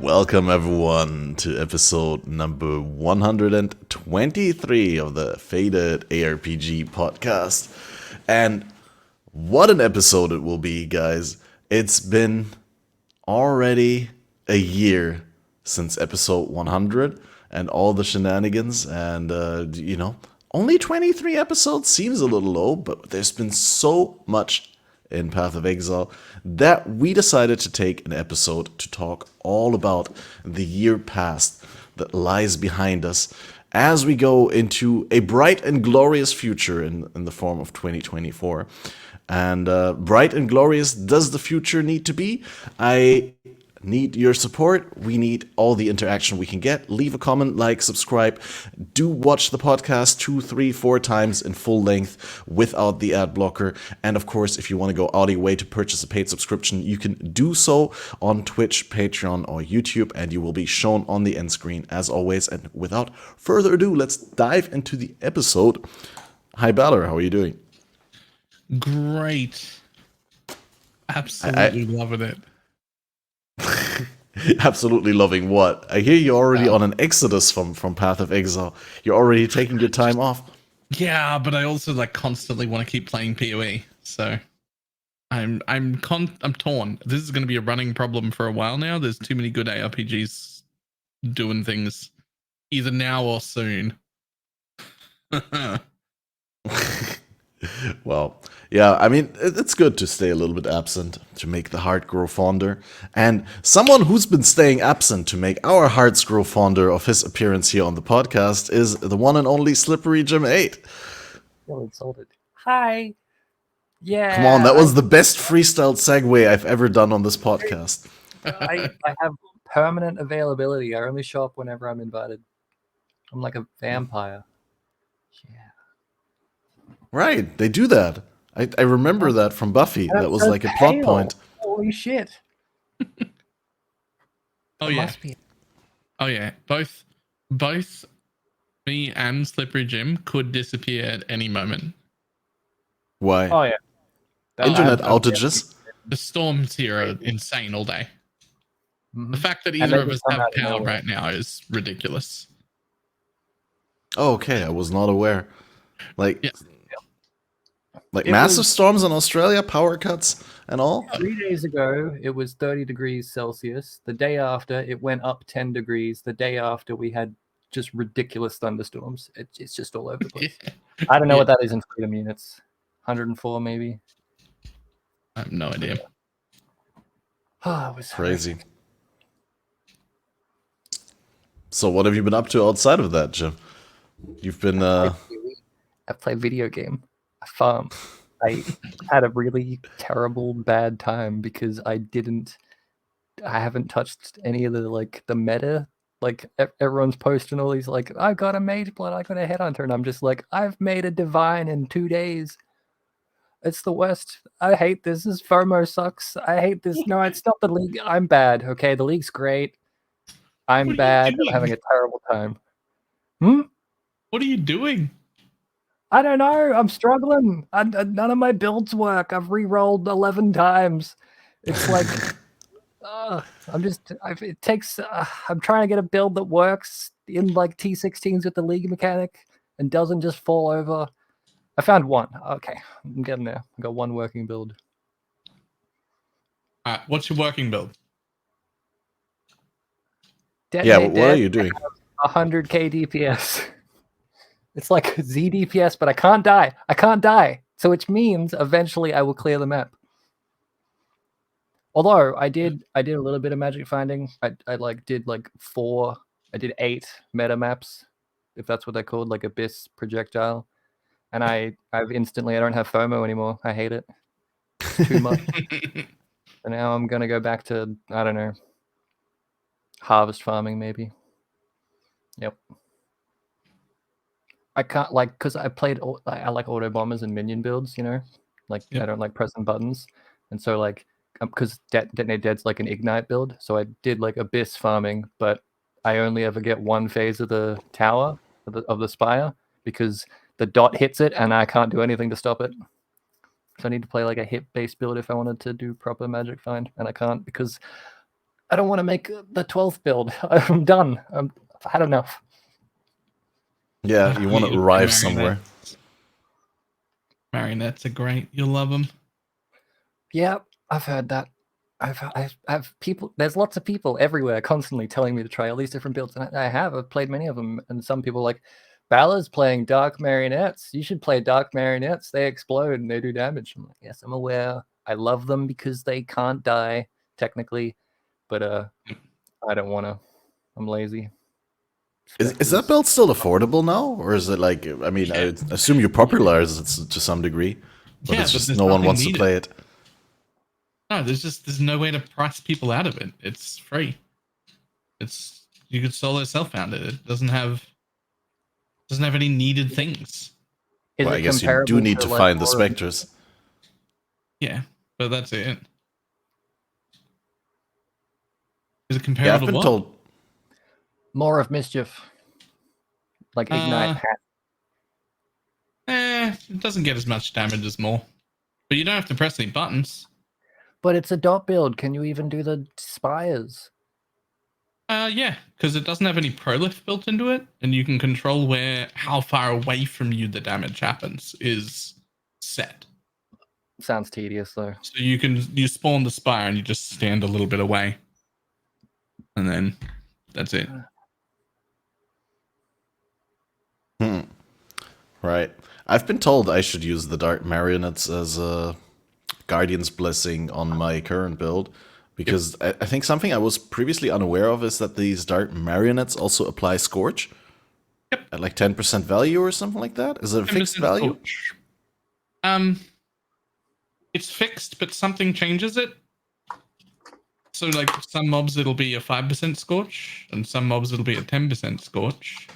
Welcome everyone to episode number 123 of the FATED ARPG Podcast. And what an episode it will be, guys. It's been already a year since episode 100 and all the shenanigans, and only 23 episodes seems a little low, but there's been so much in Path of Exile that we decided to take an episode to talk all about the year past that lies behind us as we go into a bright and glorious future in the form of 2024. And bright and glorious does the future need to be? I need your support. We need all the interaction we can get. Leave a comment, like, subscribe. Do watch the podcast 2, 3, 4 times in full length without the ad blocker. And of course, if you want to go out of your way to purchase a paid subscription, you can do so on Twitch, Patreon, or YouTube, and you will be shown on the end screen as always. And without further ado, let's dive into the episode. Hi, Balor. How are you doing? Great. Absolutely loving it. Absolutely loving what? I hear you're already on an exodus from Path of Exile. You're already taking your time off. Yeah, but I also constantly want to keep playing POE. So I'm torn. This is going to be a running problem for a while now. There's too many good ARPGs doing things either now or soon. Well, yeah, I mean, it's good to stay a little bit absent, to make the heart grow fonder. And someone who's been staying absent to make our hearts grow fonder of his appearance here on the podcast is the one and only Slippery Jim 8. Feel insulted. Hi. Yeah. Come on, that was the best freestyled segue I've ever done on this podcast. I have permanent availability. I only show up whenever I'm invited. I'm like a vampire. Yeah. Right, they do that. I remember that from Buffy. That was like a plot point. Holy shit. Oh yeah. Oh yeah. Both me and Slippery Jim could disappear at any moment. Why? Oh yeah. Internet outages. The storms here are insane all day. Mm-hmm. The fact that either of us have power right now is ridiculous. Oh, okay, I was not aware. Like, yeah. Like massive storms in Australia, power cuts and all? 3 days ago, it was 30 degrees Celsius. The day after, it went up 10 degrees. The day after, we had just ridiculous thunderstorms. It's just all over the place. Yeah. I don't know what that is in freedom units. 104 maybe? I have no idea. Oh, it was crazy. So what have you been up to outside of that, Jim? You've been... I play video game. I farm. I had a really terrible bad time because I haven't touched any of the meta. Like everyone's posting all these I got a mage blood, I got a headhunter, and I'm just like, I've made a divine in 2 days. It's the worst. I hate this. This FOMO sucks. I hate this. No, it's not the league. I'm bad. Okay, the league's great. I'm bad. I'm having a terrible time. What are you doing? I don't know. I'm struggling. None of my builds work. I've re-rolled 11 times. It's like, I'm trying to get a build that works in T16s with the league mechanic and doesn't just fall over. I found one. Okay, I'm getting there. I got one working build. What's your working build? What are you doing? 100k DPS. It's like Z DPS, but I can't die. So which means eventually I will clear the map. Although I did a little bit of magic finding. I did 8 meta maps, if that's what they're called, like Abyss Projectile. And I've instantly, I don't have FOMO anymore. I hate it. It's too much. So now I'm gonna go back to, I don't know, harvest farming maybe. Yep. I can't because I played. I like auto bombers and minion builds. I don't like pressing buttons, and so because Detonate Dead's like an ignite build, so I did Abyss farming, but I only ever get one phase of the tower of the spire because the dot hits it and I can't do anything to stop it. So I need to play a hit based build if I wanted to do proper magic find, and I can't because I don't want to make the 12th build. I'm done. I've had enough. Yeah, you want to arrive somewhere. Marionettes are great. You'll love them. Yeah, I've heard that. I've people. There's lots of people everywhere constantly telling me to try all these different builds, and I've played many of them. And some people are like, Balor's playing Dark Marionettes. You should play Dark Marionettes. They explode and they do damage. I'm like, yes, I'm aware. I love them because they can't die technically, but I don't want to. I'm lazy. Is that build still affordable now, or is it like? I mean, I assume you popularized it to some degree, but it's just no one wants to play it. No, there's no way to price people out of it. It's free. You could solo self-found it. It doesn't have any needed things. Well, I guess you do need to find the specters. Yeah, but that's it. Is it comparable? Yeah, I've been told. More of Mischief, like Ignite Hat. It doesn't get as much damage as more, but you don't have to press any buttons. But it's a dot build. Can you even do the spires? Yeah, because it doesn't have any prolift built into it, and you can control how far away from you the damage happens is set. Sounds tedious though. So you spawn the spire and you just stand a little bit away, and then that's it. Right. I've been told I should use the Dark Marionettes as a Guardian's Blessing on my current build, because I think something I was previously unaware of is that these Dark Marionettes also apply Scorch. Yep. At like 10% value or something like that? Is it a fixed value? Scorch. It's fixed, but something changes it. So like some mobs it'll be a 5% Scorch, and some mobs it'll be a 10% Scorch.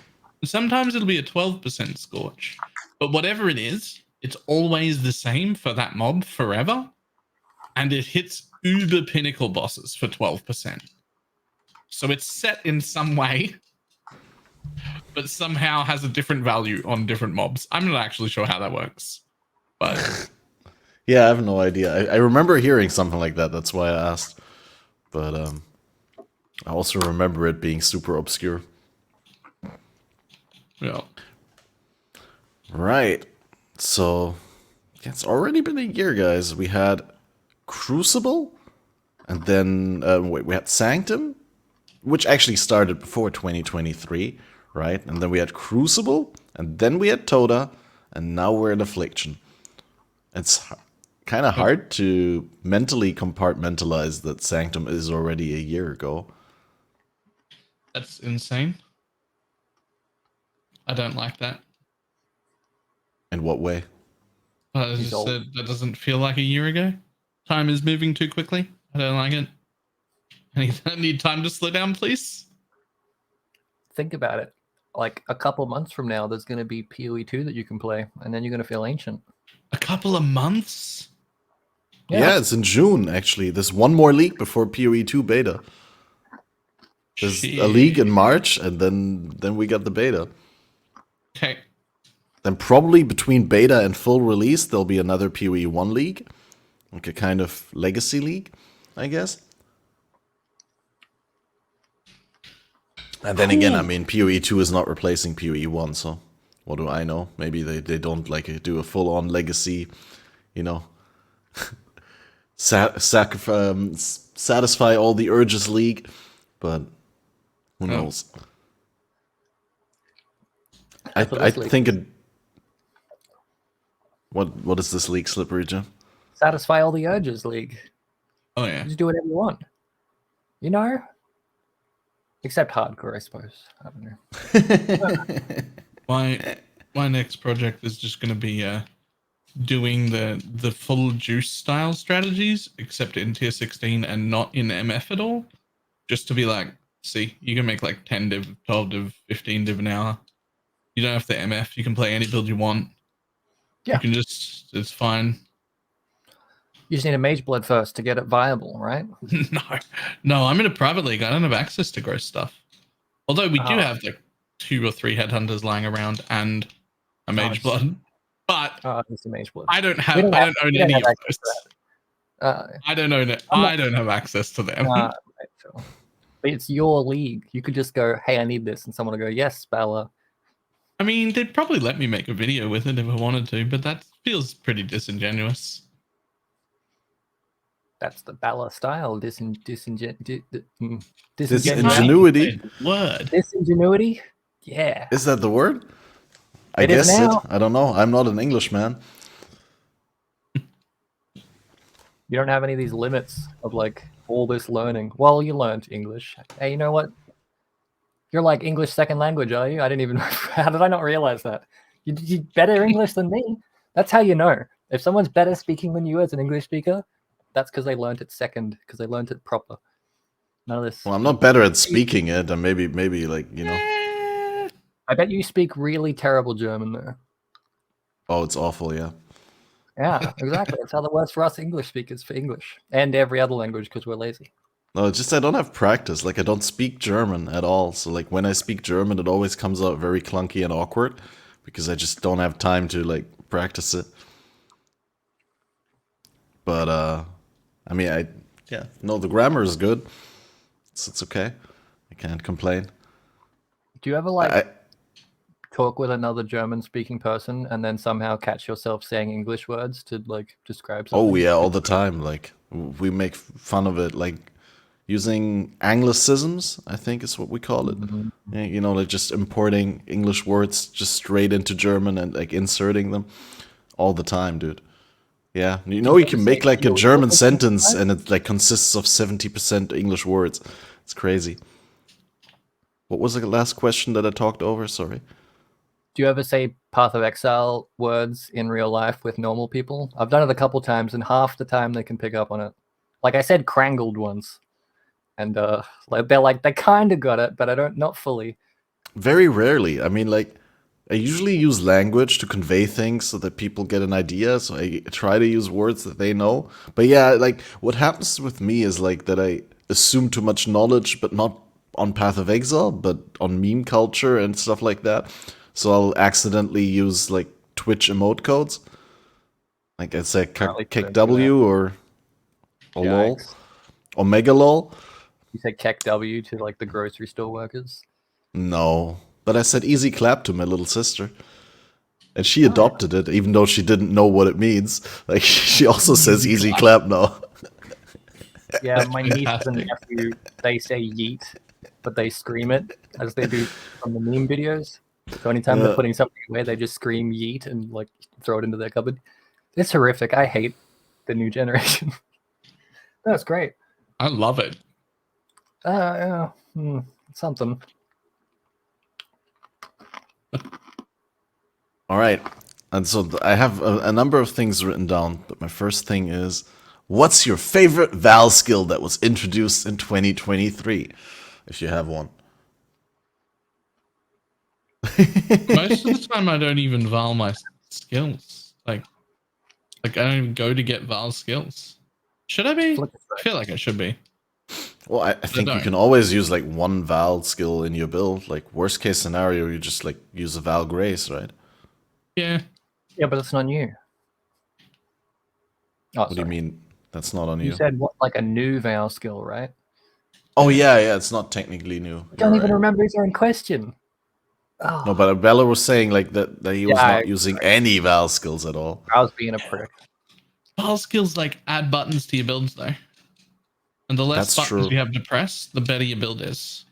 And sometimes it'll be a 12% Scorch. But whatever it is, it's always the same for that mob forever. And it hits uber pinnacle bosses for 12%. So it's set in some way, but somehow has a different value on different mobs. I'm not actually sure how that works. But yeah, I have no idea. I remember hearing something like that. That's why I asked. But I also remember it being super obscure. Yeah. Right. So it's already been a year, guys. We had Crucible, and then we had Sanctum, which actually started before 2023, right? And then we had Crucible, and then we had Toda, and now we're in Affliction. It's kind of hard to mentally compartmentalize that Sanctum is already a year ago. That's insane. I don't like that. In what way? I just said that doesn't feel like a year ago. Time is moving too quickly. I don't like it. I need time to slow down, please. Think about it. Like a couple months from now, there's going to be POE 2 that you can play, and then you're going to feel ancient. A couple of months? Yeah, it's in June, actually. There's one more league before POE 2 beta. There's a league in March, and then we got the beta. Okay. Then probably between beta and full release, there'll be another POE 1 league. Like a kind of legacy league, I guess. And then again, I mean, POE 2 is not replacing POE 1, so what do I know? Maybe they don't like do a full-on legacy, you know, satisfy all the urges league, but who knows? I think it... What is this league, Slippery Jim? Satisfy all the urges league. Oh yeah. Just do whatever you want. You know? Except hardcore, I suppose. I don't know. My next project is just going to be doing the full juice style strategies, except in tier 16 and not in MF at all. Just to be like, see, you can make like 10 div, 12 div, 15 div an hour. You don't have to MF. You can play any build you want. Yeah. You can just, it's fine. You just need a mage blood first to get it viable, right? No, I'm in a private league. I don't have access to gross stuff. Although we do have like 2 or 3 headhunters lying around and a mage blood. But it's a mage blood. I don't own any of those. I don't own it. I don't have access to them. Right, Phil. But it's your league. You could just go, "Hey, I need this," and someone will go, "Yes, Balor." I mean, they'd probably let me make a video with it if I wanted to, but that feels pretty disingenuous. That's the Balor style. Disingenuity. Disingenuity? Word. Disingenuity. Yeah. Is that the word? I It is guess now. I don't know. I'm not an Englishman. You don't have any of these limits of like all this learning. Well, you learned English. Hey, you know what? You're like English second language, are you? I didn't even. How did I not realize that? You better English than me. That's how you know. If someone's better speaking than you as an English speaker, that's because they learned it second, because they learned it proper. None of this. Well, I'm not better at speaking it, and maybe like, you know. I bet you speak really terrible German though. Oh, it's awful, yeah. Yeah, exactly. That's how it works for us English speakers for English and every other language because we're lazy. No, it's just I don't have practice. Like, I don't speak German at all. So, like, when I speak German, it always comes out very clunky and awkward because I just don't have time to, like, practice it. But, I mean, no, the grammar is good. It's okay. I can't complain. Do you ever like talk with another German-speaking person and then somehow catch yourself saying English words to like describe something? Oh, yeah, all the time. Like, we make fun of it, like, using Anglicisms, I think is what we call it. Yeah, you know, like just importing English words just straight into German and like inserting them all the time, dude. Yeah, you know, you can make like a German sentence and it like consists of 70% English words. It's crazy. What was the last question that I talked over? Sorry. Do you ever say Path of Exile words in real life with normal people? I've done it a couple times, and half the time they can pick up on it. Like I said, crangled once, and they're like they kind of got it, but I don't, not fully. Very rarely. I mean, like, I usually use language to convey things so that people get an idea. So I try to use words that they know. But yeah, like, what happens with me is like that I assume too much knowledge, but not on Path of Exile, but on meme culture and stuff like that. So I'll accidentally use like Twitch emote codes. Like I say Kek W or LOL. Omega LOL. You said Kek W to like the grocery store workers? No. But I said easy clap to my little sister. And she adopted it, even though she didn't know what it means. Like, she also says easy clap now. Yeah, my niece and nephew, they say yeet, but they scream it as they do from the meme videos. So anytime they're putting something away, they just scream yeet and like throw it into their cupboard. It's horrific. I hate the new generation. That's great. I love it. Something. All right. And so I have a number of things written down, but my first thing is, what's your favorite Val skill that was introduced in 2023? If you have one. Most of the time, I don't even Val my skills. Like I don't even go to get Val skills. Should I be? I feel like I should be. Well, I think you can always use like one Val skill in your build. Like worst case scenario, you just like use a Val Grace, right? Yeah. Yeah, but it's not new. Oh, what do you mean that's not on you? You said what, like a new Val skill, right? Oh yeah, it's not technically new. I don't even remember his own question. Oh. No, but Balor was saying like that he was not using any Val skills at all. I was being a prick. Val skills like add buttons to your builds though. And the less buttons you have to press, the better your build is.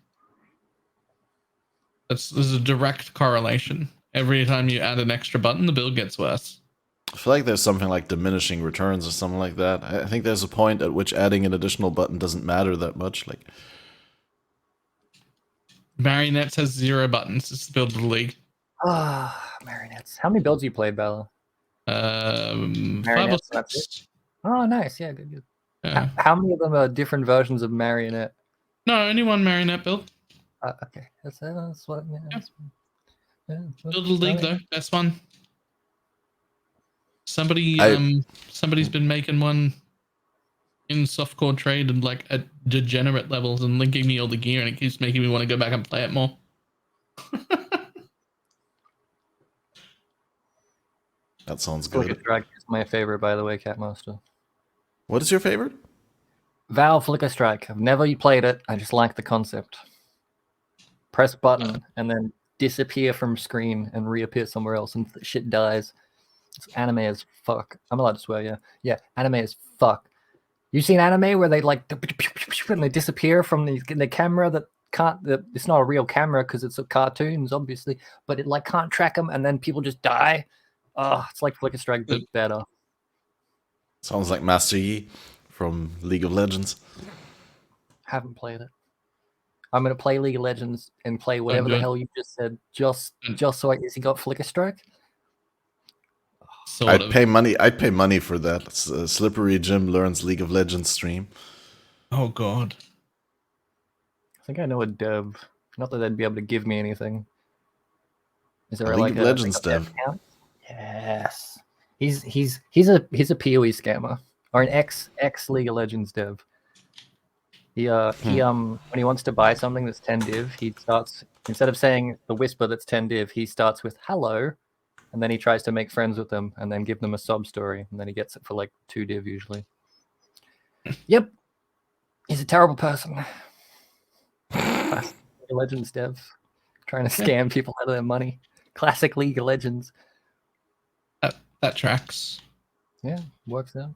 There's a direct correlation. Every time you add an extra button, the build gets worse. I feel like there's something like diminishing returns or something like that. I think there's a point at which adding an additional button doesn't matter that much. Like Marionettes has 0 buttons. It's the build of the league. Marionettes. How many builds you played, Bella? 5 or 6. Oh, nice. Yeah, good. How many of them are different versions of Marionette? No, only one Marionette build. Okay, that's what. Yeah. Build the league though. Best one. Somebody's been making one in softcore trade and like at degenerate levels and linking me all the gear, and it keeps making me want to go back and play it more. That sounds good. Drag is my favorite, by the way, Catmaster. What is your favorite? Valve Flicker Strike. I've never played it. I just like the concept. Press button and then disappear from screen and reappear somewhere else, and shit dies. It's anime as fuck. I'm allowed to swear, yeah. Yeah, anime as fuck. You seen anime where they like and they disappear from the camera that can't? It's not a real camera because it's a cartoons, obviously, but it like can't track them, and then people just die. Oh, it's like Flicker Strike, but better. Sounds like Master Yi from League of Legends. Haven't played it. I'm gonna play League of Legends and play whatever the hell you just said, just so is he got Flicker Strike? I'd pay money for that. It's Slippery Jim learns League of Legends stream. Oh god. I think I know a dev. Not that they'd be able to give me anything. Is there a League of Legends dev? Yes. He's a POE scammer or an ex League of Legends dev. He when he wants to buy something that's 10 div, he starts, instead of saying the whisper that's 10 div, he starts with hello, and then he tries to make friends with them and then give them a sob story, and then he gets it for like 2 div usually. Yep. He's a terrible person. League of Legends dev trying to scam people out of their money. Classic League of Legends. That tracks. Yeah, works out.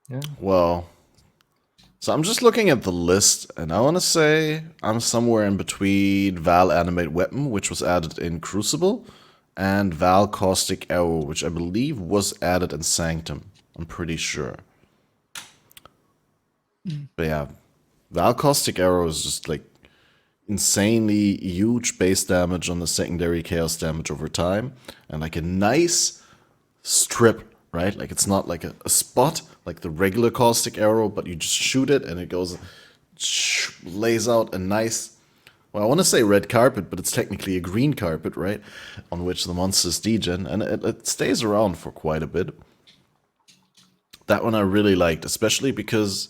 Yeah. Well, so I'm just looking at the list, and I want to say I'm somewhere in between Val Animate Weapon, which was added in Crucible, and Val Caustic Arrow, which I believe was added in Sanctum. I'm pretty sure. But yeah, Val Caustic Arrow is just like insanely huge base damage on the secondary chaos damage over time, and like a nice strip, right? Like it's not like a spot like the regular caustic arrow, but you just shoot it and it goes, lays out a nice, well, I want to say red carpet, but it's technically a green carpet, right? On which the monsters degen, and it stays around for quite a bit. That one I really liked, especially because,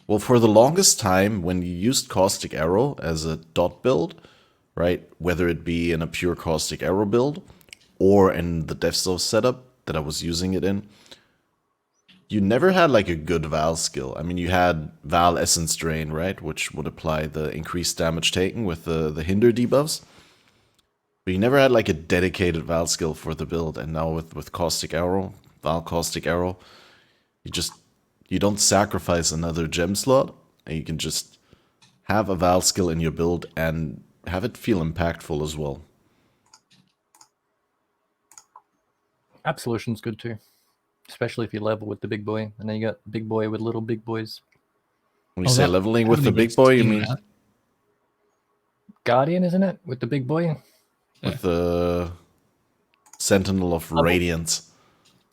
well, for the longest time, when you used Caustic Arrow as a dot build, right, whether it be in a pure Caustic Arrow build or in the Deathstone setup that I was using it in, you never had like a good Val skill. I mean, you had Val Essence Drain, right, which would apply the increased damage taken with the hinder debuffs. But you never had like a dedicated Val skill for the build, and now with Caustic Arrow, Val Caustic Arrow, you don't sacrifice another gem slot, and you can just have a Val skill in your build and have it feel impactful as well. Absolution's good too, especially if you level with the big boy, and then you got big boy with little big boys. When you say leveling with the big boy, you mean Guardian, isn't it? With the big boy? With the Sentinel of Radiance.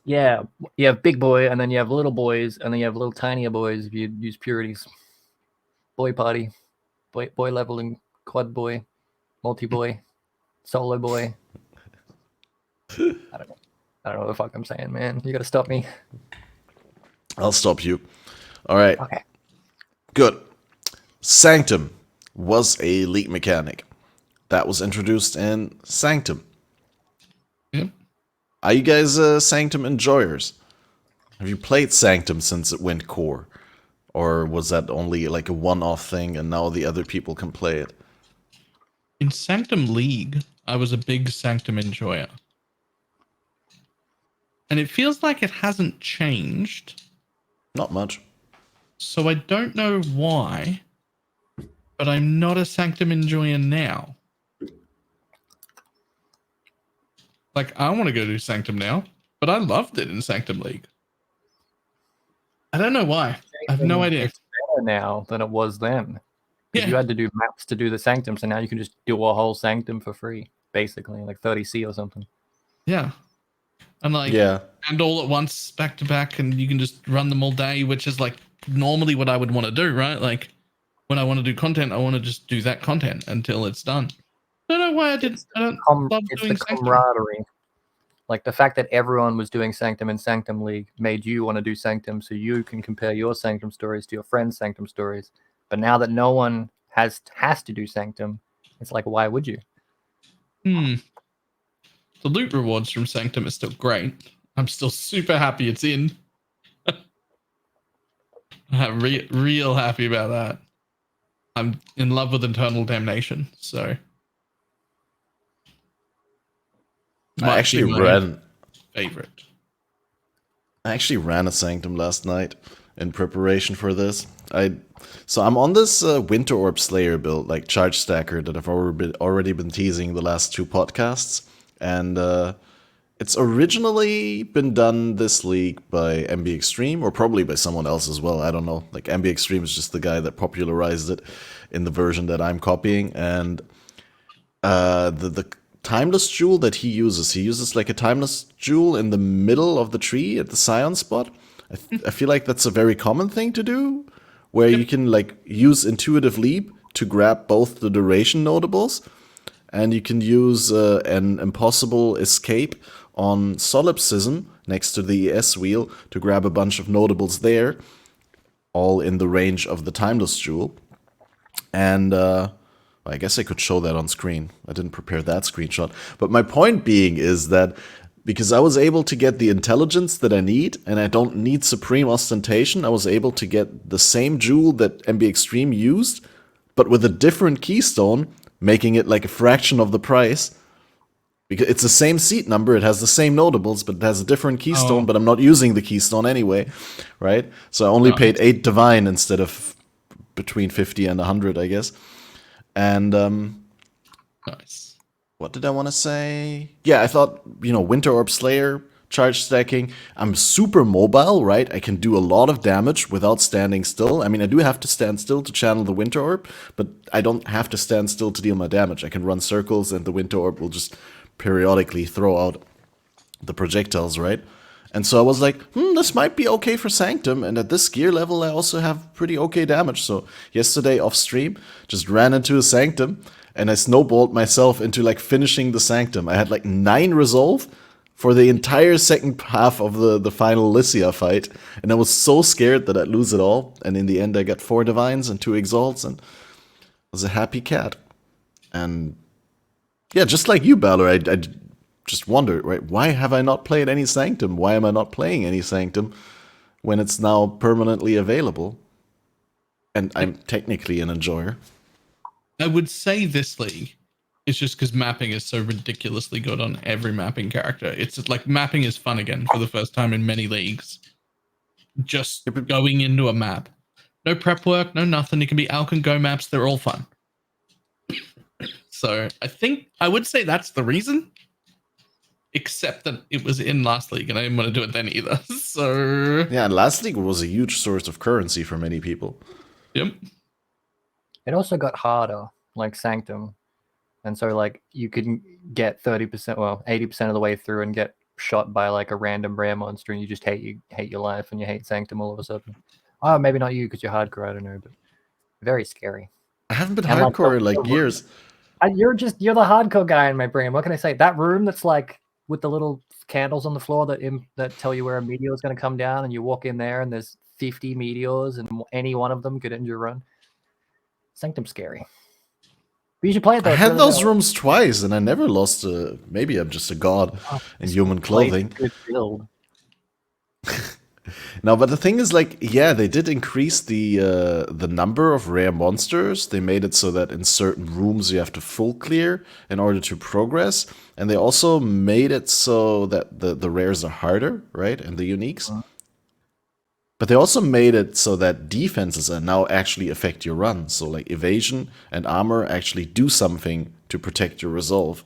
Yeah, you have big boy, and then you have little boys, and then you have little tinier boys if you use purities. Boy party. Boy leveling, quad boy, multi-boy, solo boy. I don't know what the fuck I'm saying, man. You gotta stop me. I'll stop you. All right. Okay. Good. Sanctum was a league mechanic that was introduced in Sanctum. Yep. Are you guys Sanctum enjoyers? Have you played Sanctum since it went core? Or was that only like a one-off thing and now the other people can play it? In Sanctum League, I was a big Sanctum enjoyer. And it feels like it hasn't changed. Not much. So I don't know why, but I'm not a Sanctum enjoyer now. Like, I want to go do Sanctum now, but I loved it in Sanctum League. I don't know why. I have no idea. It's better now than it was then. Yeah. You had to do maps to do the Sanctum, so now you can just do a whole Sanctum for free, basically, like 30C or something. Yeah. And like, and all at once, back to back, and you can just run them all day, which is like normally what I would want to do, right? Like, when I want to do content, I want to just do that content until it's done. I don't know why I didn't. I don't love doing the camaraderie. Like the fact that everyone was doing Sanctum in Sanctum League made you want to do Sanctum, so you can compare your Sanctum stories to your friends' Sanctum stories. But now that no one has to do Sanctum, it's like, why would you? The loot rewards from Sanctum are still great. I'm still super happy it's in. Real happy about that. I'm in love with Eternal Damnation, so I might be actually my ran favorite. I actually ran a Sanctum last night in preparation for this. So I'm on this Winter Orb Slayer build, like charge stacker, that I've already been teasing the last 2 podcasts, and it's originally been done this league by MB Extreme, or probably by someone else as well. I don't know. Like MB Extreme is just the guy that popularized it in the version that I'm copying, and the timeless jewel that he uses like a timeless jewel in the middle of the tree at the Scion spot. I feel like that's a very common thing to do, where you can like use intuitive leap to grab both the duration notables, and you can use an impossible escape on solipsism next to the ES wheel to grab a bunch of notables there, all in the range of the timeless jewel. And I guess I could show that on screen. I didn't prepare that screenshot. But my point being is that because I was able to get the intelligence that I need, and I don't need supreme ostentation, I was able to get the same jewel that MB Extreme used, but with a different keystone, making it like a fraction of the price. Because it's the same seat number, it has the same notables, but it has a different keystone, but I'm not using the keystone anyway, right? So I only paid 8 divine instead of between 50 and 100, I guess. And Nice. what did I want to say? Yeah, I thought, Winter Orb Slayer, charge stacking. I'm super mobile, right? I can do a lot of damage without standing still. I mean, I do have to stand still to channel the Winter Orb, but I don't have to stand still to deal my damage. I can run circles and the Winter Orb will just periodically throw out the projectiles, right? And so I was like, this might be okay for Sanctum, and at this gear level I also have pretty okay damage. So yesterday off stream, just ran into a Sanctum, and I snowballed myself into like finishing the Sanctum. I had like 9 resolve for the entire second half of the final Lycia fight, and I was so scared that I'd lose it all, and in the end I got 4 Divines and 2 Exalts, and was a happy cat. And yeah, just like you, Balor, I just wondered, right? Why have I not played any Sanctum? Why am I not playing any Sanctum when it's now permanently available? And I'm technically an enjoyer. I would say this league is just because mapping is so ridiculously good on every mapping character. It's just like mapping is fun again for the first time in many leagues. Just going into a map. No prep work, no nothing. It can be Alc and Go maps. They're all fun. So I would say that's the reason. Except that it was in last league and I didn't want to do it then either. So yeah, last league was a huge source of currency for many people. Yep. It also got harder, like Sanctum. And so like you could get 30%, well, 80% of the way through and get shot by like a random rare monster and you just hate your life and you hate Sanctum all of a sudden. Oh, maybe not you because you're hardcore, I don't know, but very scary. I haven't been And hardcore in like years. You're the hardcore guy in my brain. What can I say? That room that's like with the little candles on the floor that tell you where a meteor is going to come down, and you walk in there and there's 50 meteors and any one of them could end your run. Sanctum's scary. But you should play it though. I had those rooms twice and I never lost maybe I'm just a god in human clothing. Good build. No, but the thing is, like, yeah, they did increase the number of rare monsters. They made it so that in certain rooms you have to full clear in order to progress, and they also made it so that the rares are harder, right, and the uniques. But they also made it so that defenses are now actually affect your run. So like evasion and armor actually do something to protect your resolve.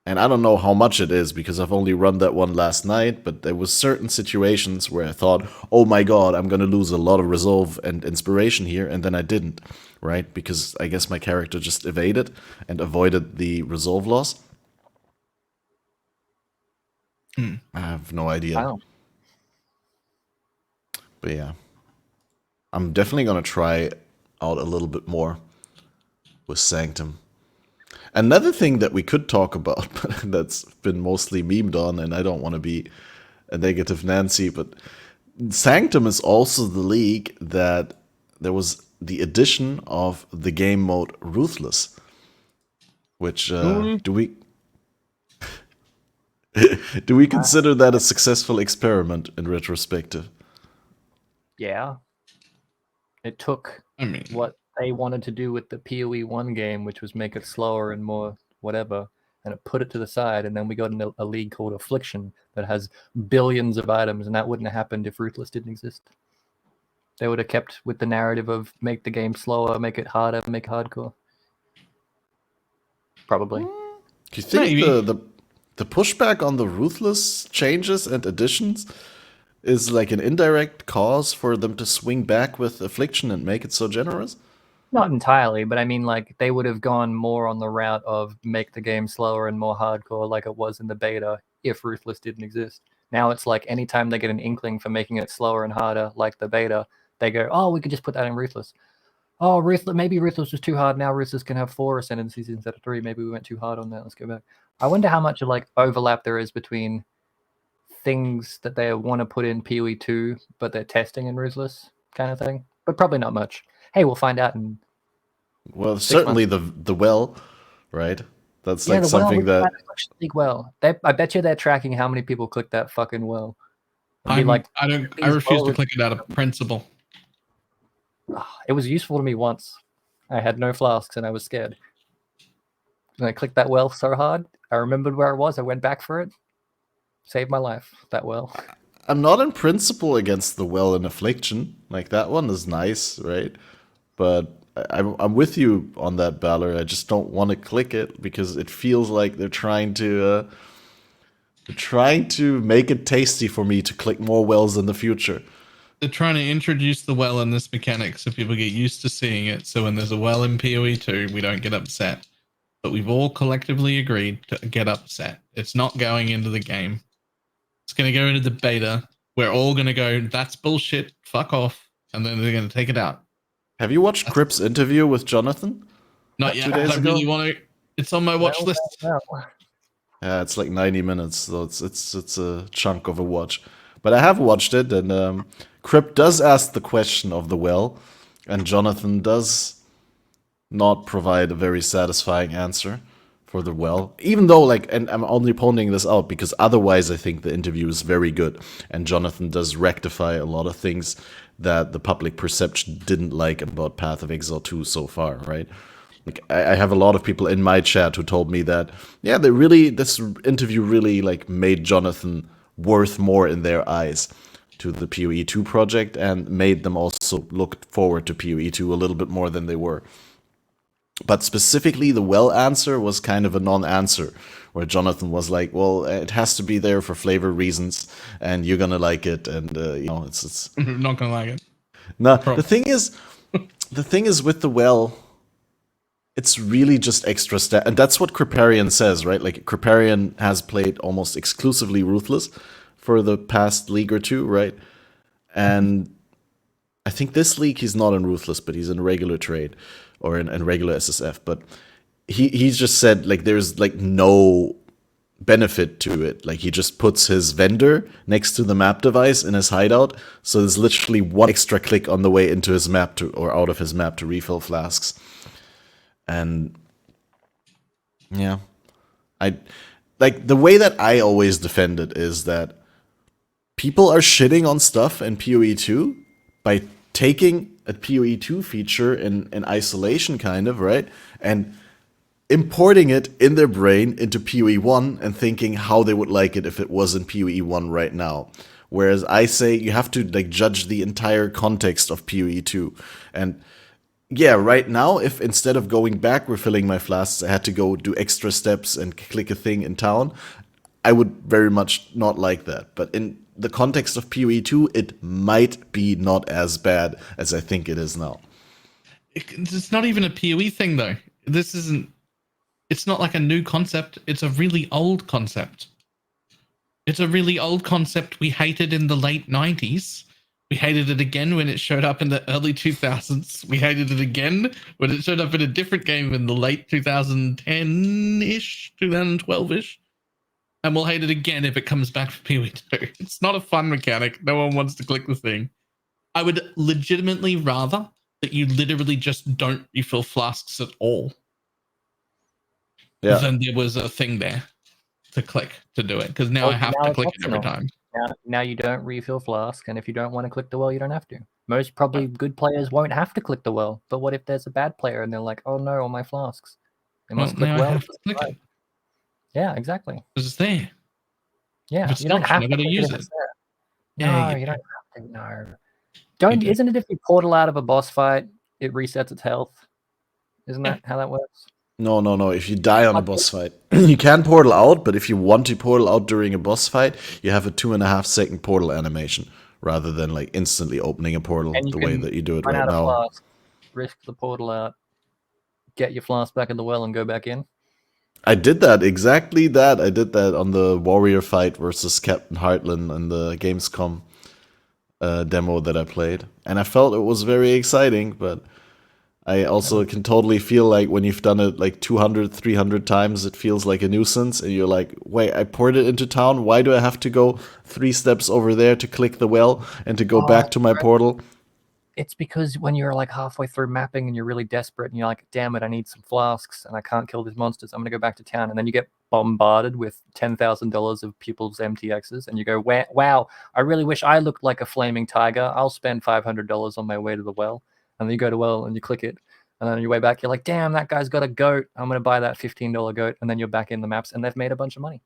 And I don't know how much it is because I've only run that one last night, but there was certain situations where I thought, oh my god, I'm going to lose a lot of resolve and inspiration here, and then I didn't, right? Because I guess my character just evaded and avoided the resolve loss. I have no idea. Wow. But yeah, I'm definitely going to try out a little bit more with Sanctum. Another thing that we could talk about, but that's been mostly memed on, and I don't want to be a negative Nancy, but Sanctum is also the league that there was the addition of the game mode Ruthless, which do we consider that a successful experiment in retrospective? Yeah. It took what they wanted to do with the PoE 1 game, which was make it slower and more whatever, and it put it to the side, and then we got a league called Affliction that has billions of items, and that wouldn't have happened if Ruthless didn't exist. They would have kept with the narrative of make the game slower, make it harder, make it hardcore. Probably. Do you think the pushback on the Ruthless changes and additions is like an indirect cause for them to swing back with Affliction and make it so generous? Not entirely, but I mean, like, they would have gone more on the route of make the game slower and more hardcore like it was in the beta if Ruthless didn't exist. Now it's like anytime they get an inkling for making it slower and harder like the beta, they go, oh, we could just put that in Ruthless. Oh, maybe Ruthless was too hard. Now Ruthless can have 4 ascendancies instead of 3. Maybe we went too hard on that. Let's go back. I wonder how much like overlap there is between things that they want to put in PoE 2, but they're testing in Ruthless kind of thing. But probably not much. Hey, we'll find out in Well, certainly the well, right? That's like something that Affliction League well. I bet you they're tracking how many people click that fucking well. I refuse to click it out of principle. It was useful to me once. I had no flasks and I was scared. And I clicked that well so hard. I remembered where it was. I went back for it. Saved my life, that well. I'm not in principle against the well in Affliction. Like, that one is nice, right? But I'm with you on that, Balor. I just don't want to click it because it feels like they're trying to make it tasty for me to click more wells in the future. They're trying to introduce the well in this mechanic so people get used to seeing it. So when there's a well in PoE 2, we don't get upset. But we've all collectively agreed to get upset. It's not going into the game. It's going to go into the beta. We're all going to go, that's bullshit, fuck off. And then they're going to take it out. Have you watched Crip's interview with Jonathan? Not yet. I really want to. It's on my watch list. Yeah, it's like 90 minutes, so it's a chunk of a watch. But I have watched it, and Crip does ask the question of the well, and Jonathan does not provide a very satisfying answer for the well. Even though, like, and I'm only pointing this out because otherwise I think the interview is very good, and Jonathan does rectify a lot of things that the public perception didn't like about Path of Exile 2 so far, right? Like, I have a lot of people in my chat who told me that, yeah, this interview really, like, made Jonathan worth more in their eyes to the PoE 2 project and made them also look forward to PoE 2 a little bit more than they were. But specifically, the well answer was kind of a non-answer, where Jonathan was like, well, it has to be there for flavor reasons, and you're gonna like it, and, it's... Not gonna like it. No, the thing is with the well, it's really just extra stat, and that's what Kriparian says, right? Like, Kriparian has played almost exclusively Ruthless for the past league or two, right? And I think this league he's not in Ruthless, but he's in regular trade or in regular SSF. But he's just said, like, there's like no benefit to it. Like, he just puts his vendor next to the map device in his hideout, so there's literally one extra click on the way into his map or out of his map to refill flasks. And yeah, I like the way that I always defend it is that people are shitting on stuff in PoE 2 by taking a PoE 2 feature in isolation, kind of, right? And importing it in their brain into PoE 1 and thinking how they would like it if it was in PoE 1 right now. Whereas I say you have to, like, judge the entire context of PoE 2. And yeah, right now, if instead of going back refilling my flasks, I had to go do extra steps and click a thing in town, I would very much not like that. But in the context of PoE 2, it might be not as bad as I think it is now. It's not even a PoE thing, though. It's not like a new concept. It's a really old concept. It's a really old concept we hated in the late 90s. We hated it again when it showed up in the early 2000s. We hated it again when it showed up in a different game in the late 2010-ish, 2012-ish. And we'll hate it again if it comes back for PoE 2. It's not a fun mechanic. No one wants to click the thing. I would legitimately rather that you literally just don't refill flasks at all. Yeah. Than there was a thing there to click to do it. Because now I have to click it every time. Now you don't refill flask, and if you don't want to click the well, you don't have to. Most probably good players won't have to click the well. But what if there's a bad player and they're like, "Oh no, all my flasks." They must click now I well. have to click it Yeah, exactly. because it's there. Yeah, If it's you don't an option, have I to gotta click use if it. it's there. Yeah, No, you don't have to. No. Don't. do. Isn't it if you portal out of a boss fight, it resets its health? Isn't Yeah. that how that works? No. If you die on a boss fight, you can portal out, but if you want to portal out during a boss fight, you have a 2.5 second portal animation rather than like instantly opening a portal And you the way can that you do it run right out of now. flask, risk the portal out, get your flask back in the well, and go back in. I did that, exactly that. I did that on the warrior fight versus Captain Heartland in the Gamescom demo that I played. And I felt it was very exciting, but I also can totally feel like when you've done it like 200, 300 times, it feels like a nuisance. And you're like, wait, I poured it into town. Why do I have to go 3 steps over there to click the well and to go back to my portal? It's because when you're like halfway through mapping and you're really desperate and you're like, damn it, I need some flasks and I can't kill these monsters. I'm going to go back to town. And then you get bombarded with $10,000 of people's MTXs. And you go, wow, I really wish I looked like a flaming tiger. I'll spend $500 on my way to the well. And then you go to well and you click it. And then on your way back, you're like, damn, that guy's got a goat. I'm going to buy that $15 goat. And then you're back in the maps and they've made a bunch of money.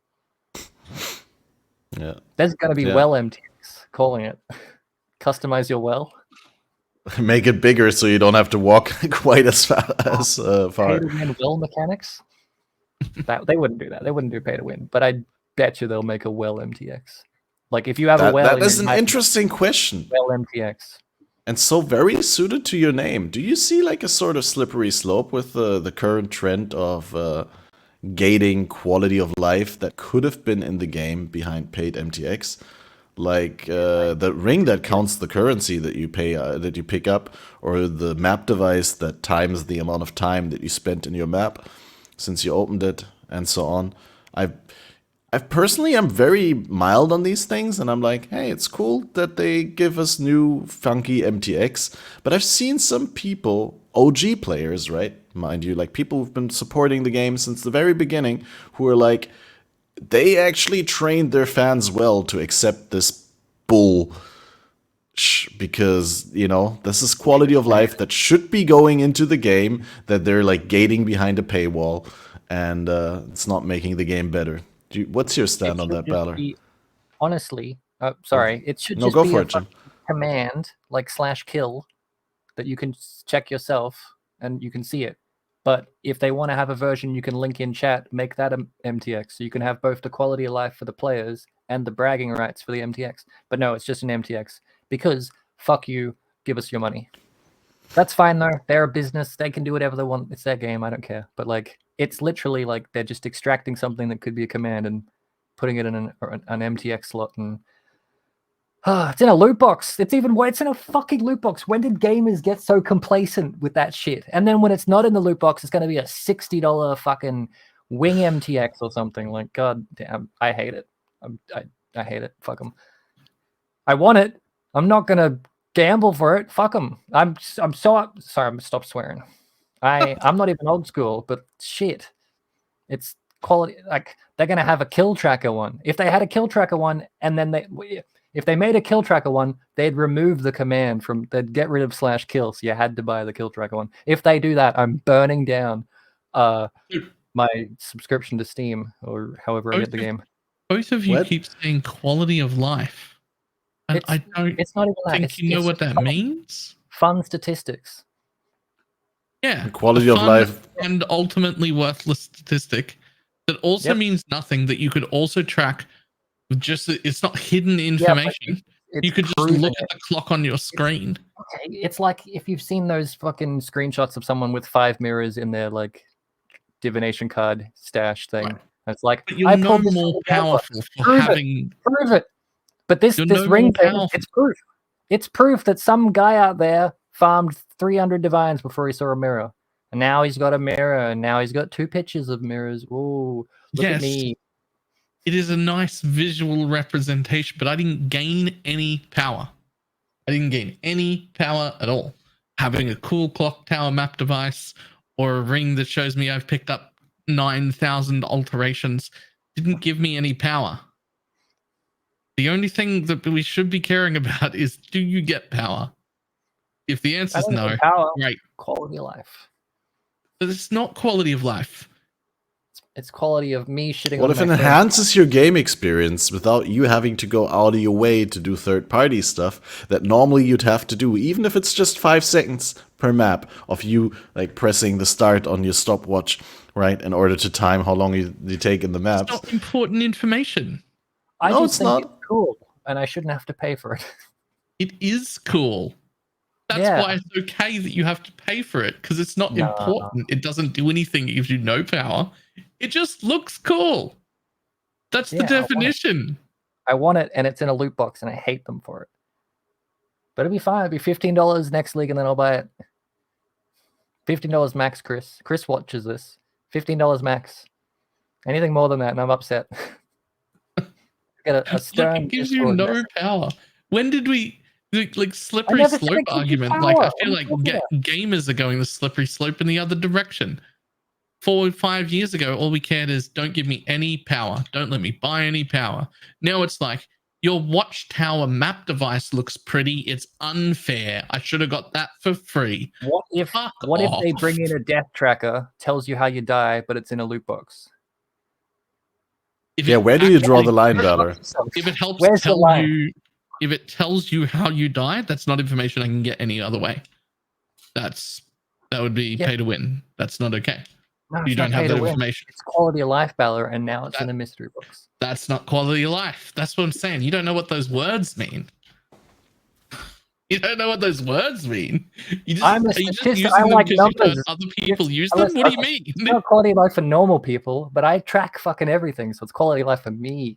Yeah. There's going to be well MTX, calling it. Customize your well. Make it bigger so you don't have to walk quite as far. Pay to win well mechanics? That they wouldn't do that. They wouldn't do pay to win. But I bet you they'll make a well MTX. Like if you have a well, that is an interesting question. Well MTX. And so very suited to your name. Do you see like a sort of slippery slope with the current trend of gating quality of life that could have been in the game behind paid MTX? Like the ring that counts the currency that you pay that you pick up, or the map device that times the amount of time that you spent in your map since you opened it, and so on. I personally am very mild on these things, and I'm like, hey, it's cool that they give us new funky MTX. But I've seen some people, OG players, right, mind you, like people who've been supporting the game since the very beginning, who are like, they actually trained their fans well to accept this bull, because, you know, this is quality of life that should be going into the game, that they're like gating behind a paywall, and it's not making the game better. What's your stand on that, Balor? Honestly, sorry, it should No, just go be for a it, Jim. command like /kill that you can check yourself and you can see it. But if they want to have a version you can link in chat, make that a MTX. So you can have both the quality of life for the players and the bragging rights for the MTX. But no, it's just an MTX. Because fuck you, give us your money. That's fine though. They're a business. They can do whatever they want. It's their game. I don't care. But like, it's literally like they're just extracting something that could be a command and putting it in an MTX slot, and it's in a loot box. It's in a fucking loot box. When did gamers get so complacent with that shit? And then when it's not in the loot box, it's going to be a $60 fucking wing MTX or something. Like, god damn, I hate it. I hate it. Fuck them. I want it. I'm not gonna gamble for it. Fuck them. I'm so sorry. I'm stop swearing. I'm not even old school, but shit, it's quality. Like, they're gonna have a kill tracker one. If they had a kill tracker one, and then if they made a kill tracker one, they'd remove the command from. They'd get rid of /kill. So you had to buy the kill tracker one. If they do that, I'm burning down my subscription to Steam or however I get the game. Both of you keep saying quality of life, and I don't. It's not even that. Think you know what that means? Fun statistics. Yeah, the quality of life, and ultimately worthless statistic that also means nothing. That you could also track with just it's not hidden information. You could just look at the clock on your screen. Okay, it's like if you've seen those fucking screenshots of someone with 5 mirrors in their like divination card stash thing. Right. It's like, but you're no more powerful for having. Prove it. But this ring thing, it's proof. It's proof that some guy out there farmed 300 divines before he saw a mirror. And now he's got a mirror, and now he's got 2 pictures of mirrors. Ooh, look at me. It is a nice visual representation, but I didn't gain any power. I didn't gain any power at all. Having a cool clock tower map device or a ring that shows me I've picked up 9,000 alterations didn't give me any power. The only thing that we should be caring about is, do you get power? If the answer is no, power, great. Quality of life. But it's not quality of life. It's quality of me shitting What on if my it friends. enhances your game experience without you having to go out of your way to do third-party stuff that normally you'd have to do, even if it's just 5 seconds per map of you like pressing the start on your stopwatch, right, in order to time how long you take in the maps. It's not important information. I No, just it's think not. it's cool, and I shouldn't have to pay for it. It is cool. That's Yeah. why it's okay that you have to pay for it, because it's not No. important. It doesn't do anything. It gives you no power. It just looks cool. That's Yeah, the definition. I want it, and it's in a loot box, and I hate them for it. But it'll be fine. It'll be $15 next league, and then I'll buy it. $15 max, Chris. Chris watches this. $15 max. Anything more than that, and I'm upset. Get a stern. Look, it gives you Discord no message. power. When did we like slippery never said slope it gives you argument? Like I power. feel What are like you talking gamers are going the slippery slope in the other direction. 4 or 5 years ago, all we cared is don't give me any power. Don't let me buy any power. Now it's like your watchtower map device looks pretty. It's unfair. I should have got that for free. What if Fuck they off. bring in a death tracker, tells you how you die, but it's in a loot box? If Yeah, it where do you draw the actually- line, Valor? If it helps Where's the tell line? you, if it tells you how you die, that's not information I can get any other way. That would be pay to win. That's not okay. No, You it's don't not have pay that to win. information. It's quality of life, Balor, and now it's in a mystery box. That's not quality of life. That's what I'm saying. You don't know what those words mean. You don't know what those words mean. You just, I'm a are you just statistician. using I them like because you've heard numbers. other people use Unless- them? What do you okay, mean? It's not quality of life for normal people, but I track fucking everything, so it's quality of life for me.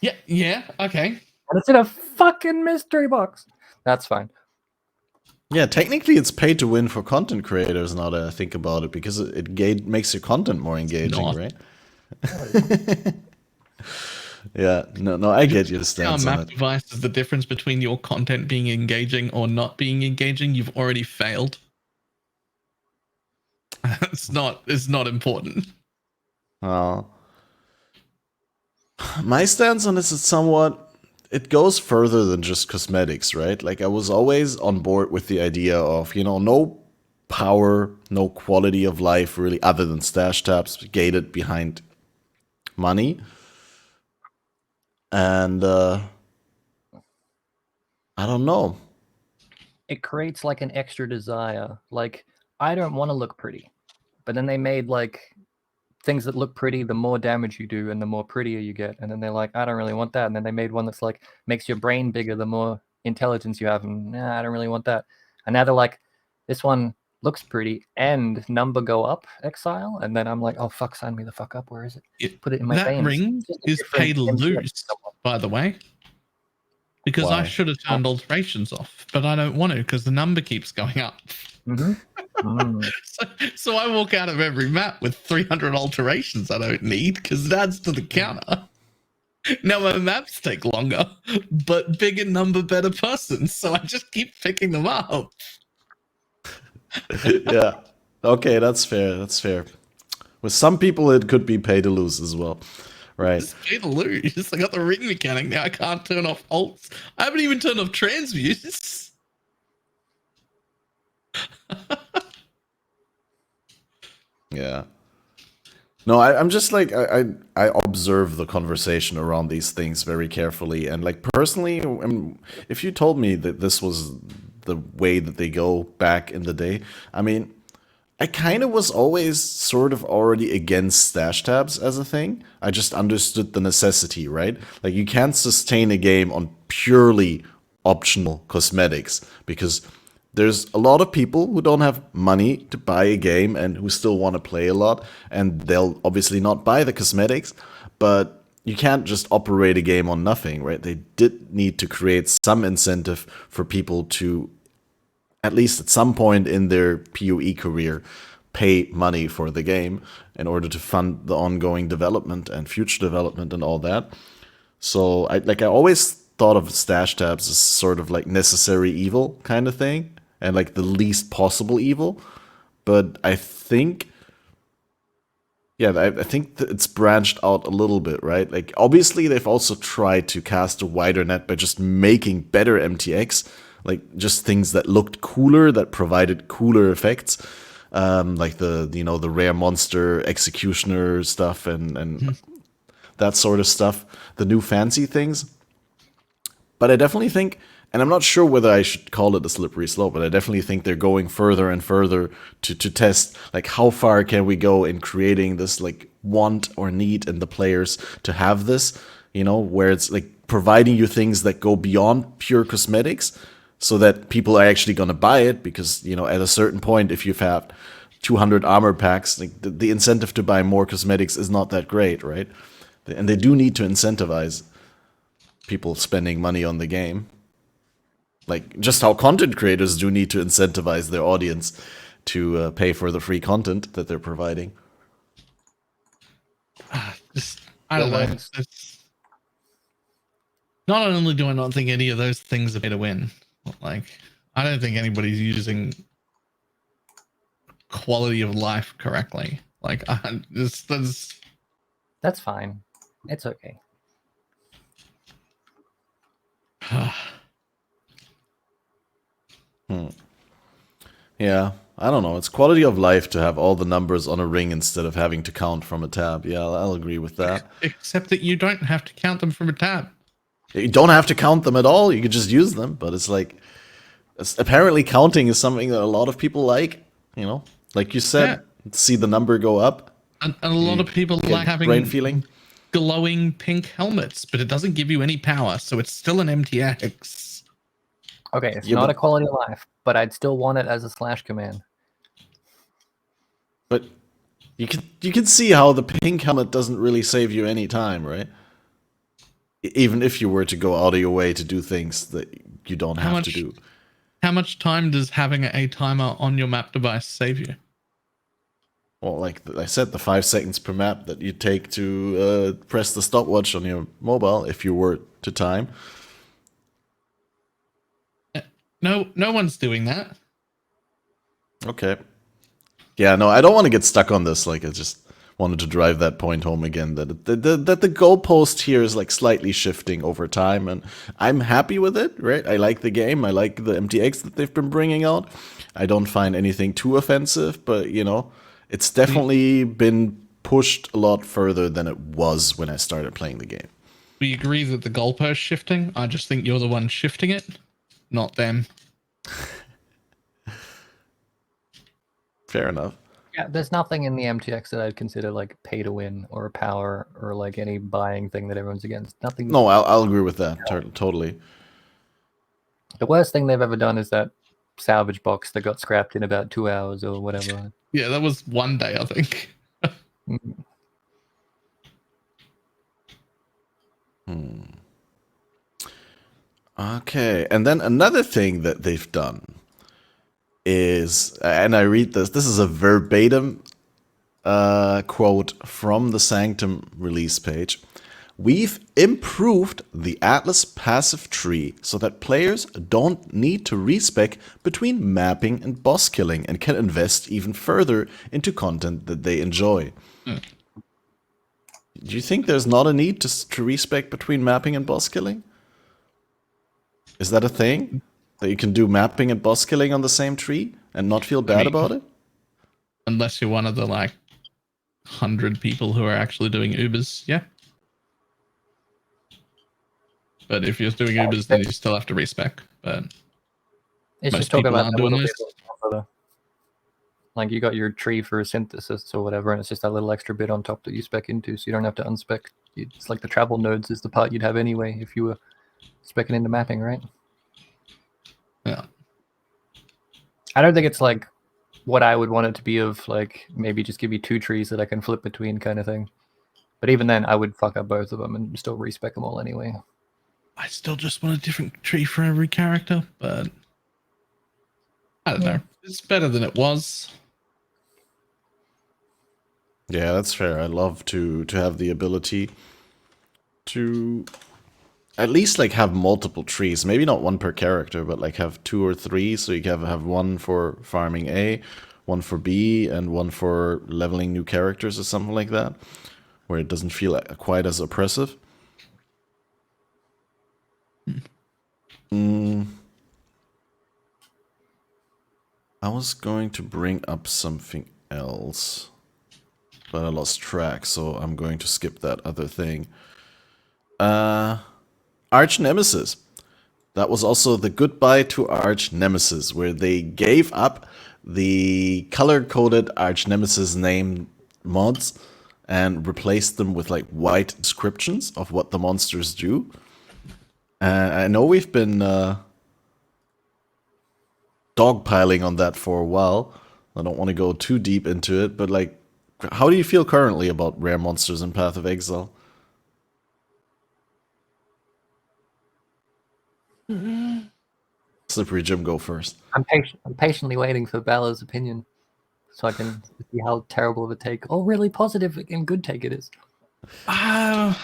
Yeah, okay. And it's in a fucking mystery box. That's fine. Yeah, technically it's pay to win for content creators now that I think about it, because it makes your content more engaging, not. right? Yeah, no, I get your Our stance on map it. device is the difference between your content being engaging or not being engaging. You've already failed. It's not important. My stance on this is it goes further than just cosmetics, right? Like, I was always on board with the idea of, no power, no quality of life really, other than stash tabs gated behind money. And I don't know. It creates like an extra desire. Like, I don't want to look pretty, but then they made like things that look pretty, the more damage you do and the more prettier you get. And then they're like, I don't really want that. And then they made one that's like makes your brain bigger the more intelligence you have. And I don't really want that. And now they're like, this one looks pretty and number go up, exile. And then I'm like, oh fuck, sign me the fuck up. Where is it? Put it in my That veins. ring Just a is different pay to MCF lose, by the way. Because Why? I should have turned alterations off, but I don't want to because the number keeps going up. So I walk out of every map with 300 alterations I don't need because it adds to the counter. Now my maps take longer, but bigger number, better persons. So I just keep picking them up. Yeah. Okay, that's fair. That's fair. With some people, it could be pay to lose as well, right? Just pay to lose. I got the ring mechanic now. I can't turn off alts. I haven't even turned off transmutes. Yeah. No, I'm just like I observe the conversation around these things very carefully, and like personally, if you told me that this was the way that they go back in the day, I mean, I kind of was always sort of already against stash tabs as a thing. I just understood the necessity, right? Like, you can't sustain a game on purely optional cosmetics because there's a lot of people who don't have money to buy a game and who still want to play a lot, and they'll obviously not buy the cosmetics, but you can't just operate a game on nothing, right? They did need to create some incentive for people to, at least at some point in their PoE career, pay money for the game in order to fund the ongoing development and future development and all that. So I always thought of stash tabs as sort of like necessary evil kind of thing, and like the least possible evil. But I think Yeah, I think it's branched out a little bit, right? Like, obviously, they've also tried to cast a wider net by just making better MTX, like just things that looked cooler, that provided cooler effects, like the rare monster executioner stuff and that sort of stuff, the new fancy things. But I definitely think, and I'm not sure whether I should call it a slippery slope, but I definitely think they're going further and further to test, like, how far can we go in creating this, like, want or need in the players to have this, where it's, like, providing you things that go beyond pure cosmetics so that people are actually going to buy it because, at a certain point, if you've had 200 armor packs, like, the incentive to buy more cosmetics is not that great, right? And they do need to incentivize people spending money on the game. Like, just how content creators do need to incentivize their audience to pay for the free content that they're providing. I don't know. Not only do I not think any of those things are made to win, like, I don't think anybody's using quality of life correctly. Like, that's fine. It's okay. Yeah, I don't know. It's quality of life to have all the numbers on a ring instead of having to count from a tab. Yeah, I'll agree with that. Except that you don't have to count them from a tab. You don't have to count them at all. You could just use them. But it's like, apparently counting is something that a lot of people like. Like you said, see the number go up. And a lot of people like having brain feeling. Glowing pink helmets, but it doesn't give you any power, so it's still an MTX. Okay, it's not a quality of life, but I'd still want it as a slash command. But you can see how the pink helmet doesn't really save you any time, right? Even if you were to go out of your way to do things that you don't have to do. How much time does having a timer on your map device save you? Well, like I said, the 5 seconds per map that you take to press the stopwatch on your mobile if you were to time. No one's doing that. Okay. Yeah, no, I don't want to get stuck on this. Like, I just wanted to drive that point home again, that the goalpost here is, like, slightly shifting over time, and I'm happy with it, right? I like the game. I like the MTX that they've been bringing out. I don't find anything too offensive, but, it's definitely been pushed a lot further than it was when I started playing the game. We agree that the goalpost shifting. I just think you're the one shifting it, not them. Fair enough. Yeah, there's nothing in the MTX that I'd consider like pay to win or power or like any buying thing that everyone's against. Nothing. No, I'll agree with that. Totally. The worst thing they've ever done is that salvage box that got scrapped in about 2 hours or whatever. Yeah, that was one day, I think. Okay, and then another thing that they've done is, and I read this is a verbatim quote from the Sanctum release page. We've improved the Atlas passive tree so that players don't need to respec between mapping and boss killing and can invest even further into content that they enjoy. Do you think there's not a need to respec between mapping and boss killing? Is that a thing? That you can do mapping and boss killing on the same tree and not feel bad about it? Unless you're one of the 100 people who are actually doing Ubers, yeah. But if you're doing Ubers, then you still have to respec. But it's just talking about that little bit of, like, you got your tree for synthesis or whatever, and it's just that little extra bit on top that you spec into, so you don't have to unspec. It's like the travel nodes is the part you'd have anyway if you were specking into mapping, right? Yeah. I don't think it's like what I would want it to be of, like, maybe just give you 2 trees that I can flip between kind of thing. But even then, I would fuck up both of them and still respec them all anyway. I still just want a different tree for every character, but I don't know. It's better than it was. Yeah, that's fair. I love to have the ability to at least have multiple trees. Maybe not one per character, but have 2 or 3. So you can have one for farming A, one for B and one for leveling new characters or something like that, where it doesn't feel quite as oppressive. I was going to bring up something else, but I lost track, so I'm going to skip that other thing. Arch Nemesis. That was also the goodbye to Arch Nemesis, where they gave up the color-coded Arch Nemesis name mods and replaced them with like white descriptions of what the monsters do. I know we've been dogpiling on that for a while. I don't want to go too deep into it, but like, how do you feel currently about rare monsters in Path of Exile? Slippery Jim, go first. I'm patiently waiting for Balor's opinion so I can see how terrible of a take, or really positive and good take it is. I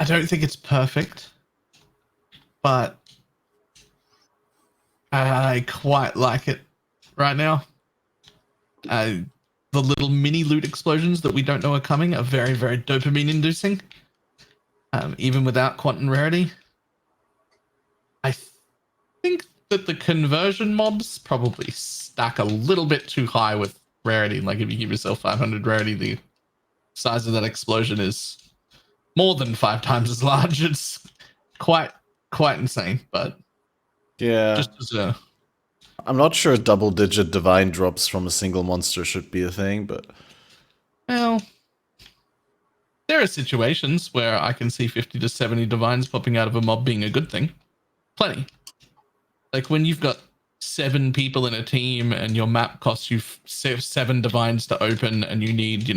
don't think it's perfect, but I quite like it right now. The little mini loot explosions that we don't know are coming are very, very dopamine inducing. Even without quantum rarity. I think that the conversion mobs probably stack a little bit too high with rarity. Like if you give yourself 500 rarity, the size of that explosion is more than 5 times as large. It's quite insane, but yeah, just as I'm not sure double-digit divine drops from a single monster should be a thing, but well, there are situations where I can see 50 to 70 divines popping out of a mob being a good thing. Plenty. Like when you've got 7 people in a team and your map costs you 7 divines to open and you need,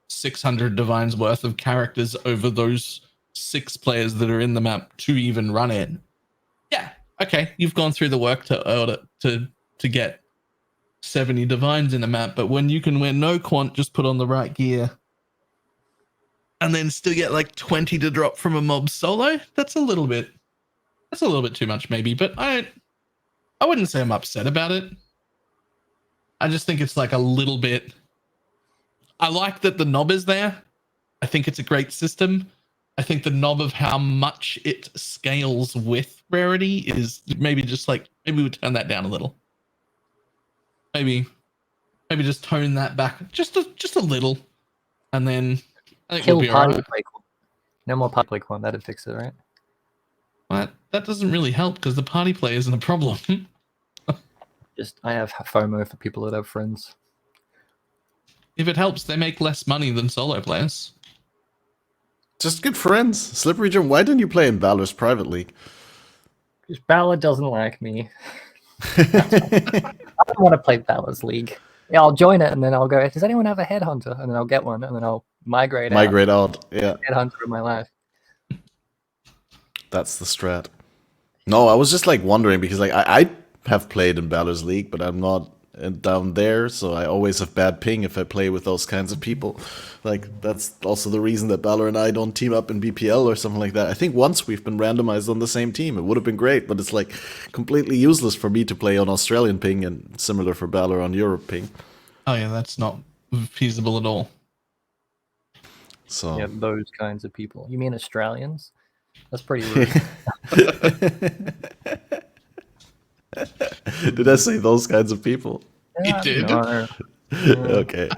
600 divines worth of characters over those 6 players that are in the map to even run it. Yeah, okay, you've gone through the work to get 70 divines in a map, but when you can wear no quant, just put on the right gear, and then still get like 20 to drop from a mob solo, that's a little bit too much maybe, but I wouldn't say I'm upset about it. I just think it's like a little bit. I like that the knob is there. I think it's a great system. I think the knob of how much it scales with rarity is maybe just like, maybe we turn that down a little. Maybe just tone that back just a little, and then I think Kill we'll be party alright. play. No more party play quant. That'd fix it, right? But that doesn't really help because the party play isn't a problem. Just I have FOMO for people that have friends. If it helps, they make less money than solo players. just good friends. Slippery Jim, why didn't you play in Balor's private league? Because Balor doesn't like me. I don't want to play Balor's league. Yeah, I'll join it and then I'll go, does anyone have a headhunter? And then I'll get one and then I'll migrate out. Yeah. Headhunter in my life. That's the strat. No, I was just like wondering because like I have played in Balor's League, but I'm not down there, so I always have bad ping if I play with those kinds of people. Like that's also the reason that Balor and I don't team up in BPL or something like that. I think once we've been randomized on the same team, it would have been great, but it's like completely useless for me to play on Australian ping and similar for Balor on Europe ping. Oh yeah, that's not feasible at all. So Yeah, those kinds of people. You mean Australians? That's pretty rude. Did I say those kinds of people? You did. No. Okay.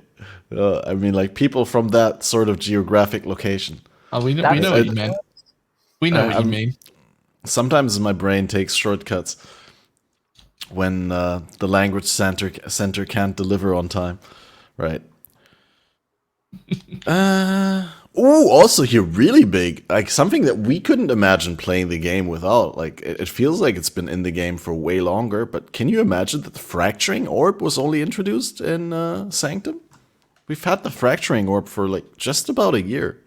I mean, like people from that sort of geographic location. Oh, we know what you mean. We know what you mean. Sometimes my brain takes shortcuts when the language center can't deliver on time, right? Also here, really big, like something that we couldn't imagine playing the game without. Like it feels like it's been in the game for way longer, but can you imagine that the fracturing orb was only introduced in Sanctum? We've had the fracturing orb for like just about a year.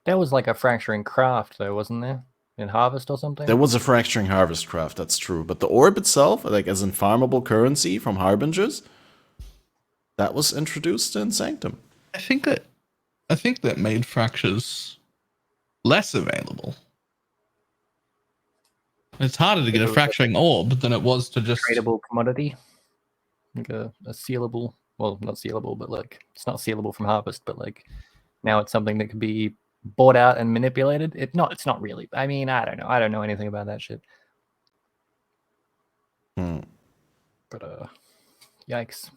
There was like a fracturing craft though, wasn't there? In Harvest or something? There was a fracturing harvest craft, that's true, but the orb itself, like as in farmable currency from Harbingers, that was introduced in Sanctum. I think that made fractures less available. It's harder to get a fracturing orb than it was to just tradable commodity, like a sealable. Well, not sealable, but like it's not sealable from harvest, but like now it's something that can be bought out and manipulated. It's not really. I mean, I don't know. I don't know anything about that shit. But yikes.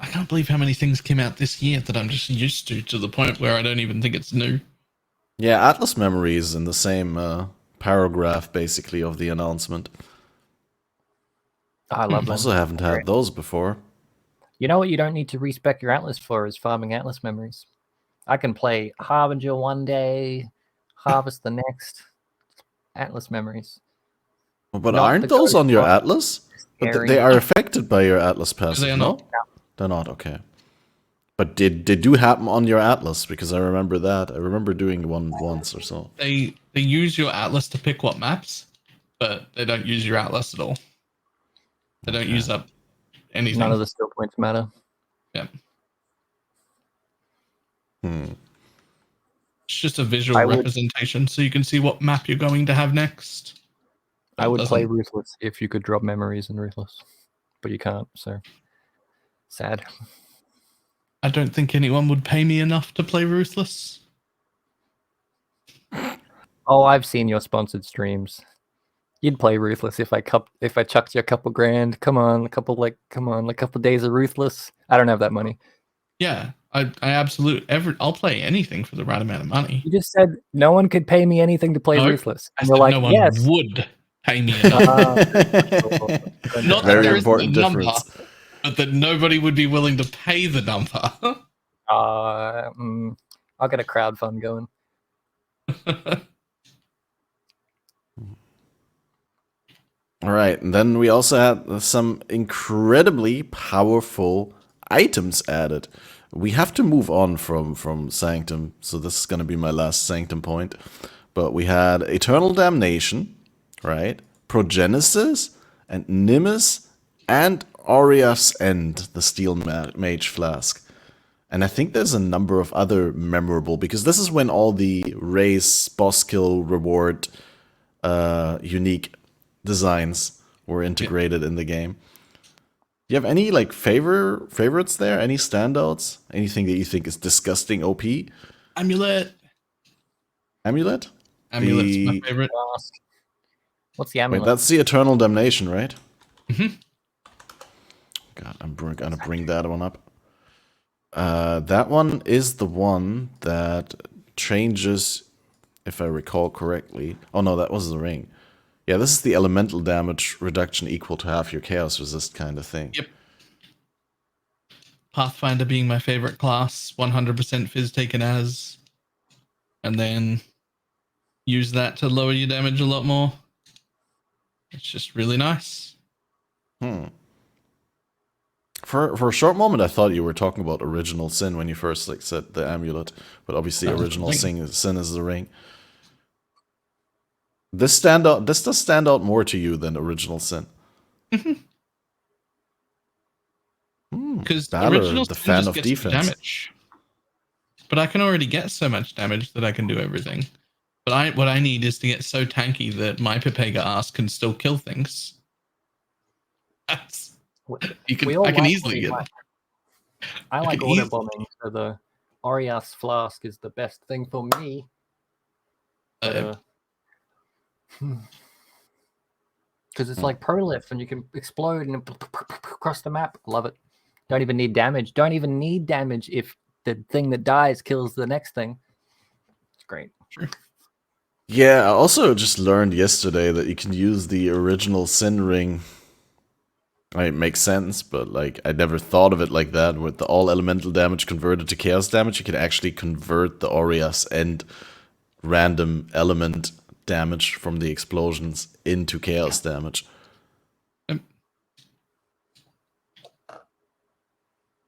I can't believe how many things came out this year that I'm just used to the point where I don't even think it's new. Yeah, Atlas Memory is in the same paragraph, basically, of the announcement. I love them. Also haven't had those before. You know what you don't need to respec your Atlas for is farming Atlas memories. I can play Harbinger one day, Harvest the next. Atlas memories. But aren't those on your Atlas? But they are affected by your Atlas passive, They are no? not. They're not, okay. But they do happen on your Atlas, because I remember that. I remember doing one once or so. They use your Atlas to pick what maps, but they don't use your Atlas at all. They don't use up anything. None of the skill points matter. Yeah. It's just a visual representation, so you can see what map you're going to have next. I would play Ruthless if you could drop memories in Ruthless, but you can't, so sad. I don't think anyone would pay me enough to play Ruthless. Oh, I've seen your sponsored streams. You'd play Ruthless if I chucked you a couple grand. Come on, a couple days of Ruthless. I don't have that money. Yeah, I absolutely I'll play anything for the right amount of money. You just said no one could pay me anything to play Ruthless. And you're like, no one would pay me enough. Not very that there important isn't a number, difference. but that nobody would be willing to pay the number. I'll get a crowd fund going. All right, and then we also had some incredibly powerful items added. We have to move on from Sanctum, so this is going to be my last Sanctum point. But we had Eternal Damnation, right? Progenesis, and Nimbus, and Aurea's End, the Steel Mage Flask. And I think there's a number of other memorable, because this is when all the race, boss kill, reward, unique designs were integrated in the game. Do you have any like favorites there? Any standouts? Anything that you think is disgusting OP? Amulet. Amulet's my favorite. What's the amulet? Wait, that's the Eternal Damnation, right? Mm-hmm. God, I'm gonna bring that one up. That one is the one that changes, if I recall correctly. Oh no, that was the ring. Yeah, this is the elemental damage reduction equal to half your chaos resist kind of thing. Yep. Pathfinder being my favorite class, 100% Fizz taken as, and then use that to lower your damage a lot more. It's just really nice. For a short moment, I thought you were talking about Original Sin when you first like said the amulet, but obviously Original Sin is the ring. This does stand out more to you than Original Sin. Because Balor, the fan of defense. Damage. But I can already get so much damage that I can do everything. But what I need is to get so tanky that my Pepega ass can still kill things. I can easily get that. I like order bombing, so the Aurea's Flask is the best thing for me. Because it's like prolif and you can explode and across the map. Love it. Don't even need damage. Don't even need damage if the thing that dies kills the next thing. It's great. Sure. Yeah, I also just learned yesterday that you can use the Original Sin ring. It makes sense, but like I never thought of it like that. With the all elemental damage converted to chaos damage, you can actually convert the Aurea's End random element damage from the explosions into chaos damage.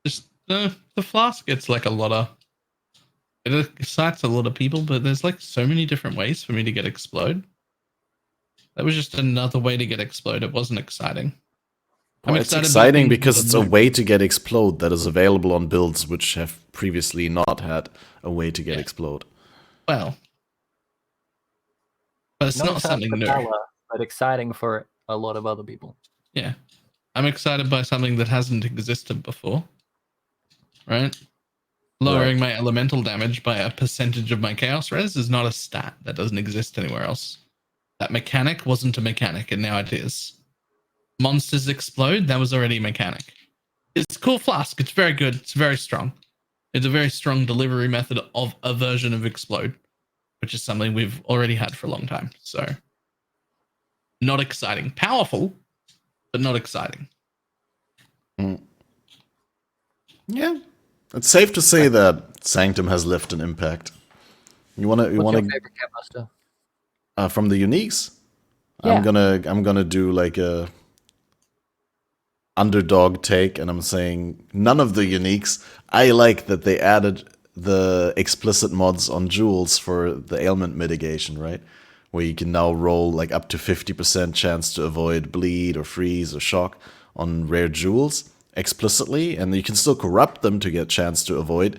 Just the flask gets like a lot of, it excites a lot of people, but there's like so many different ways for me to get explode. That was just another way to get explode. It wasn't exciting. Well, it's exciting because it's a way to get explode that is available on builds which have previously not had a way to get explode. Well, But it's not exciting something for new. Valor, but exciting for a lot of other people. Yeah. I'm excited by something that hasn't existed before. Right? Lowering my elemental damage by a percentage of my chaos res is not a stat that doesn't exist anywhere else. That mechanic wasn't a mechanic, and now it is. Monsters explode, that was already a mechanic. It's cool flask, it's very good, it's very strong. It's a very strong delivery method of a version of explode, which is something we've already had for a long time. So, not exciting. Powerful, but not exciting. Yeah, it's safe to say that Sanctum has left an impact. What's your favorite Catmaster? From the uniques? Yeah. I'm gonna do like a underdog take, and I'm saying none of the uniques. I like that they added the explicit mods on jewels for the ailment mitigation, right? Where you can now roll like up to 50% chance to avoid bleed or freeze or shock on rare jewels explicitly, and you can still corrupt them to get chance to avoid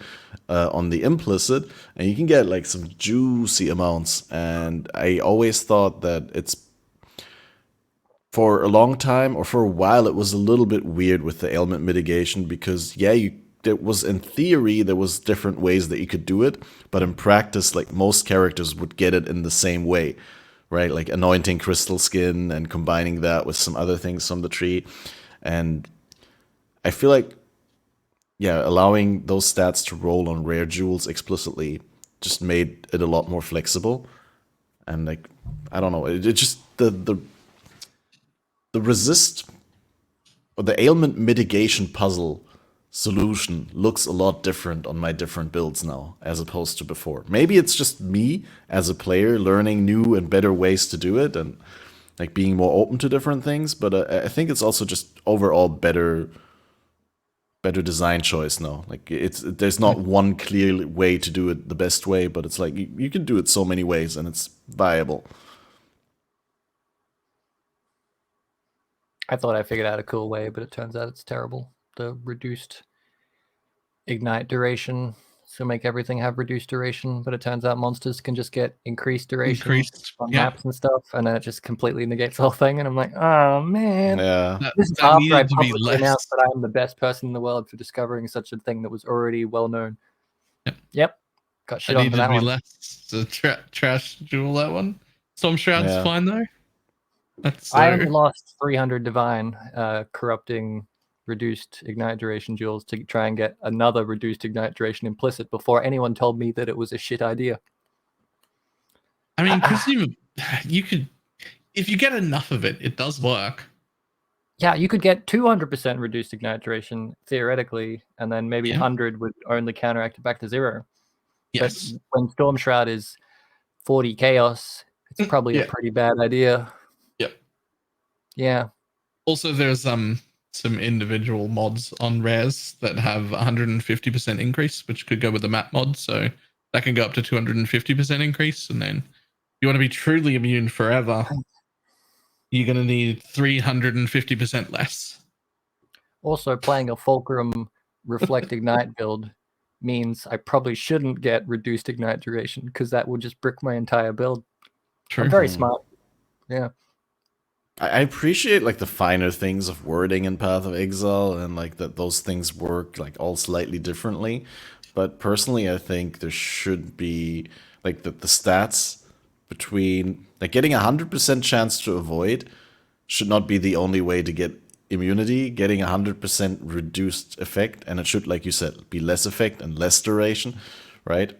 on the implicit, and you can get like some juicy amounts. And I always thought that it's for a long time, or for a while, it was a little bit weird with the ailment mitigation, because there was, in theory, there was different ways that you could do it, but in practice, like, most characters would get it in the same way, right? Like anointing crystal skin and combining that with some other things from the tree. And I feel like, yeah, allowing those stats to roll on rare jewels explicitly just made it a lot more flexible. And like, I don't know, it just the resist, or the ailment mitigation puzzle solution looks a lot different on my different builds now as opposed to before. Maybe it's just me as a player learning new and better ways to do it, and like being more open to different things, but I think it's also just overall better design choice now. Like, there's not one clear way to do it the best way, but it's like you can do it so many ways and it's viable. I thought I figured out a cool way, but it turns out it's terrible. The reduced ignite duration, so make everything have reduced duration, but it turns out monsters can just get increased duration on maps and stuff, and then it just completely negates the whole thing, and I'm like, oh man. Yeah. This is That after I needed to be publicly less. announced that I am the best person in the world for discovering such a thing that was already well known. Yep. Got shit That on needed for that to be one. less. So trash jewel, that one. Storm Shroud's Yeah. fine though. That's I only lost 300 divine corrupting reduced ignite duration jewels to try and get another reduced ignite duration implicit before anyone told me that it was a shit idea. I mean, because you could, if you get enough of it, it does work. Yeah, you could get 200% reduced ignite duration theoretically, and then maybe 100 would only counteract it back to 0. Yes. But when Storm Shroud is 40 chaos, it's probably a pretty bad idea. Yep. Yeah. Also, there's some individual mods on rares that have 150% increase, which could go with the map mod. So that can go up to 250% increase. And then you want to be truly immune forever, you're going to need 350% less. Also, playing a Fulcrum Reflect Ignite build means I probably shouldn't get reduced ignite duration, because that will just brick my entire build. True. I'm very smart. Yeah. I appreciate like the finer things of wording in Path of Exile, and like that those things work like all slightly differently. But personally, I think there should be like the stats between like getting 100% chance to avoid should not be the only way to get immunity. Getting 100% reduced effect, and it should, like you said, be less effect and less duration, right?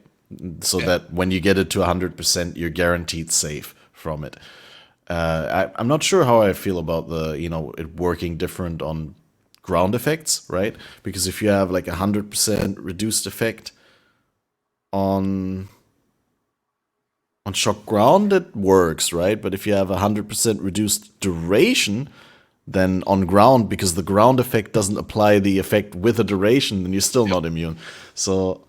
So that when you get it to 100%, you're guaranteed safe from it. I'm not sure how I feel about the, it working different on ground effects, right? Because if you have like 100% reduced effect on shock ground, it works, right? But if you have 100% reduced duration, then on ground, because the ground effect doesn't apply the effect with a duration, then you're still not immune. So,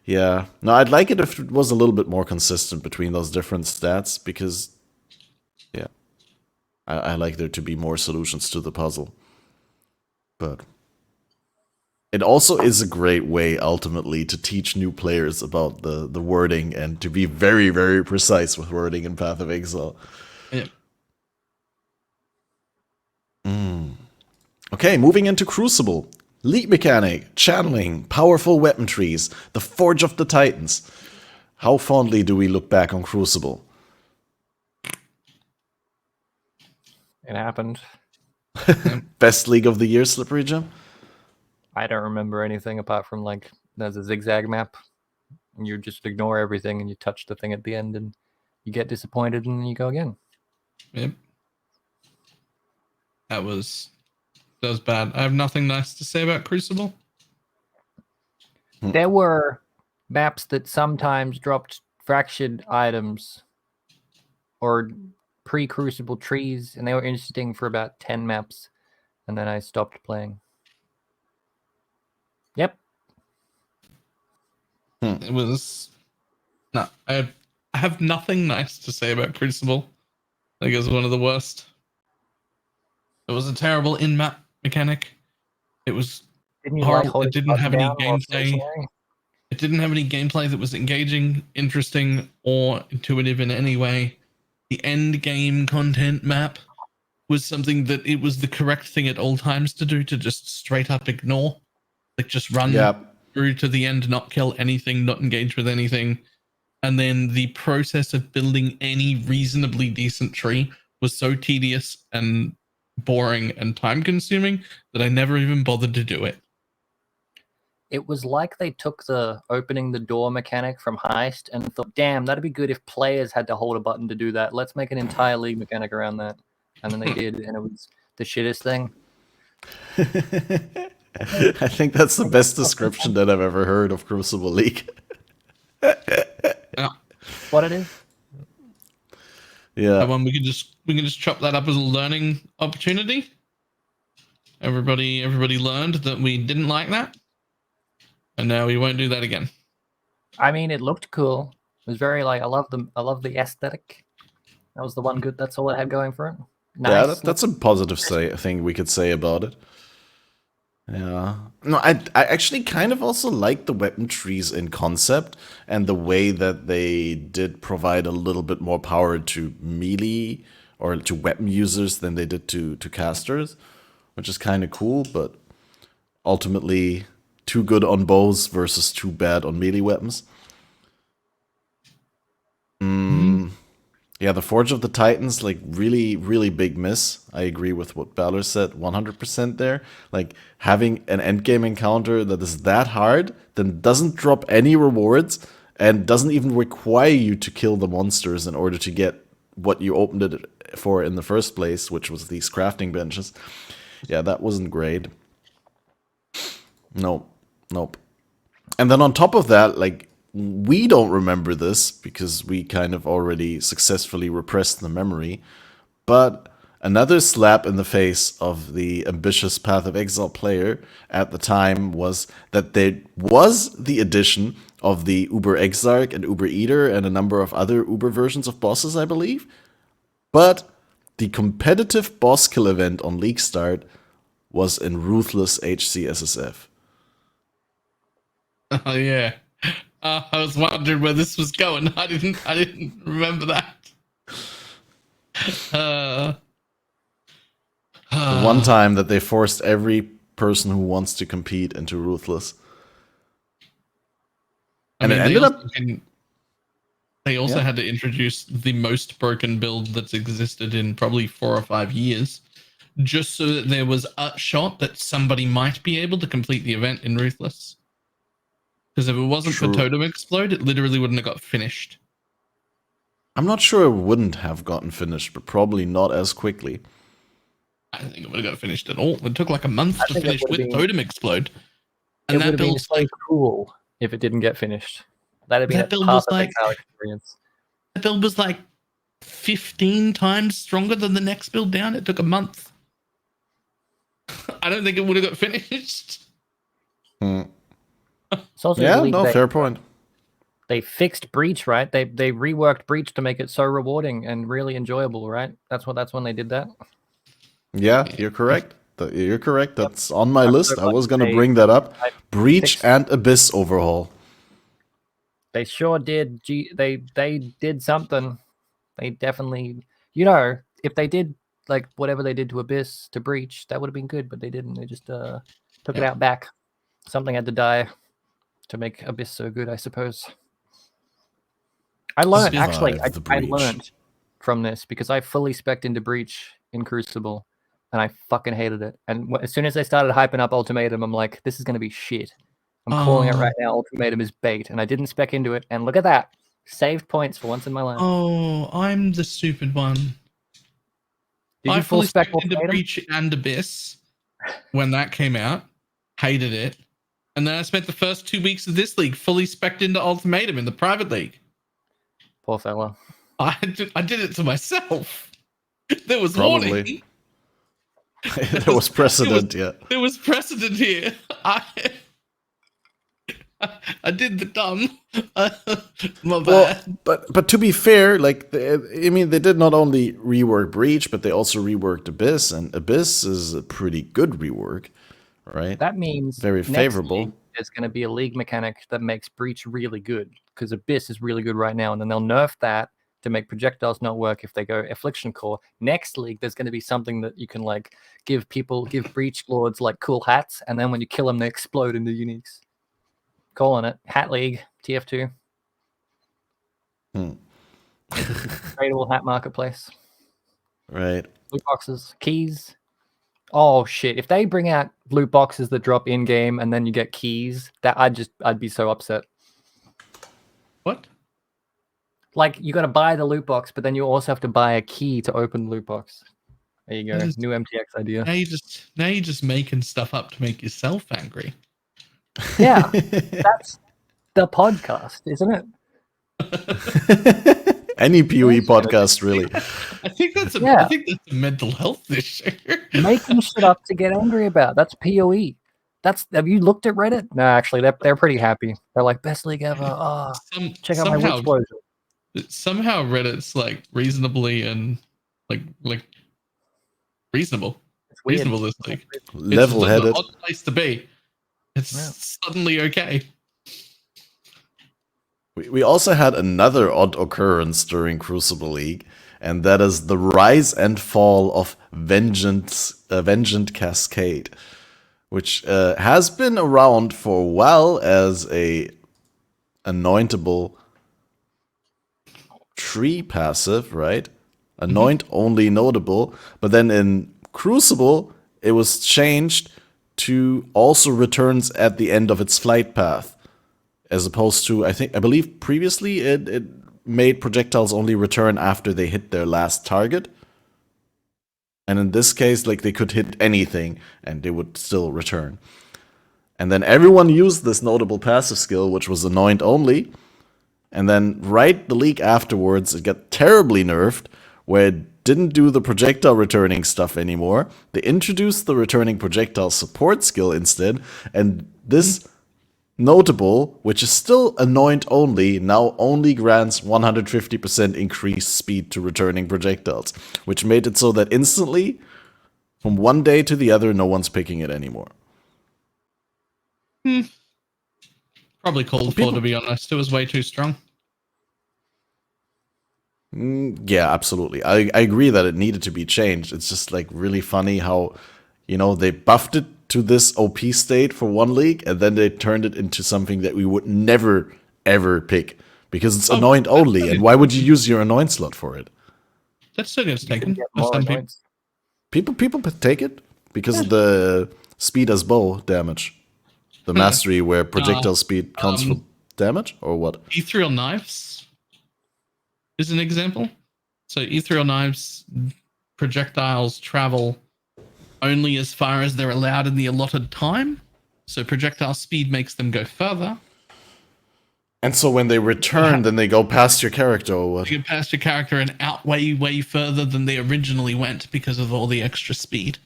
yeah. No, I'd like it if it was a little bit more consistent between those different stats, because, yeah, I like there to be more solutions to the puzzle. But it also is a great way ultimately to teach new players about the wording and to be very, very precise with wording in Path of Exile. Yeah. Okay, moving into Crucible. League mechanic, channeling, powerful weapon trees, the Forge of the Titans. How fondly do we look back on Crucible? It happened. Best League of the Year, Slippery Jim? I don't remember anything apart from like there's a zigzag map, and you just ignore everything and you touch the thing at the end and you get disappointed and you go again. Yep. That was bad. I have nothing nice to say about Crucible. There were maps that sometimes dropped fractured items or pre-Crucible trees, and they were interesting for about 10 maps, and then I stopped playing. Yep. It was no. I have nothing nice to say about Crucible. I think it was one of the worst. It was a terrible in-map mechanic. It was Didn't you horrible. like holding It didn't button have any down while gameplay. stationary? It didn't have any gameplay that was engaging, interesting, or intuitive in any way. The end game content map was something that it was the correct thing at all times to do, to just straight up ignore. Like just run through to the end, not kill anything, not engage with anything. And then the process of building any reasonably decent tree was so tedious and boring and time consuming that I never even bothered to do it. It was like they took the opening the door mechanic from Heist and thought, damn, that'd be good if players had to hold a button to do that. Let's make an entire league mechanic around that. And then they did, and it was the shittest thing. I think that's the best description that I've ever heard of Crucible League. What it is? Yeah. And when we can just chop that up as a learning opportunity. Everybody learned that we didn't like that, and now we won't do that again. I mean, it looked cool. It was very like I love the aesthetic. That was the one good. That's all it had going for it. Nice. Yeah, that's a positive thing we could say about it. Yeah. No, I actually kind of also like the weapon trees in concept and the way that they did provide a little bit more power to melee or to weapon users than they did to casters, which is kind of cool, but ultimately too good on bows versus too bad on melee weapons. Yeah, the Forge of the Titans, like, really, really big miss. I agree with what Balor said, 100% there. Like, having an endgame encounter that is that hard, then doesn't drop any rewards, and doesn't even require you to kill the monsters in order to get what you opened it for in the first place, which was these crafting benches. Yeah, that wasn't great. Nope. And then on top of that, like, we don't remember this because we kind of already successfully repressed the memory, but another slap in the face of the ambitious Path of Exile player at the time was that there was the addition of the Uber Exarch and Uber Eater and a number of other Uber versions of bosses, I believe, but the competitive boss kill event on League Start was in Ruthless HCSSF. Oh yeah. I was wondering where this was going. I didn't remember that. The one time that they forced every person who wants to compete into Ruthless. And it ended up... They also had to introduce the most broken build that's existed in probably 4 or 5 years, just so that there was a shot that somebody might be able to complete the event in Ruthless. Because if it wasn't for Totem Explode, it literally wouldn't have got finished. I'm not sure it wouldn't have gotten finished, but probably not as quickly. I don't think it would have got finished at all. It took like a month to finish with Totem Explode. And it would have been so cool if it didn't get finished. That'd have been a half of the experience. That build was like 15 times stronger than the next build down. It took a month. I don't think it would have got finished. Fair point. They fixed Breach, right? They reworked Breach to make it so rewarding and really enjoyable, right? That's when they did that. Yeah, you're correct. You're correct. That's on my I'm list. so I was glad going to bring that up. I Breach fixed- and Abyss overhaul. They sure did. They did something. They definitely, if they did like whatever they did to Abyss to Breach, that would have been good, but they didn't. They just took it out back. Something had to die to make Abyss so good, I suppose. I learned actually. Survive the I breach. learned from this because I fully spec'd into Breach in Crucible, and I fucking hated it. And as soon as they started hyping up Ultimatum, I'm like, this is gonna be shit. I'm calling it right now. Ultimatum is bait, and I didn't spec into it. And look at that, saved points for once in my life. Oh, I'm the stupid one. Did you I full fully spec spec into Ultimatum? Breach and Abyss when that came out. Hated it. And then I spent the first 2 weeks of this league fully spec'd into Ultimatum in the private league. Poor fella. I did it to myself. There was Probably. warning. There was precedent, yeah. There was precedent here. I did the dumb. My bad. Well, but to be fair, like I mean, they did not only rework Breach, but they also reworked Abyss, and Abyss is a pretty good rework, right? That means Very next favorable. league, there's going to be a league mechanic that makes Breach really good because Abyss is really good right now, and then they'll nerf that to make projectiles not work if they go Affliction Core. Next league, there's going to be something that you can like give Breach Lords like cool hats, and then when you kill them, they explode into uniques. Calling it Hat League TF2. Tradable hat marketplace. Right. Loot boxes, keys. Oh shit! If they bring out loot boxes that drop in game and then you get keys, that I'd be so upset. What? Like you got to buy the loot box, but then you also have to buy a key to open the loot box. There you go. New MTX idea. Now you're just making stuff up to make yourself angry. Yeah, that's the podcast, isn't it? Any POE podcast, really. I think that's a mental health issue. Making shit up to get angry about. That's POE. Have you looked at Reddit? No, actually, they're pretty happy. They're like best league ever. Oh, check out my witch woes. Somehow Reddit's like reasonably and like reasonable. It's weird. Reasonable this league. Level-headed. It's an odd place to be. It's suddenly okay. We also had another odd occurrence during Crucible League, and that is the rise and fall of Vengeant Cascade, which has been around for a while as a anointable tree passive, right? Anoint only notable, but then in Crucible, it was changed to also returns at the end of its flight path, as opposed to I believe previously it made projectiles only return after they hit their last target, and in this case, like they could hit anything and they would still return. And then everyone used this notable passive skill, which was anoint only, and then right the league afterwards, it got terribly nerfed, where it didn't do the projectile returning stuff anymore. They introduced the returning projectile support skill instead, and this notable, which is still anoint only, now only grants 150% increased speed to returning projectiles, which made it so that instantly, from one day to the other, no one's picking it anymore. Probably called for, to be honest. It was way too strong. Yeah, absolutely. I agree that it needed to be changed. It's just like really funny how, they buffed it to this OP state for one league, and then they turned it into something that we would never, ever pick, because it's anoint only, and why would you use your anoint slot for it? That still gets taken. People take it because of the speed as bow damage. The mastery where projectile speed counts for damage, or what? Ethereal Knives is an example. So Ethereal Knives projectiles travel only as far as they're allowed in the allotted time. So projectile speed makes them go further. And so when they return, then they go past your character, or what? You get past your character and out way further than they originally went because of all the extra speed.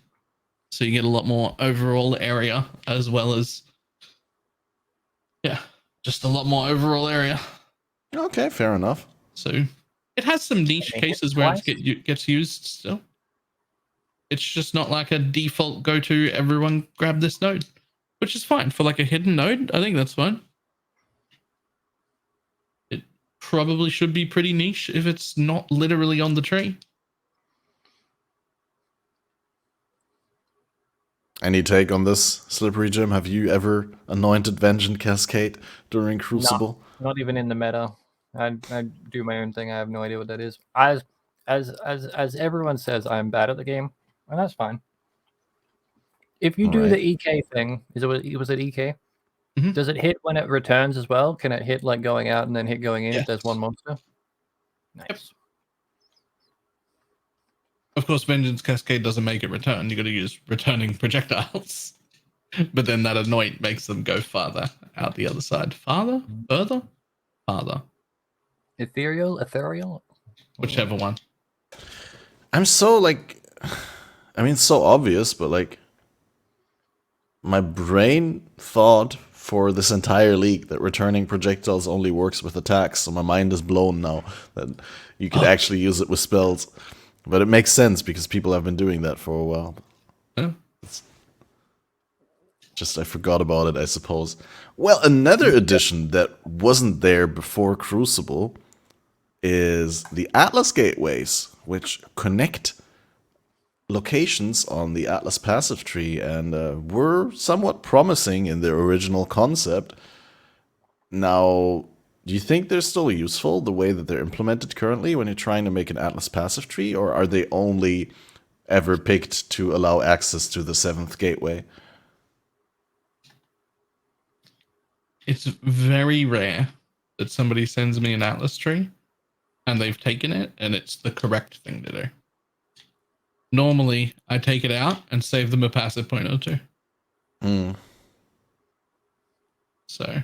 So you get a lot more overall area, as well as just a lot more overall area. Okay, fair enough. So it has some niche cases where it gets used still. It's just not like a default go-to, everyone grab this node, which is fine. For like a hidden node, I think that's fine. It probably should be pretty niche if it's not literally on the tree. Any take on this, Slippery Jim? Have you ever anointed Vengeance Cascade during Crucible? No, not even in the meta. I do my own thing. I have no idea what that is. As everyone says, I'm bad at the game, and that's fine. If you do the EK thing, was it EK? Mm-hmm. Does it hit when it returns as well? Can it hit like going out and then hit going in if there's one monster? Nice. Yep. Of course, Vengeance Cascade doesn't make it return. You got to use returning projectiles. But then that anoint makes them go farther out the other side. Farther? Further? Farther. Ethereal? Whichever one. I'm so like, I mean, so obvious, but like, my brain thought for this entire league that returning projectiles only works with attacks, so my mind is blown now that you could actually use it with spells. But it makes sense because people have been doing that for a while. Yeah. Just I forgot about it, I suppose. Well, another addition that wasn't there before Crucible is the Atlas gateways, which connect locations on the Atlas passive tree and were somewhat promising in their original concept. Now, do you think they're still useful the way that they're implemented currently when you're trying to make an Atlas passive tree, or are they only ever picked to allow access to the 7th gateway? It's very rare that somebody sends me an Atlas tree and they've taken it and it's the correct thing to do. Normally, I take it out and save them a passive point or two. So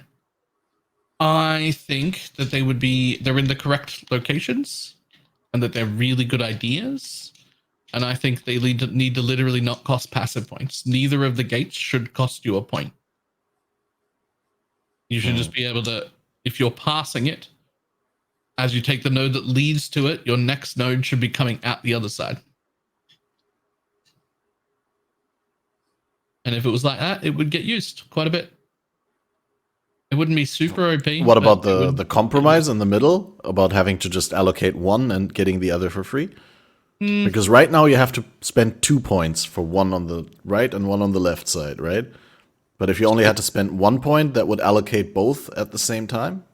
I think that they're in the correct locations and that they're really good ideas. And I think they need to literally not cost passive points. Neither of the gates should cost you a point. You should just be able to, if you're passing it, as you take the node that leads to it, your next node should be coming out the other side. And if it was like that, it would get used quite a bit. It wouldn't be super OP. What about the compromise in the middle about having to just allocate one and getting the other for free? Because right now you have to spend 2 points for one on the right and one on the left side, right? But if you only had to spend 1 point, that would allocate both at the same time?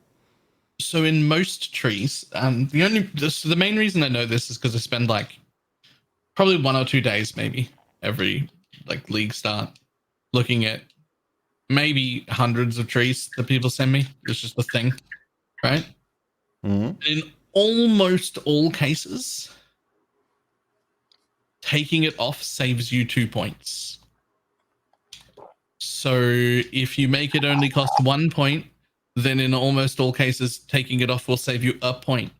So in most trees, the main reason I know this is because I spend like probably 1 or 2 days maybe every like league start looking at maybe hundreds of trees that people send me. It's just a thing, right? Mm-hmm. In almost all cases, taking it off saves you 2 points. So if you make it only cost 1 point, then in almost all cases, taking it off will save you a point.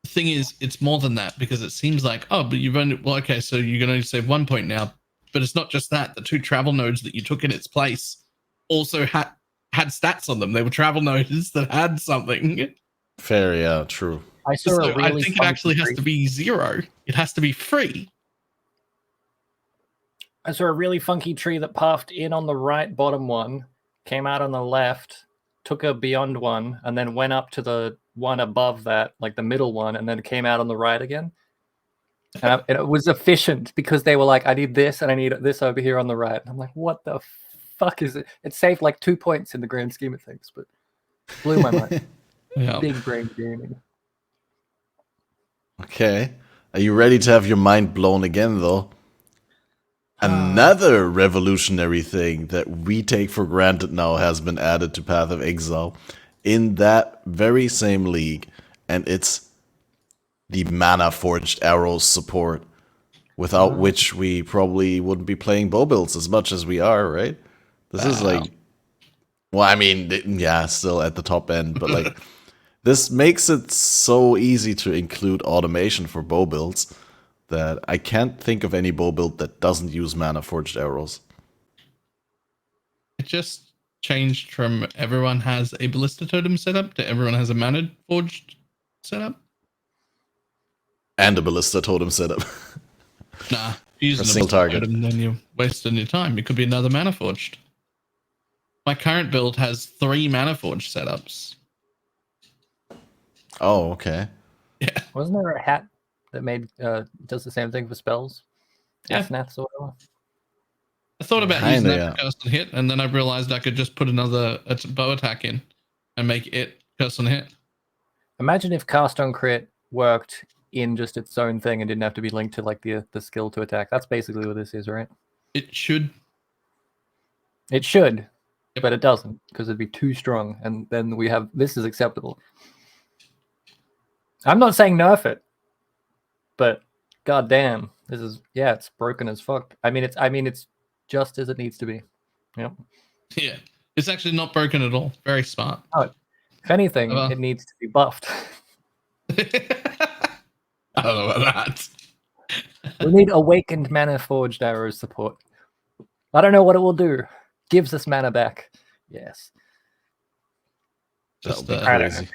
The thing is, it's more than that because it seems like, oh, but you've only, well, okay, so you're going to save 1 point now. But it's not just that. The 2 travel nodes that you took in its place also had stats on them. They were travel nodes that had something. Fair, yeah, true. I think it actually has to be 0. It has to be free. I saw a really funky tree that pathed in on the right bottom one, came out on the left, took a beyond one, and then went up to the one above that, like the middle one, and then came out on the right again. And it was efficient because they were like, I need this and I need this over here on the right. And I'm like, what the fuck is it? It saved like 2 points in the grand scheme of things, but blew my mind. Yeah. Big brain gaming. Okay. Are you ready to have your mind blown again, though? Another revolutionary thing that we take for granted now has been added to Path of Exile in that very same league, and it's the Mana Forged Arrows support, without which we probably wouldn't be playing bow builds as much as we are, right? This is like, well, I mean, yeah, still at the top end, but like, this makes it so easy to include automation for bow builds that I can't think of any bow build that doesn't use Mana Forged Arrows. It just changed from everyone has a Ballista Totem setup to everyone has a Mana Forged setup. And a Ballista Totem setup. Nah, using single a target. item, then you're wasting your time. It could be another Mana Forged. My current build has 3 Mana Forged setups. Oh, okay. Yeah. Wasn't there a hat that does the same thing for spells? Yeah. Snaps or whatever. I thought about Kinda, using that yeah. for curse on hit, and then I realized I could just put another bow attack in and make it curse on hit. Imagine if cast on crit worked in just its own thing and didn't have to be linked to like the skill to attack. That's basically what this is, right? It should. It should, Yep. but it doesn't because it'd be too strong, and then we have this is acceptable. I'm not saying nerf it, but goddamn, this is it's broken as fuck. I mean, it's just as it needs to be. Yep. Yeah, it's actually not broken at all. Very smart. Oh, if anything, it needs to be buffed. I don't know about that. We need awakened mana forged arrows support. I don't know what it will do. Gives us mana back. Yes. Just, Crazy.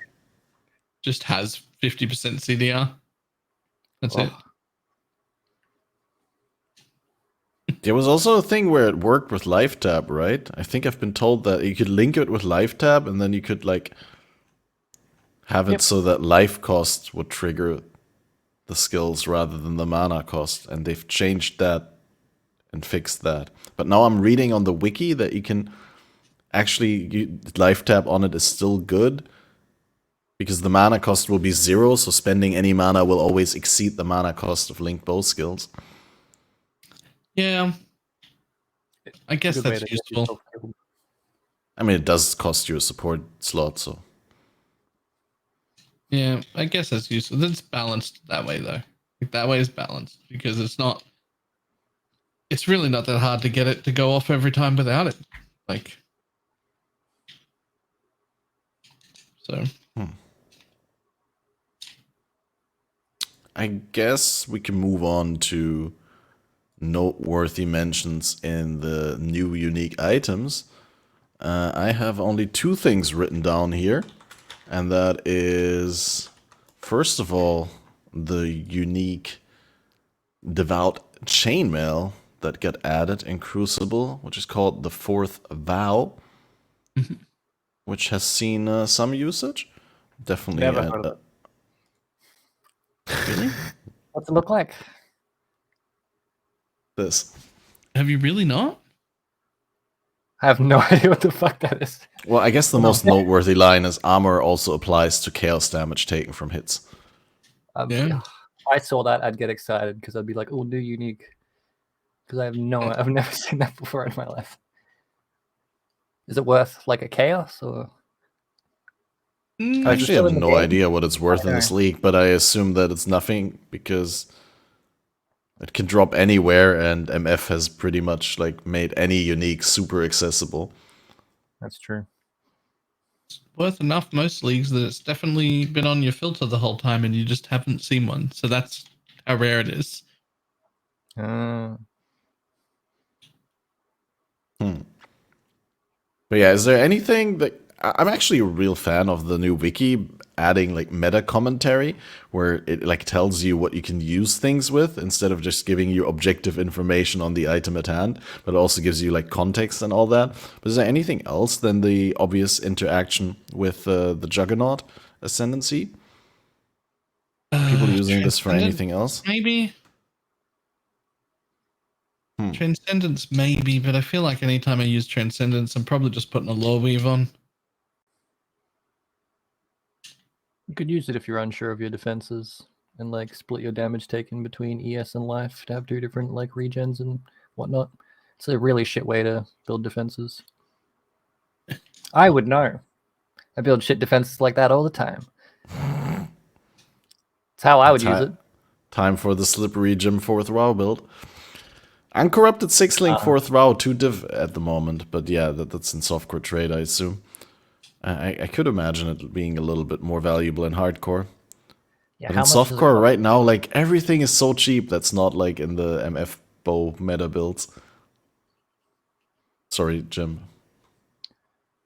just has 50% CDR. That's it. There was also a thing where it worked with life tab, right? I think I've been told that you could link it with life tab, and then you could like have it so that life cost would trigger the skills rather than the mana cost, and they've changed that and fixed that. But now I'm reading on the wiki that you can actually life tab on it is still good because the mana cost will be 0, so spending any mana will always exceed the mana cost of linked bow skills. Yeah, I guess that's useful. I mean, it does cost you a support slot, so. Yeah, I guess that's useful. It's balanced that way, though. Like, that way is balanced because it's really not that hard to get it to go off every time without it. Like, so. I guess we can move on to noteworthy mentions in the new unique items. I have only 2 things written down here, and that is, first of all, the unique devout chainmail that got added in Crucible, which is called the Fourth Vow, which has seen some usage. Definitely. Never heard of it. Really? What's it look like? This. Have you really not? I have no idea what the fuck that is. Well, I guess the most noteworthy line is armor also applies to chaos damage taken from hits. Yeah. I saw that, I'd get excited because I'd be like, "Oh, new unique," because I've never seen that before in my life. Is it worth like a chaos or? I actually have no idea what it's worth in this league, but I assume that it's nothing because it can drop anywhere, and MF has pretty much like made any unique super accessible. That's true. It's worth enough most leagues that it's definitely been on your filter the whole time and you just haven't seen one. So that's how rare it is. But yeah, is there anything that I'm actually a real fan of the new wiki adding like meta commentary where it like tells you what you can use things with instead of just giving you objective information on the item at hand, but it also gives you like context and all that. But is there anything else than the obvious interaction with the Juggernaut Ascendancy? People using this for anything else? Maybe. Transcendence, maybe, but I feel like anytime I use Transcendence, I'm probably just putting a Lore Weave on. You could use it if you're unsure of your defenses and like split your damage taken between ES and life to have 2 different like regens and whatnot. It's a really shit way to build defenses. I would know. I build shit defenses like that all the time. It's how I would use it. Time for the slippery Gym 4th Vow build. Uncorrupted 6-link 4th Vow, 2 div at the moment, but yeah, that's in softcore trade, I assume. I could imagine it being a little bit more valuable in hardcore. Yeah, but in softcore right now, like everything is so cheap that's not like in the MF bow meta builds. Sorry, Jim.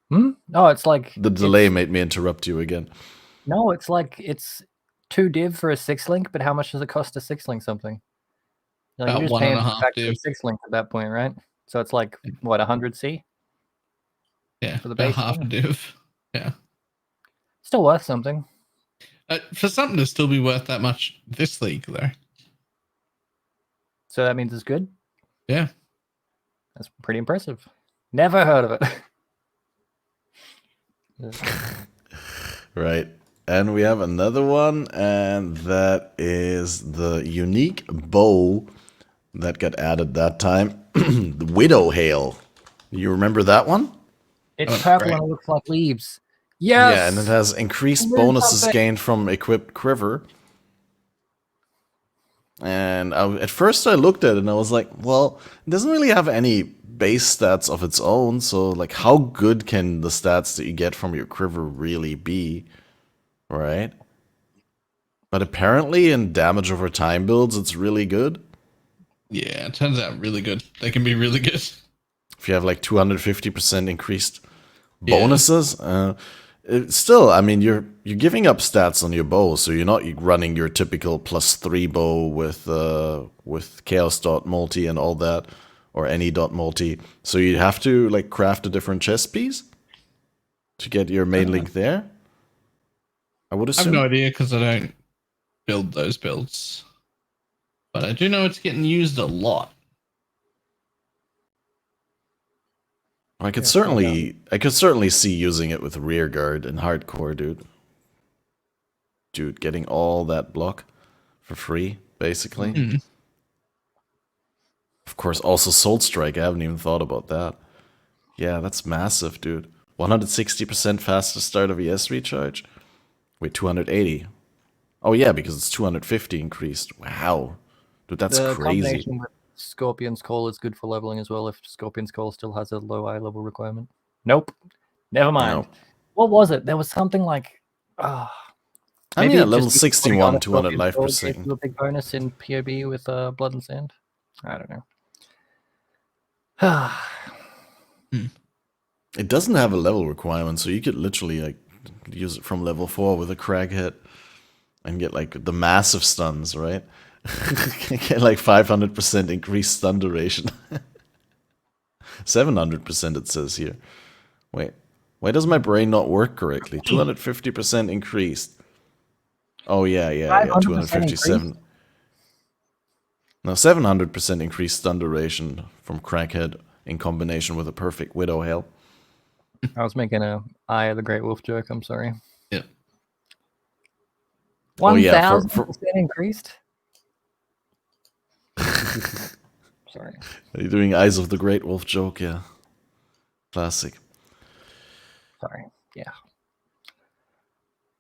No, it's like the delay made me interrupt you again. No, it's like it's 2 div for a 6-link, but how much does it cost to 6-link something? Like, About you're just one and paying a for half factory div. 6 links at that point, right? So it's like, what, 100 C? Yeah, For the about base half a one? div. Yeah. Still worth something. For something to still be worth that much this league, though. So that means it's good? Yeah. That's pretty impressive. Never heard of it. Right. And we have another one, and that is the unique bow that got added that time. The Widow Hail. You remember that one? It's Oh, purple right. and it looks like leaves. Yes! Yeah, and it has increased Learn bonuses something. gained from equipped quiver. And at first I looked at it and I was like, well, it doesn't really have any base stats of its own, so like how good can the stats that you get from your quiver really be, right? But apparently in damage over time builds, it's really good. Yeah, it turns out really good. They can be really good. If you have like 250% increased Yeah. bonuses, still, I mean, you're giving up stats on your bow, so you're not running your typical +3 bow with chaos dot multi and all that, or any dot multi. So you have to like craft a different chest piece to get your main link there. I would I have assume. no idea because I don't build those builds. But I do know it's getting used a lot. I could certainly see using it with rearguard and hardcore, dude. Dude, getting all that block for free, basically. Mm. Of course, also Soul Strike. I haven't even thought about that. Yeah, that's massive, dude. 160% faster start of ES recharge. Wait, 280. Oh yeah, because it's 250 increased. Wow, dude, that's The crazy. combination with Scorpion's Call is good for leveling as well if Scorpion's Call still has a low eye level requirement. Nope. Never mind. No. What was it? There was something like... I maybe mean, at it level just because putting on 61, a 200 Scorpion's life Call per gave second. you a big bonus in POB with Blood and Sand. I don't know. It doesn't have a level requirement, so you could literally like use it from level 4 with a crag hit and get like the massive stuns, right? Get like 500% increased stun duration. 700% it says here. Wait, why does my brain not work correctly? 250% increased. Oh yeah, 257. No, 700% increased stun duration from Crackhead in combination with a perfect Widow Hail. I was making a Eye of the Great Wolf joke, I'm sorry. Yeah. 1,000% increased? Sorry. Are you doing Eyes of the Great Wolf joke? Yeah. Classic. Sorry. Yeah.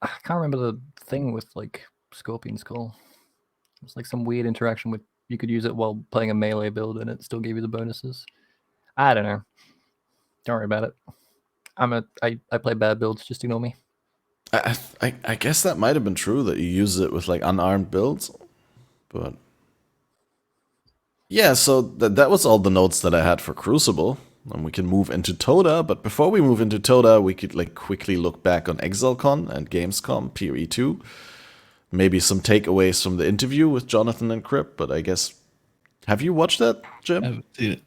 I can't remember the thing with like Scorpion's Call. It's like some weird interaction with you could use it while playing a melee build and it still gave you the bonuses. I don't know. Don't worry about it. I play bad builds, just ignore me. I guess that might have been true that you use it with like unarmed builds, but yeah. So that was all the notes that I had for Crucible, and we can move into Toda. But before we move into Toda, we could like quickly look back on ExileCon and Gamescom PoE 2. Maybe some takeaways from the interview with Jonathan and Crip. But I guess, have you watched that, Jim? I haven't seen it.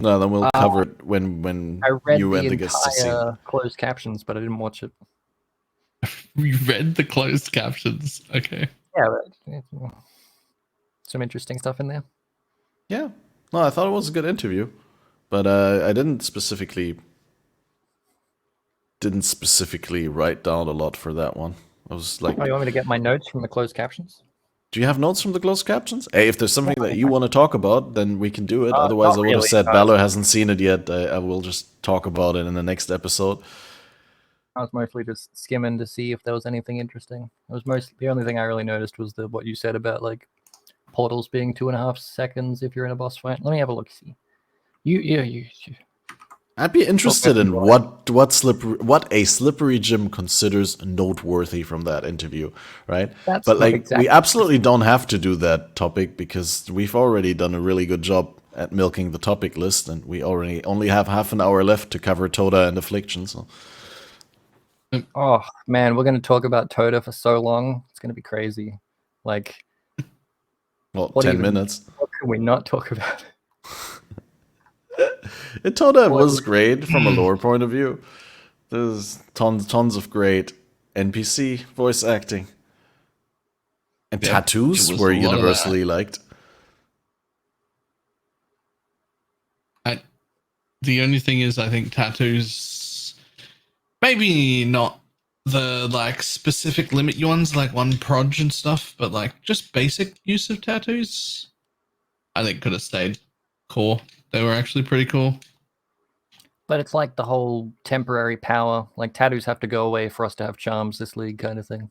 No, then we'll cover it when I read you the and the guests to see. entire closed captions, but I didn't watch it. We read the closed captions. Okay. Yeah, but some interesting stuff in there. Yeah. No, I thought it was a good interview, but I didn't specifically write down a lot for that one. I was like, Oh, you want me to get my notes from the closed captions? do you have notes from the closed captions? Hey, if there's something that you want to talk about, then we can do it. Otherwise, I would have said Balor hasn't seen it yet. I will just talk about it in the next episode. I was mostly just skimming to see if there was anything interesting. It was mostly the only thing I really noticed was what you said about like portals being 2.5 seconds if you're in a boss fight. Let me have a look. See, you. I'd be interested in what a slippery Jim considers noteworthy from that interview, right? That's but like exactly we absolutely don't have to do that topic because we've already done a really good job at milking the topic list, and we already only have half an hour left to cover Toda and Affliction. So, oh man, we're going to talk about Toda for so long. It's going to be crazy. Like, Well, What 10 even- minutes. What can we not talk about? Toda was great from a lore point of view. There's tons of great NPC voice acting. And Yeah, tattoos it was were a lot of universally liked. The only thing is, I think tattoos, maybe not the like specific limit ones like one proj and stuff, but like just basic use of tattoos, I think could have stayed core. They were actually pretty cool. But it's like the whole temporary power. Like tattoos have to go away for us to have charms this league kind of thing.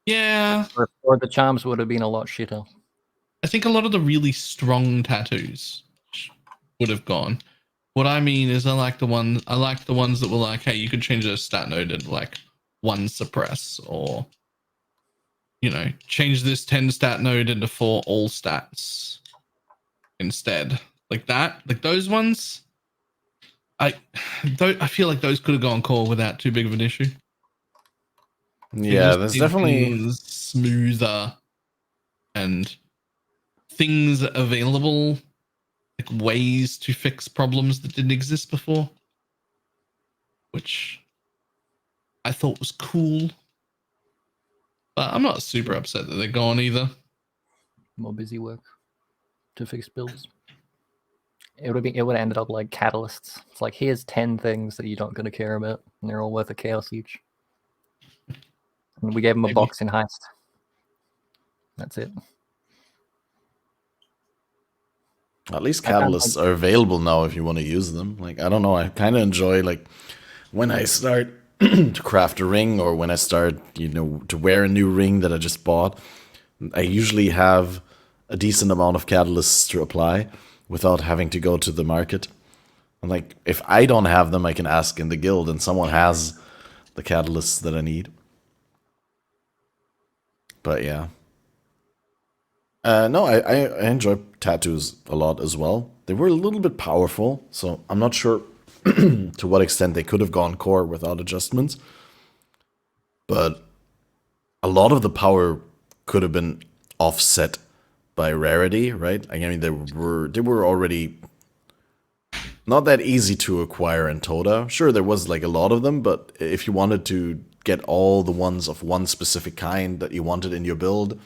Yeah, Or the charms would have been a lot shitter. I think a lot of the really strong tattoos would have gone. What I mean is, I like the ones that were like, hey, you could change a stat node and like one suppress, or change this 10 stat node into 4 all stats instead. Like that, like those ones. I feel like those could have gone core without too big of an issue. Yeah, there's definitely smoother and things available, like ways to fix problems that didn't exist before, which I thought was cool. But I'm not super upset that they're gone either. More busy work to fix builds. It would have ended up like catalysts. It's like, here's 10 things that you're not going to care about, and they're all worth a chaos each. And we gave them a box in Heist. That's it. at least catalysts are available now if you want to use them. Like, I don't know, I kind of enjoy like when I start to craft a ring, or when I start, to wear a new ring that I just bought. I usually have a decent amount of catalysts to apply without having to go to the market. And like, if I don't have them, I can ask in the guild and someone has the catalysts that I need. But yeah. No, I enjoy tattoos a lot as well. They were a little bit powerful, so I'm not sure to what extent they could have gone core without adjustments. But a lot of the power could have been offset by rarity, right? I mean, they were already not that easy to acquire in Toda. Sure, there was like a lot of them, but if you wanted to get all the ones of one specific kind that you wanted in your build,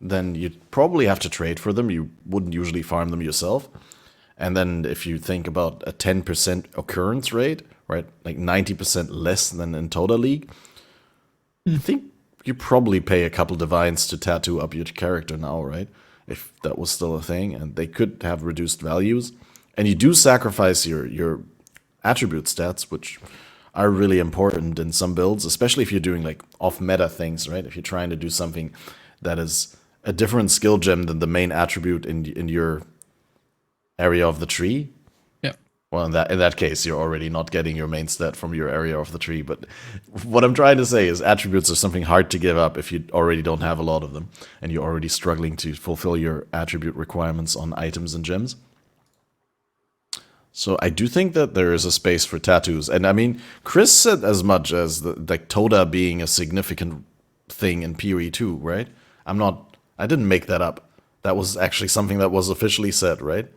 then you'd probably have to trade for them. You wouldn't usually farm them yourself. And then if you think about a 10% occurrence rate, right, like 90% less than in Toda League, I think you probably pay a couple divines to tattoo up your character now, right? If that was still a thing, and they could have reduced values. And you do sacrifice your attribute stats, which are really important in some builds, especially if you're doing like off-meta things, right? If you're trying to do something that is a different skill gem than the main attribute in your area of the tree. Yeah. Well, in that case, you're already not getting your main stat from your area of the tree. But what I'm trying to say is attributes are something hard to give up if you already don't have a lot of them, and you're already struggling to fulfill your attribute requirements on items and gems. So I do think that there is a space for tattoos. And I mean, Chris said as much as like Toda being a significant thing in PoE 2, right? I didn't make that up. That was actually something that was officially said, right?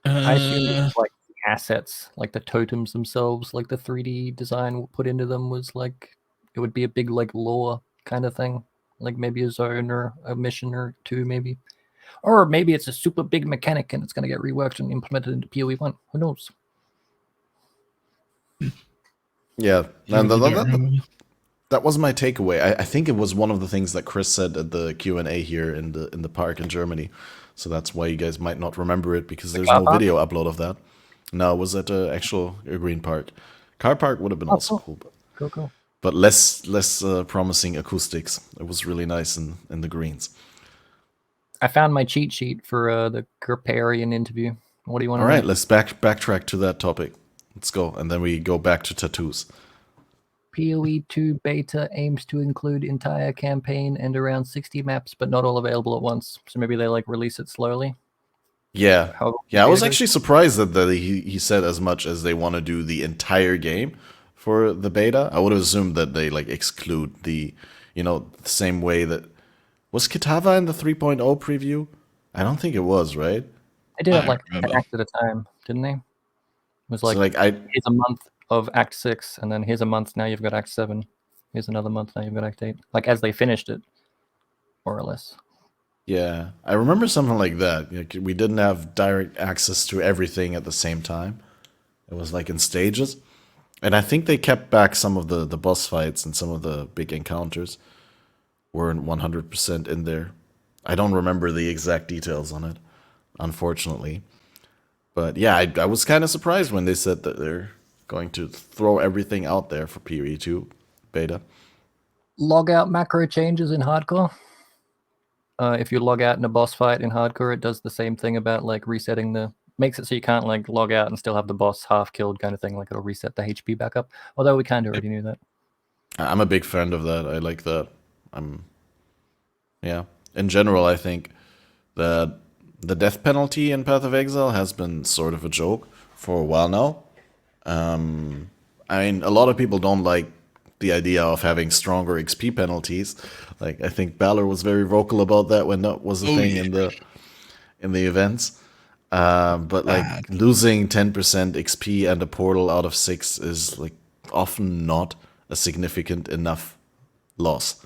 I assume it's like the assets, like the totems themselves, like the 3D design put into them was like, it would be a big like lore kind of thing. Like maybe a zone or a mission or two, maybe. Or maybe it's a super big mechanic and it's going to get reworked and implemented into PoE 1. Who knows? Yeah. That was my takeaway. I think it was one of the things that Chris said at the Q&A here in the park in Germany. So that's why you guys might not remember it, because there's no video upload of that. No, it was at the actual Green Park. Car Park would have been also cool. Cool. But less promising acoustics. It was really nice in the greens. I found my cheat sheet for the Gerparian interview. What do you want to know? All right, let's backtrack to that topic. Let's go. And then we go back to tattoos. PoE 2 beta aims to include entire campaign and around 60 maps, but not all available at once. So maybe they like release it slowly. Yeah. I was actually surprised that he said as much as they want to do the entire game for the beta. I would have assumed that they like exclude the, the same way that Was Kitava in the 3.0 preview? I don't think it was, right? They did I it don't like an remember. act at a time, didn't they? It was So like, I here's a month of Act 6, and then here's a month, now you've got Act 7. Here's another month, now you've got Act 8. Like, as they finished it, more or less. yeah, I remember something like that. Like, we didn't have direct access to everything at the same time. It was like in stages. And I think they kept back some of the boss fights and some of the big encounters weren't 100% in there. I don't remember the exact details on it, unfortunately. But yeah, I was kind of surprised when they said that they're going to throw everything out there for PoE 2 beta. Log out macro changes in hardcore. If you log out in a boss fight in hardcore, it does the same thing about like resetting makes it so you can't like log out and still have the boss half killed kind of thing. Like it'll reset the HP back up. Although we kind of already knew that. I'm a big fan of that. I like that. Yeah. In general, I think that the death penalty in Path of Exile has been sort of a joke for a while now. I mean, a lot of people don't like the idea of having stronger XP penalties. Like, I think Balor was very vocal about that when that was a thing in the events. But like Bad. losing 10% XP and a portal out of 6 is like often not a significant enough loss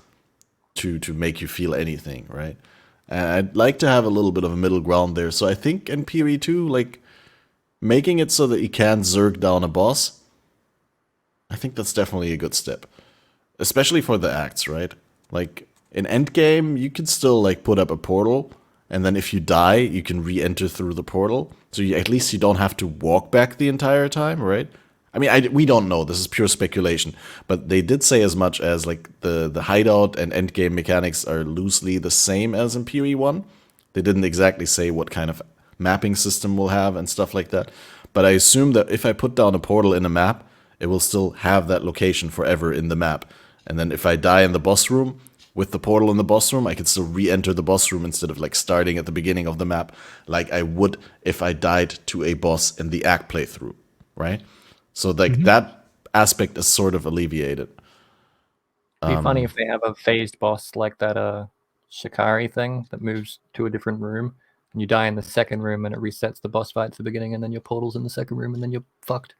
to make you feel anything, right? And I'd like to have a little bit of a middle ground there. So I think in PoE 2, like making it so that you can zerg down a boss, I think that's definitely a good step. Especially for the acts, right? Like in endgame, you can still like put up a portal, and then if you die, you can re-enter through the portal. So at least you don't have to walk back the entire time, right? I mean, we don't know. This is pure speculation. But they did say as much as like the hideout and endgame mechanics are loosely the same as in PoE 1. They didn't exactly say what kind of mapping system we'll have and stuff like that. But I assume that if I put down a portal in a map, it will still have that location forever in the map. And then if I die in the boss room, with the portal in the boss room, I can still re-enter the boss room instead of like starting at the beginning of the map, like I would if I died to a boss in the act playthrough, right? So like that aspect is sort of alleviated. It'd be funny if they have a phased boss like that Shikari thing that moves to a different room, and you die in the second room and it resets the boss fight to the beginning, and then your portal's in the second room and then you're fucked.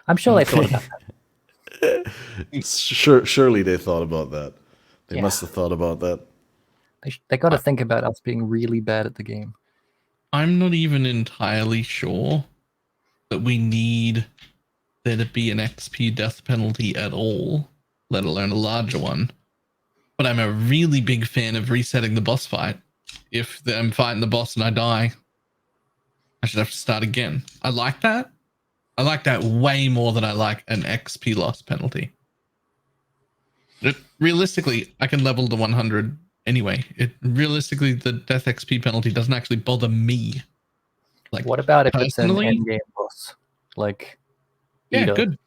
I'm sure they thought about that. Surely they thought about that. They must have thought about that. They got to think about us being really bad at the game. I'm not even entirely sure that we need there to be an XP death penalty at all, let alone a larger one. But I'm a really big fan of resetting the boss fight. If I'm fighting the boss and I die, I should have to start again. I like that. I like that way more than I like an XP loss penalty. Realistically, I can level to 100 anyway. Realistically, the death XP penalty doesn't actually bother me. Like, what about if it's an personally? endgame boss? Like, Yeah, Ida?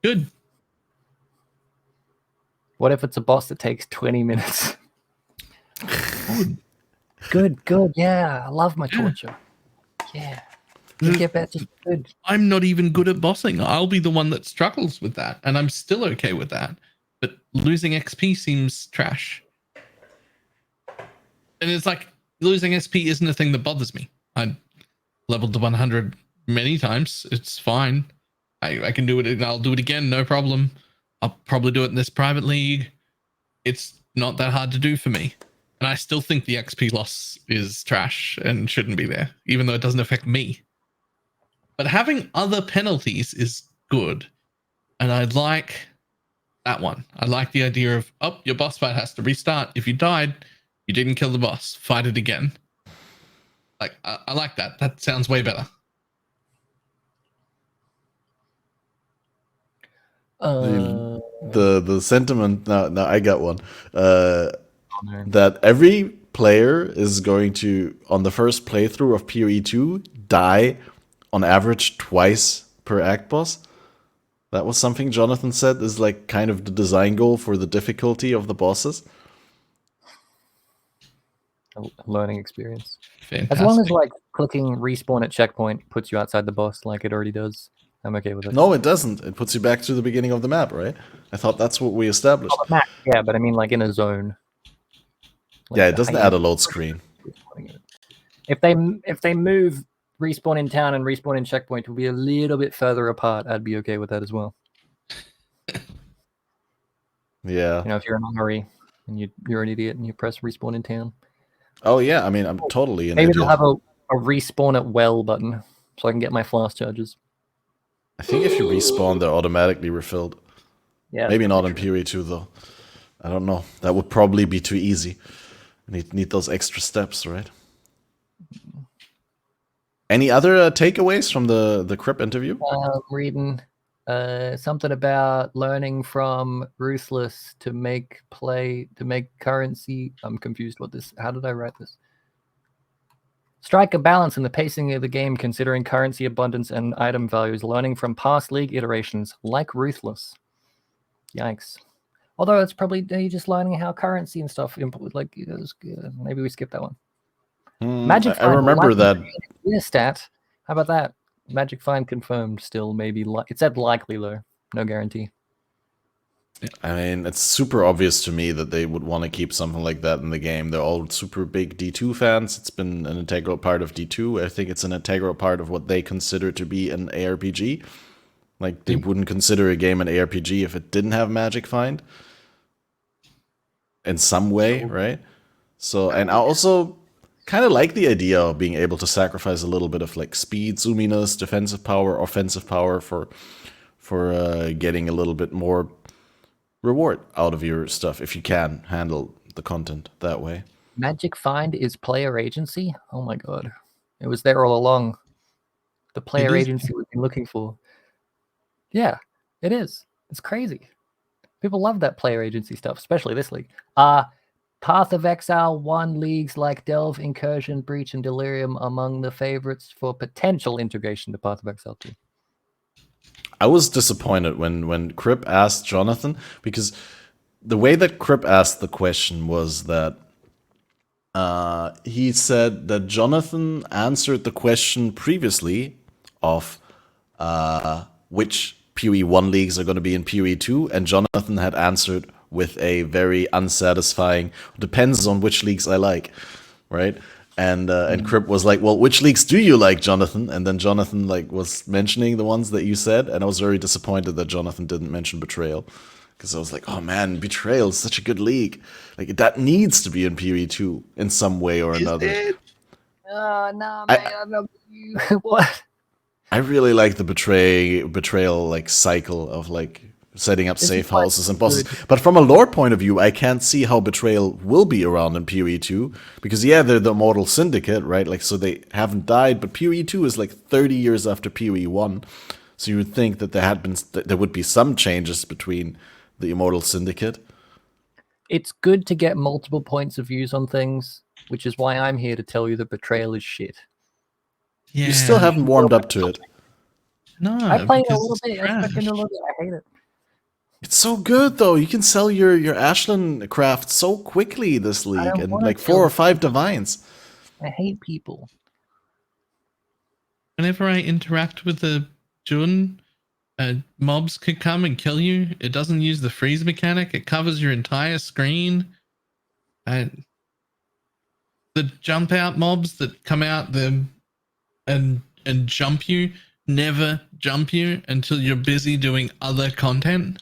good. What if it's a boss that takes 20 minutes? Good. Yeah, I love my torture. Yeah. You get better. Good. I'm not even good at bossing. I'll be the one that struggles with that, and I'm still okay with that. But losing XP seems trash. And it's like, losing XP isn't a thing that bothers me. I leveled to 100 many times. It's fine. I can do it, and I'll do it again, no problem. I'll probably do it in this private league. It's not that hard to do for me. And I still think the XP loss is trash and shouldn't be there, even though it doesn't affect me. But having other penalties is good. And I like that one. I like the idea of, your boss fight has to restart. If you died, you didn't kill the boss. Fight it again. Like, I like that. That sounds way better. The sentiment now I got one that every player is going to, on the first playthrough of PoE 2, die on average twice per act boss. That was something Jonathan said is like kind of the design goal for the difficulty of the bosses. A learning experience. Fantastic. As long as like clicking respawn at checkpoint puts you outside the boss like it already does, I'm okay with it. No, it doesn't. It puts you back to the beginning of the map, right? I thought that's what we established. Oh, the map, yeah, but I mean like in a zone. Like, Yeah, it the doesn't hyena add a load screen. respawning it. If they move respawn in town and respawn in checkpoint to be a little bit further apart, I'd be okay with that as well. Yeah. You know, if you're in a hurry and you're an idiot and you press respawn in town. Oh yeah, I mean, I'm totally an Maybe idiot. they'll have a respawn at well button so I can get my flask charges. I think if you respawn, they're automatically refilled. Yeah, Maybe that's not probably in true. PoE 2 though. I don't know. That would probably be too easy. Need those extra steps, right? Any other takeaways from the Crip interview? Reading something about learning from Ruthless to make currency. I'm confused what this. How did I write this? Strike a balance in the pacing of the game, considering currency abundance and item values. Learning from past league iterations, like Ruthless. Yikes. Although it's probably you're just learning how currency and stuff like maybe we skip that one. Magic. I remember that. Stat. How about that? Magic Find confirmed. Still, maybe it said likely though. No guarantee. I mean, it's super obvious to me that they would want to keep something like that in the game. They're all super big D2 fans. It's been an integral part of D2. I think it's an integral part of what they consider to be an ARPG. Like, they wouldn't consider a game an ARPG if it didn't have Magic Find. In some way, right? So, and I also kind of like the idea of being able to sacrifice a little bit of like speed, zoominess, defensive power, offensive power for getting a little bit more reward out of your stuff if you can handle the content that way. Magic Find is player agency. Oh my god, it was there all along. The player agency we've been looking for. Yeah, it is. It's crazy. People love that player agency stuff, especially this league. Path of Exile 1 leagues like Delve, Incursion, Breach, and Delirium among the favorites for potential integration to Path of Exile 2. I was disappointed when Crip asked Jonathan, because the way that Crip asked the question was that he said that Jonathan answered the question previously of which PoE 1 leagues are going to be in PoE 2, and Jonathan had answered with a very unsatisfying, depends on which leagues I like, right? And Crip was like, well, which leagues do you like, Jonathan? And then Jonathan like was mentioning the ones that you said, and I was very disappointed that Jonathan didn't mention Betrayal, because I was like, oh man, Betrayal is such a good league. Like, that needs to be in PoE 2 in some way or another. Oh, no, man, I love you. What? I really like the betrayal like cycle of like setting up safe houses and bosses. But from a lore point of view, I can't see how Betrayal will be around in PoE 2, because yeah, they're the Immortal Syndicate, right? Like, so they haven't died, but PoE 2 is like 30 years after PoE 1. So you would think that there would be some changes between the Immortal Syndicate. It's good to get multiple points of views on things, which is why I'm here to tell you that Betrayal is shit. Yeah. You still haven't warmed up to it. No, I played a because little it's bit. I trash. fucking a little bit. I hate it. It's so good though. You can sell your Ashland craft so quickly this league, and like 4 or 5 divines. I hate people. Whenever I interact with the Jun, mobs could come and kill you. It doesn't use the freeze mechanic. It covers your entire screen. And the jump out mobs that come out them and jump you never jump you until you're busy doing other content.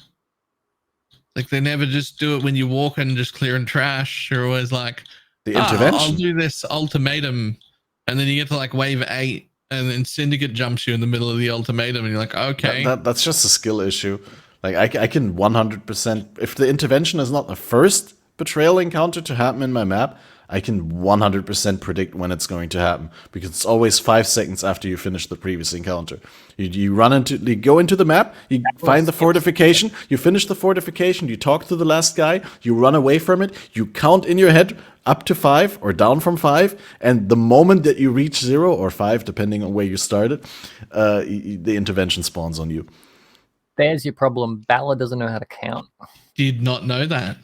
Like, they never just do it when you walk and just clearing trash. You're always like, The intervention. I'll do this ultimatum, and then you get to like wave 8, and then Syndicate jumps you in the middle of the ultimatum, and you're like, okay. That's just a skill issue. Like, I can 100%, if the intervention is not the first betrayal encounter to happen in my map, I can 100% predict when it's going to happen, because it's always 5 seconds after you finish the previous encounter. You go into the map, you find the fortification, you finish the fortification, you talk to the last guy, you run away from it, you count in your head up to 5 or down from 5, and the moment that you reach 0 or 5, depending on where you started, the intervention spawns on you. There's your problem. Balor doesn't know how to count. Did not know that.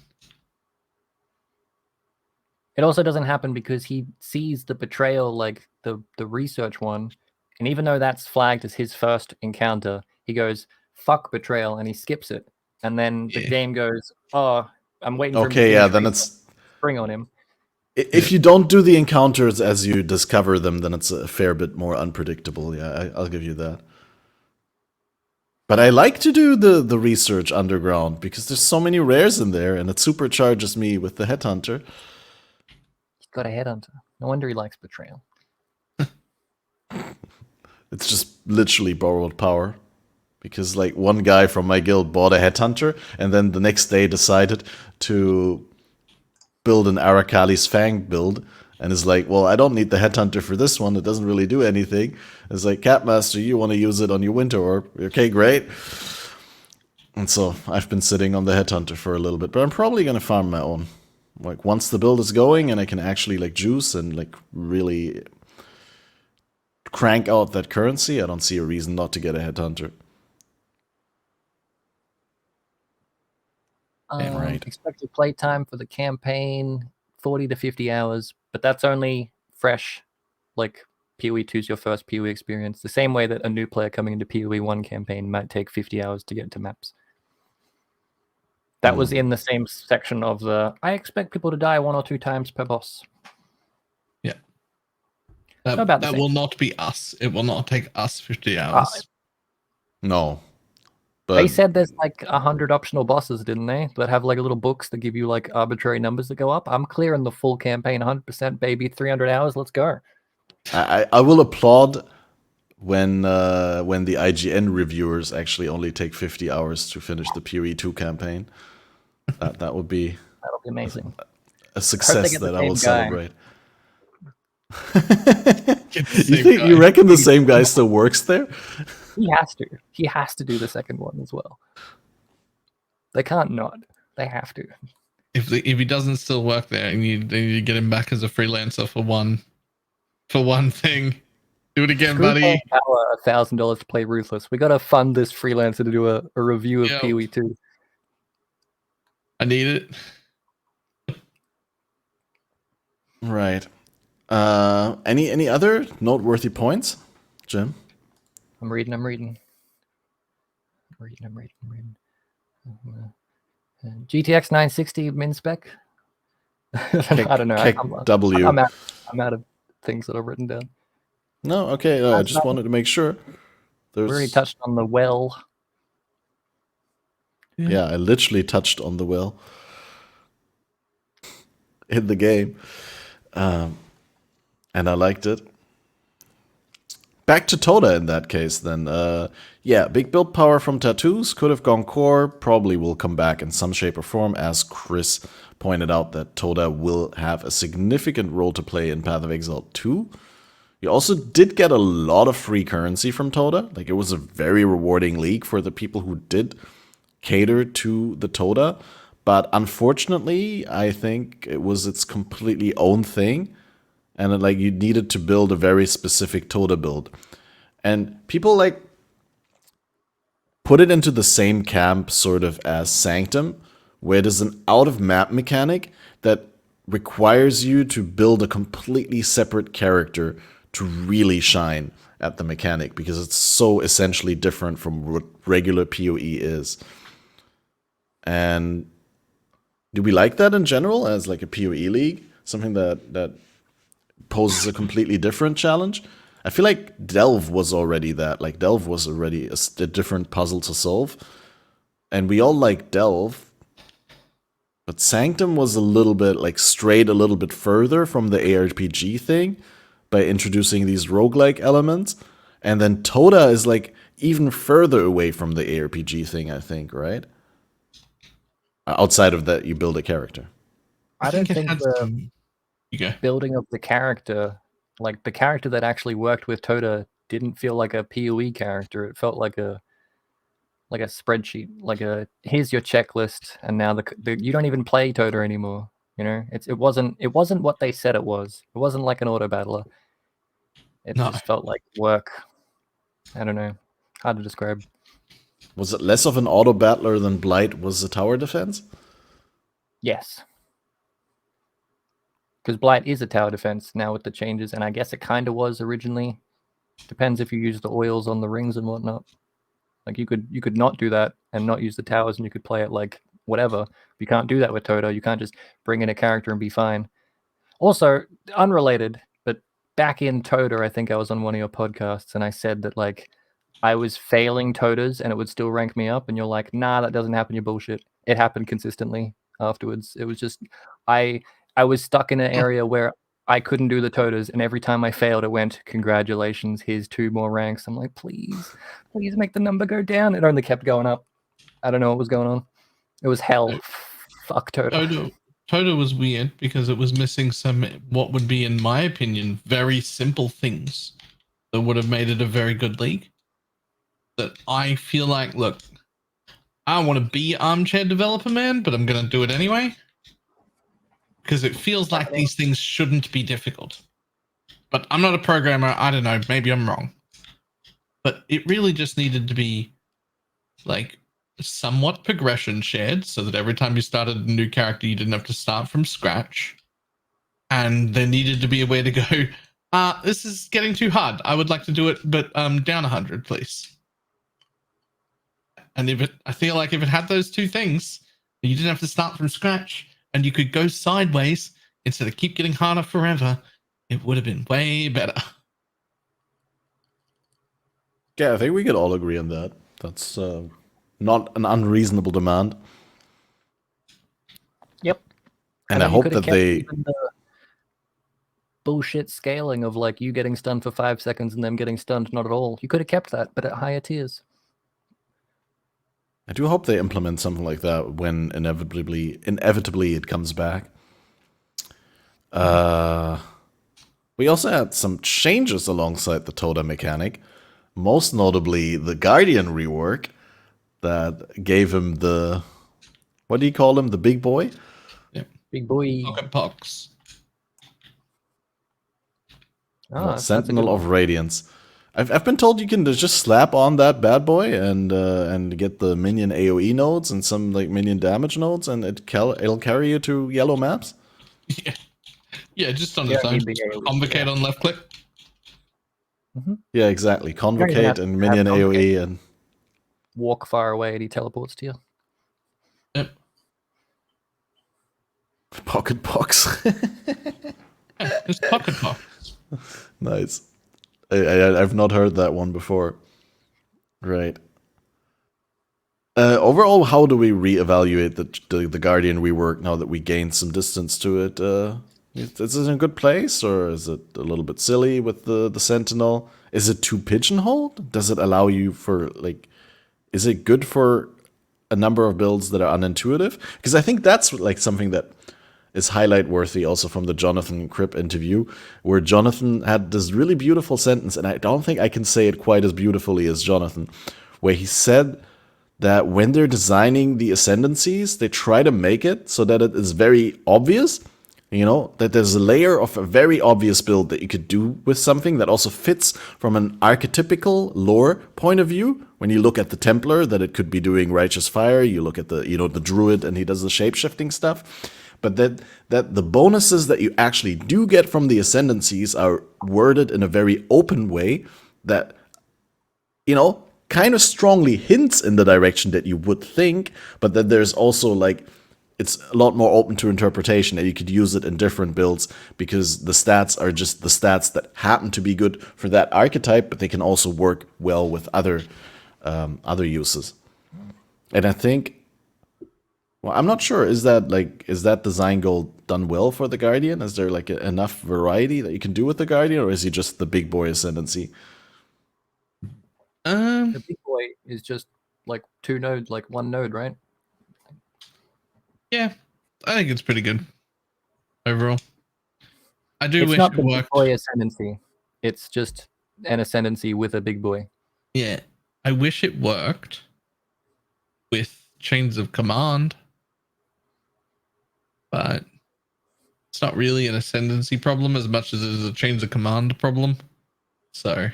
It also doesn't happen because he sees the betrayal, like the research one, and even though that's flagged as his first encounter, he goes, fuck betrayal, and he skips it. And then the game goes, oh, I'm waiting for him to Okay, yeah, then it's... spring on him. If you don't do the encounters as you discover them, then it's a fair bit more unpredictable. Yeah, I'll give you that. But I like to do the research underground because there's so many rares in there, and it supercharges me with the headhunter. He's got a headhunter. No wonder he likes betrayal. It's just literally borrowed power. Because like one guy from my guild bought a headhunter, and then the next day decided to build an Arakali's Fang build, and is like, well, I don't need the headhunter for this one. It doesn't really do anything. It's like, Catmaster, you want to use it on your winter orb? Okay, great. And so I've been sitting on the headhunter for a little bit, but I'm probably gonna farm my own. Like once the build is going and I can actually like juice and like really crank out that currency, I don't see a reason not to get a headhunter. Damn right. Expected playtime for the campaign 40 to 50 hours, but that's only fresh. Like PoE 2 is your first PoE experience, the same way that a new player coming into PoE 1 campaign might take 50 hours to get to maps. That was in the same section of the I expect people to die 1 or 2 times per boss. Yeah. So about the That same. will not be us. It will not take us 50 hours. No. They said there's like 100 optional bosses, didn't they? That have like little books that give you like arbitrary numbers that go up. I'm clearing the full campaign 100%, baby. 300 hours. Let's go. I will applaud when the IGN reviewers actually only take 50 hours to finish the PoE 2 campaign. That'll be amazing. A success that I will celebrate. You reckon the same guy still works there? He has to. He has to do the second one as well. They can't not. They have to. If he doesn't still work there, and you get him back as a freelancer for one thing, do it again, buddy. $1,000 to play Ruthless. We got to fund this freelancer to do a review of PoE 2. I need it. Right. Any other noteworthy points, Jim? I'm reading. GTX 960 min spec. I don't know. I'm out of things that I've written down. No, okay. I just wanted to make sure. We already touched on the well. Yeah, I literally touched on the well in the game, and I liked it. Back to Toda in that case, then. Yeah, big build power from tattoos, could have gone core, probably will come back in some shape or form, as Chris pointed out that Toda will have a significant role to play in Path of Exile 2. You also did get a lot of free currency from Toda. Like, it was a very rewarding league for the people who did cater to the Toda. But unfortunately, I think it was its completely own thing. And like you needed to build a very specific Toda build. And people like put it into the same camp sort of as Sanctum, where it is an out-of-map mechanic that requires you to build a completely separate character to really shine at the mechanic, because it's so essentially different from what regular PoE is. And do we like that in general as like a PoE league? Something that poses a completely different challenge? I feel like Delve was already that. Like, Delve was already a different puzzle to solve. And we all like Delve. But Sanctum was a little bit, like, strayed a little bit further from the ARPG thing by introducing these roguelike elements. And then Toda is, like, even further away from the ARPG thing, I think, right? Outside of that, you build a character. I don't think the building of the character, like the character that actually worked with Toda, didn't feel like a PoE character. It felt like a spreadsheet, like a here's your checklist, and now the you don't even play Toda anymore. You know, it wasn't what they said it was. It wasn't like an auto battler. It just felt like work. I don't know, hard to describe. Was it less of an auto battler than Blight was a tower defense? Yes. Because Blight is a tower defense now with the changes, and I guess it kind of was originally. Depends if you use the oils on the rings and whatnot. Like you could not do that and not use the towers, and you could play it like whatever. You can't do that with Toda. You can't just bring in a character and be fine. Also, unrelated, but back in Toda, I think I was on one of your podcasts and I said that like I was failing Todas and it would still rank me up, and you're like, nah, that doesn't happen, you're bullshit. It happened consistently afterwards. It was just I was stuck in an area where I couldn't do the Todas, and every time I failed, it went, congratulations, here's 2 more ranks. I'm like, please make the number go down. It only kept going up. I don't know what was going on. It was hell. Fuck Toda. Toda was weird because it was missing some, what would be, in my opinion, very simple things that would have made it a very good league. That I feel like, look, I don't want to be armchair developer man, but I'm going to do it anyway. Because it feels like these things shouldn't be difficult. But I'm not a programmer. I don't know. Maybe I'm wrong. But it really just needed to be like somewhat progression shared so that every time you started a new character, you didn't have to start from scratch. And there needed to be a way to go, this is getting too hard. I would like to do it, but down 100, please. And I feel like if it had those 2 things, you didn't have to start from scratch and you could go sideways instead of keep getting harder forever, it would have been way better. Yeah, I think we could all agree on that. That's not an unreasonable demand. Yep. And I hope that they... The bullshit scaling of like you getting stunned for 5 seconds and them getting stunned not at all. You could have kept that, but at higher tiers. I do hope they implement something like that when inevitably it comes back. We also had some changes alongside the Toda mechanic, most notably the Guardian rework that gave him the, what do you call him, the big boy? Yeah. Big boy. Pocket pox. Sentinel of Radiance. I've been told you can just slap on that bad boy and get the minion AoE nodes and some like minion damage nodes, and it'll carry you to yellow maps. Yeah, just on its own. Convocate on left click. Mm-hmm. Yeah, exactly. Convocate and minion AoE and walk far away and he teleports to you. Yep. Pocket box. Yeah, just pocket box. Nice. I've not heard that one before. Right. Overall, how do we reevaluate the Guardian rework now that we gained some distance to it? Is it in a good place, or is it a little bit silly with the Sentinel? Is it too pigeonholed? Does it allow you for, like... Is it good for a number of builds that are unintuitive? Because I think that's like something that is highlight worthy also from the Jonathan Cripp interview, where Jonathan had this really beautiful sentence, and I don't think I can say it quite as beautifully as Jonathan, where he said that when they're designing the ascendancies, they try to make it so that it is very obvious, you know, that there's a layer of a very obvious build that you could do with something that also fits from an archetypical lore point of view. When you look at the Templar, that it could be doing Righteous Fire, you look at the, you know, the Druid and he does the shape-shifting stuff. But that the bonuses that you actually do get from the ascendancies are worded in a very open way that, you know, kind of strongly hints in the direction that you would think, but that there's also like, it's a lot more open to interpretation, and you could use it in different builds because the stats are just the stats that happen to be good for that archetype, but they can also work well with other uses. And I think, well, I'm not sure. Is that design goal done well for the Guardian? Is there like enough variety that you can do with the Guardian, or is he just the big boy ascendancy? The big boy is just like 2 nodes, like 1 node, right? Yeah, I think it's pretty good overall. I do It's wish not it the big worked. boy ascendancy. It's just an ascendancy with a big boy. Yeah, I wish it worked with chains of command, but it's not really an ascendancy problem as much as it is a chains of command problem. So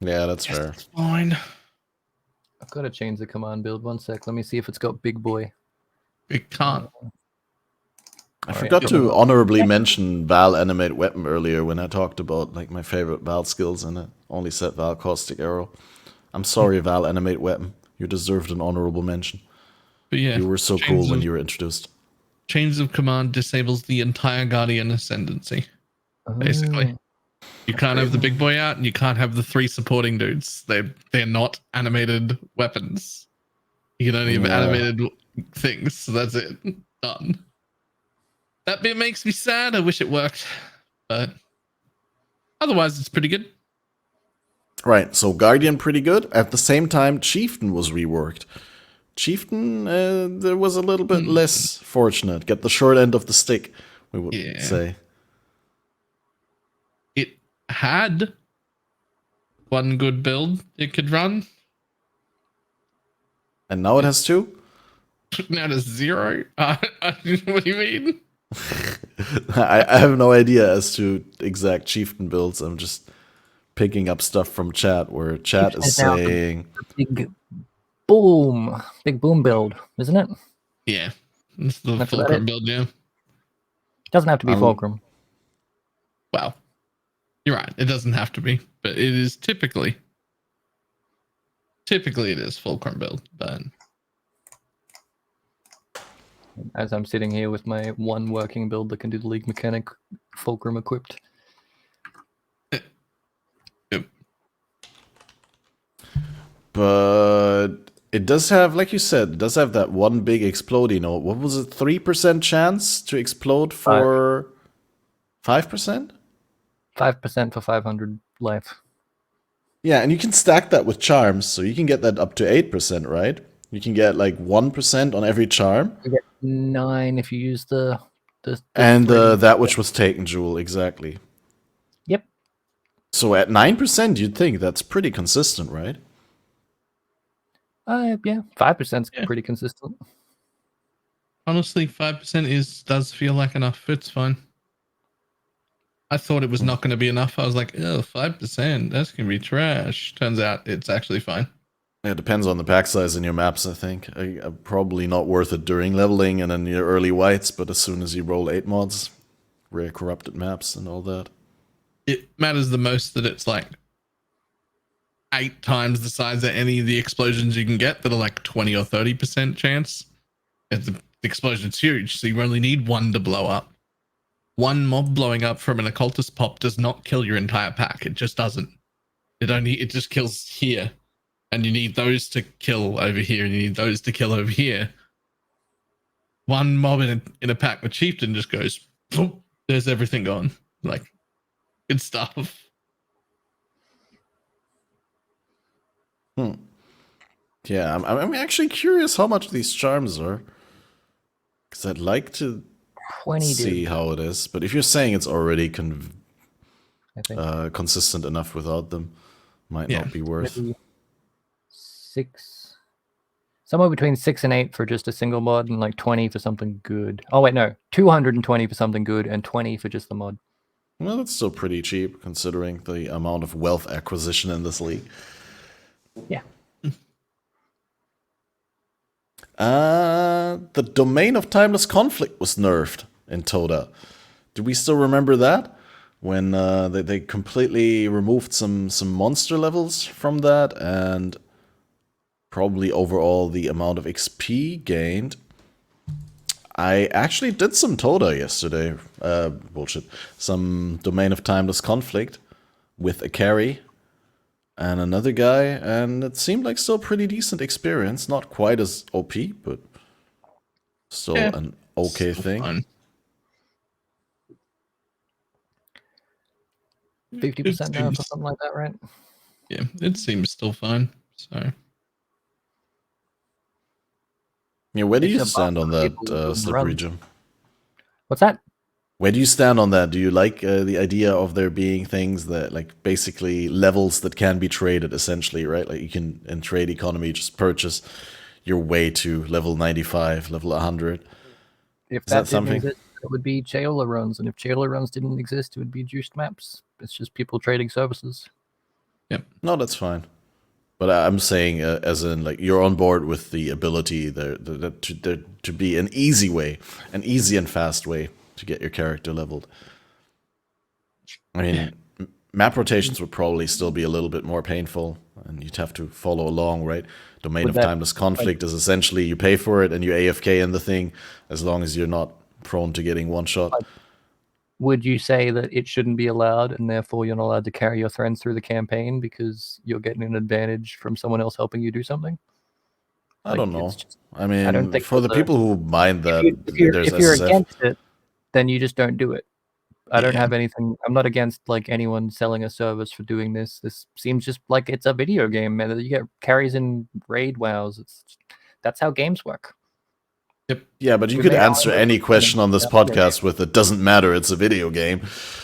Yeah, that's fair. it's fine. I've got to change the command build. 1 sec. Let me see if it's got big boy. It can't. I forgot to honorably mention Val Animate Weapon earlier when I talked about like my favorite Val skills, and it only said Val Caustic Arrow. I'm sorry, Val Animate Weapon. You deserved an honorable mention. But yeah, You were so cool when you were introduced. Chains of Command disables the entire Guardian Ascendancy. Basically, you can't have the big boy out, and you can't have the 3 supporting dudes. They're not animated weapons. You can only have animated things. So that's it. Done. That bit makes me sad. I wish it worked, but otherwise, it's pretty good. Right. So Guardian pretty good. At the same time, Chieftain was reworked. Chieftain, there was a little bit less fortunate. Get the short end of the stick, we would say. It had one good build it could run. And now it has 2? Now it has 0? What do you mean? I have no idea as to exact Chieftain builds. I'm just picking up stuff from chat where chat is saying... Big boom build, isn't it? Yeah. It's the Fulcrum build, yeah. Doesn't have to be Fulcrum. Well, you're right. It doesn't have to be, but it is typically it is Fulcrum build, but as I'm sitting here with my one working build that can do the League mechanic, Fulcrum equipped. Yep. But it does have, like you said, it does have that one big exploding. What was it? 3% chance to explode for 5%? 5% for 500 life. Yeah, and you can stack that with charms, so you can get that up to 8%, right? You can get like 1% on every charm. You get 9 if you use the and that which was taken jewel, exactly. Yep. So at 9%, you'd think that's pretty consistent, right? Yeah, 5% is pretty consistent. Honestly, 5% does feel like enough. It's fine. I thought it was not going to be enough. I was like, oh, 5%, that's going to be trash. Turns out it's actually fine. Yeah, it depends on the pack size in your maps, I think. Probably not worth it during leveling and in your early whites, but as soon as you roll 8 mods, rare corrupted maps and all that. It matters the most that it's like 8 times the size of any of the explosions you can get that are like 20 or 30% chance. The explosion's huge, so you only need 1 to blow up. 1 mob blowing up from an occultist pop does not kill your entire pack. It just doesn't. It just kills here. And you need those to kill over here, and you need those to kill over here. 1 mob in a pack with Chieftain just goes, boom, there's everything gone. Like, good stuff. Yeah, I'm actually curious how much these charms are. Because I'd like to see how it is. But if you're saying it's already consistent enough without them, might not be worth. Maybe 6, somewhere between 6 and 8 for just a single mod, and like 20 for something good. Oh wait, no, 220 for something good and 20 for just the mod. Well, that's still pretty cheap considering the amount of wealth acquisition in this league. Yeah. The domain of timeless conflict was nerfed in Toda. Do we still remember that? When they completely removed some monster levels from that, and probably overall the amount of XP gained. I actually did some Toda yesterday. Some domain of timeless conflict with a carry and another guy, and it seemed like still pretty decent experience. Not quite as OP, but still an okay thing. Fun. 50% now or something like that, right? Yeah, it seems still fine. So, yeah, where do you stand on that, Slippery Jim? What's that? Where do you stand on that? Do you like the idea of there being things that, like, basically levels that can be traded, essentially, right? Like, you can, in trade economy, just purchase your way to level 95, level 100. If that didn't exist, it would be Chaola runs, and if Chaola runs didn't exist, it would be juiced maps. It's just people trading services. Yep. No, that's fine. But I'm saying, as in, like, you're on board with the ability there to be an easy way, an easy and fast way to get your character leveled. I mean, map rotations would probably still be a little bit more painful, and you'd have to follow along, right? Domain of timeless conflict is essentially you pay for it and you AFK in the thing, as long as you're not prone to getting one shot. Would you say that it shouldn't be allowed, and therefore you're not allowed to carry your friends through the campaign because you're getting an advantage from someone else helping you do something? I don't know. I don't mean, think for the there's a- people who mind that, there's if you're SSF. against it, then you just don't do it. I don't Yeah. have anything. I'm not against like anyone selling a service for doing this. This seems just like it's a video game, man. You get carries in raid wows. That's how games work. Yep. Yeah, but you We could may answer argue any with question on this yeah, yeah. podcast with "it doesn't matter, it's a video game,"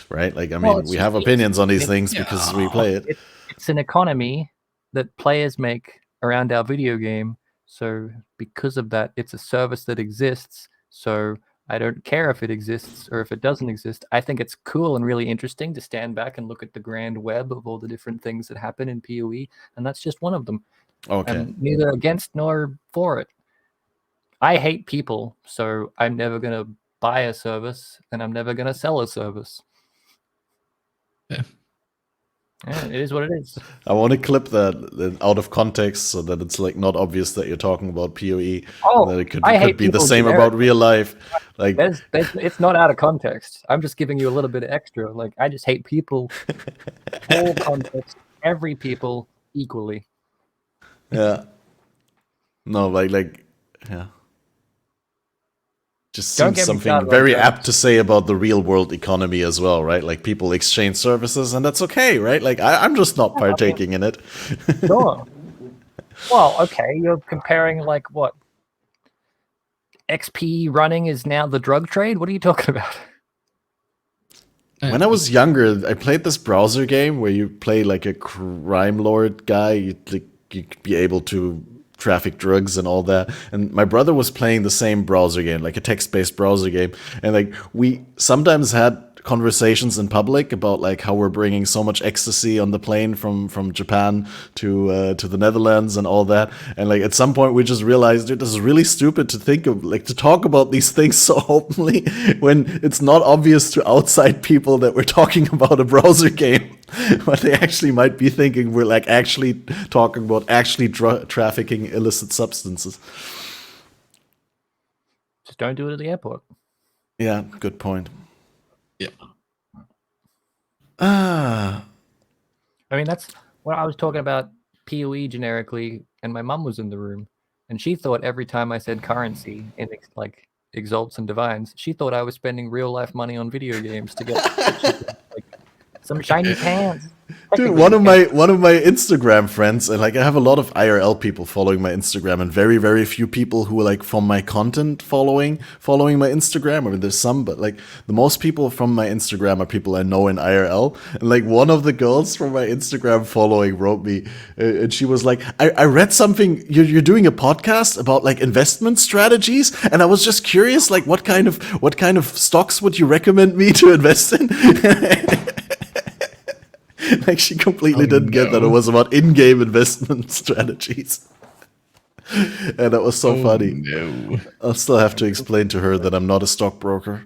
right? Like, I Well, mean, it's we just- have opinions on these it's- things because we play it. It's an economy that players make around our video game. So because of that, it's a service that exists. So I don't care if it exists or if it doesn't exist. I think it's cool and really interesting to stand back and look at the grand web of all the different things that happen in PoE, and that's just one of them. Okay. I'm neither against nor for it. I hate people, so I'm never going to buy a service, and I'm never going to sell a service. Yeah. Yeah, it is what it is. I want to clip that out of context so that it's like not obvious that you're talking about PoE. Oh, that it could I hate be the people same generically. about real life. Like, it's not out of context. I'm just giving you a little bit of extra. Like, I just hate people. Whole context. Every people equally. yeah. No, like, yeah. Just Don't seems get me something started on very jokes. apt to say about the real world economy as well, right? Like, people exchange services, and that's okay, right? Like, I'm just not partaking in it. Sure. Well, okay, you're comparing like what? XP running is now the drug trade? What are you talking about? When I was younger, I played this browser game where you play like a crime lord guy. You could be able to traffic drugs and all that. And my brother was playing the same browser game, like a text-based browser game. And like we sometimes had conversations in public about like how we're bringing so much ecstasy on the plane from Japan to the Netherlands and all that. And like at some point we just realized, dude, this is really stupid to think of, like to talk about these things so openly when it's not obvious to outside people that we're talking about a browser game. But they actually might be thinking we're like actually talking about actually trafficking illicit substances. Just don't do it at the airport. Yeah, good point. Yep. I mean, that's what I was talking about PoE generically, and my mum was in the room, and she thought every time I said currency in like exalts and divines, she thought I was spending real life money on video games to get like some shiny pants. Dude, one of my Instagram friends, and like I have a lot of IRL people following my Instagram, and very, very few people who are like from my content following my Instagram. I mean, there's some, but like the most people from my Instagram are people I know in IRL. And like one of the girls from my Instagram following wrote me, and she was like, "I read something. You're doing a podcast about like investment strategies, and I was just curious, like what kind of stocks would you recommend me to invest in?" Like she completely didn't get that it was about in-game investment strategies. And that was so funny. No. I'll still have to explain to her that I'm not a stockbroker.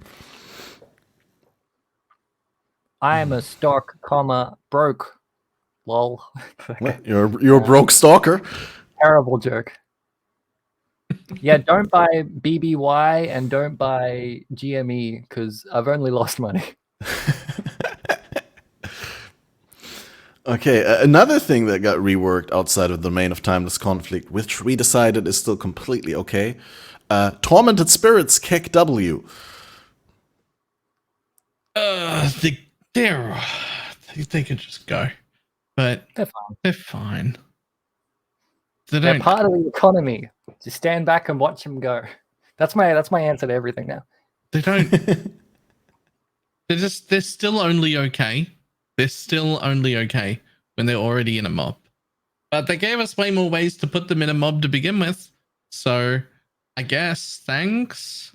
I am a stock, broke. Lol. What? You're a broke stalker? Terrible joke. Yeah, don't buy BBY and don't buy GME because I've only lost money. Okay, another thing that got reworked outside of the domain of timeless conflict, which we decided is still completely okay. Tormented Spirits Keck W. They could just go, but They're fine. they're fine. They They're don't. part of the economy. Just stand back and watch them go. That's my answer to everything now. They don't. They're still only okay. They're still only okay when they're already in a mob. But they gave us way more ways to put them in a mob to begin with. So I guess thanks.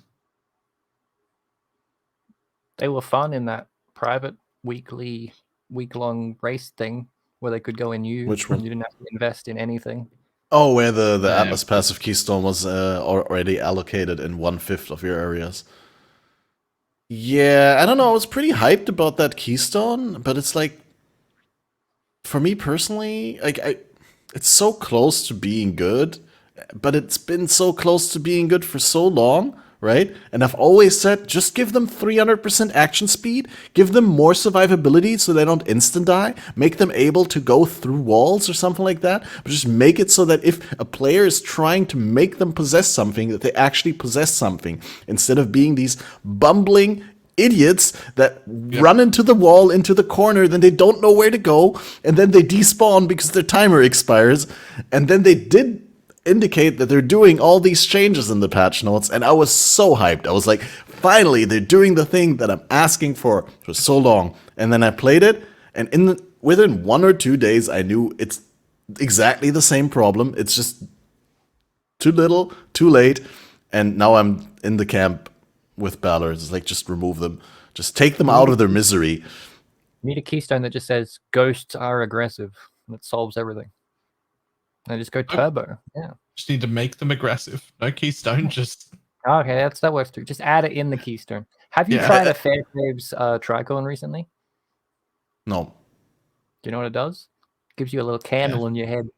They were fun in that private week-long race thing where they could go in you. Which one? You didn't have to invest in anything. Oh, where the Yeah. Atlas passive keystone was already allocated in 1/5 of your areas. Yeah, I don't know. I was pretty hyped about that keystone, but it's like, for me personally, like it's so close to being good, but it's been so close to being good for so long, right? And I've always said, just give them 300% action speed, give them more survivability so they don't instant die, make them able to go through walls or something like that, but just make it so that if a player is trying to make them possess something, that they actually possess something, instead of being these bumbling idiots that run into the wall, into the corner, then they don't know where to go, and then they despawn because their timer expires, and then they did indicate that they're doing all these changes in the patch notes, and I was so hyped. I was like, finally, they're doing the thing that I'm asking for so long. And then I played it, and within 1 or 2 days, I knew it's exactly the same problem. It's just too little, too late, and now I'm in the camp with Balor. It's like, just remove them. Just take them out of their misery. You need a keystone that just says, ghosts are aggressive, and it solves everything. And just go turbo. Yeah. Just need to make them aggressive. No keystone, just... Okay, that works too. Just add it in the keystone. Have you tried a Fair Caves Tricorn recently? No. Do you know what it does? It gives you a little candle in your head.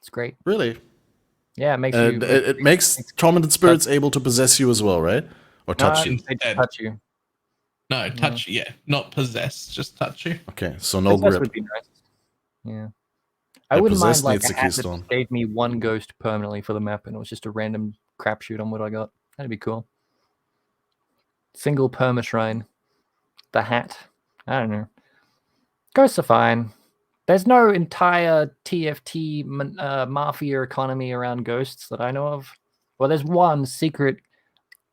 It's great. Really? Yeah, it makes you... It makes tormented spirits able to possess you as well, right? Or touch you? They touch you. No, touch, not possess, just touch you. Okay, so no Possess grip. would be nice. Yeah. I wouldn't mind like needs a a hat that keystone. just gave me one ghost permanently for the map, and it was just a random crapshoot on what I got. That'd be cool. Single perma shrine. The hat. I don't know. Ghosts are fine. There's no entire TFT mafia economy around ghosts that I know of. Well, there's one secret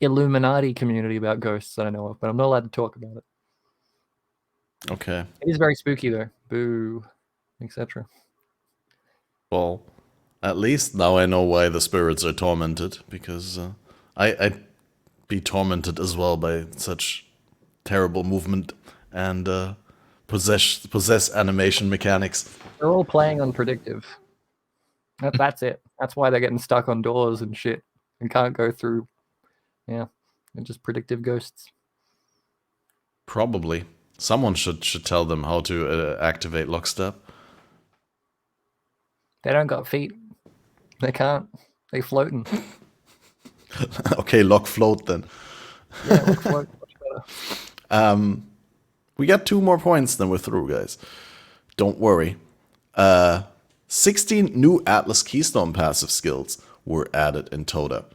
Illuminati community about ghosts that I know of, but I'm not allowed to talk about it. Okay. It is very spooky though. Boo, etc. Well, at least now I know why the spirits are tormented, because I'd be tormented as well by such terrible movement and possess animation mechanics. They're all playing on predictive. That's it. That's why they're getting stuck on doors and shit and can't go through. Yeah, they're just predictive ghosts. Probably. Someone should tell them how to activate lockstep. They don't got feet. They can't. They floating. Okay, lock float then. Yeah, lock float. Much better. We got 2 more points, then we're through, guys. Don't worry. 16 new Atlas Keystone passive skills were added in Toda.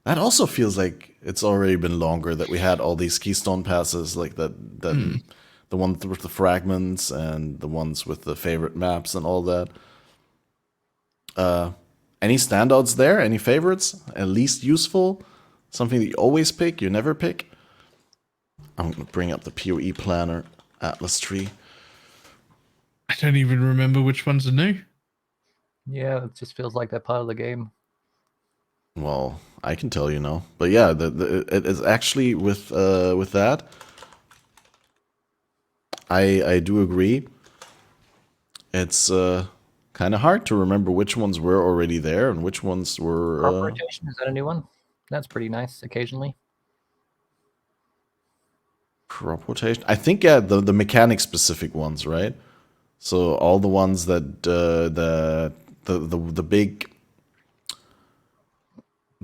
That also feels like it's already been longer that we had all these Keystone passes, like that the ones with the fragments and the ones with the favorite maps and all that. Any standouts there? Any favorites? At least useful? Something that you always pick, you never pick? I'm going to bring up the POE Planner Atlas tree. I don't even remember which ones are new. Yeah, it just feels like they're part of the game. Well, I can tell you now. But yeah, it is actually with that. I do agree. It's kind of hard to remember which ones were already there and which ones were... Crop rotation, is that a new one? That's pretty nice occasionally. Crop rotation? I think, yeah, the mechanic specific ones, right? So all the ones that the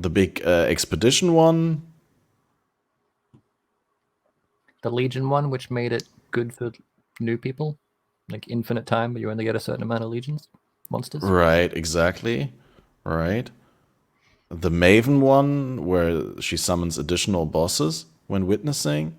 big expedition one. The Legion one, which made it good for new people. Like infinite time, but you only get a certain amount of legions, monsters. Right, exactly. Right. The Maven one, where she summons additional bosses when witnessing.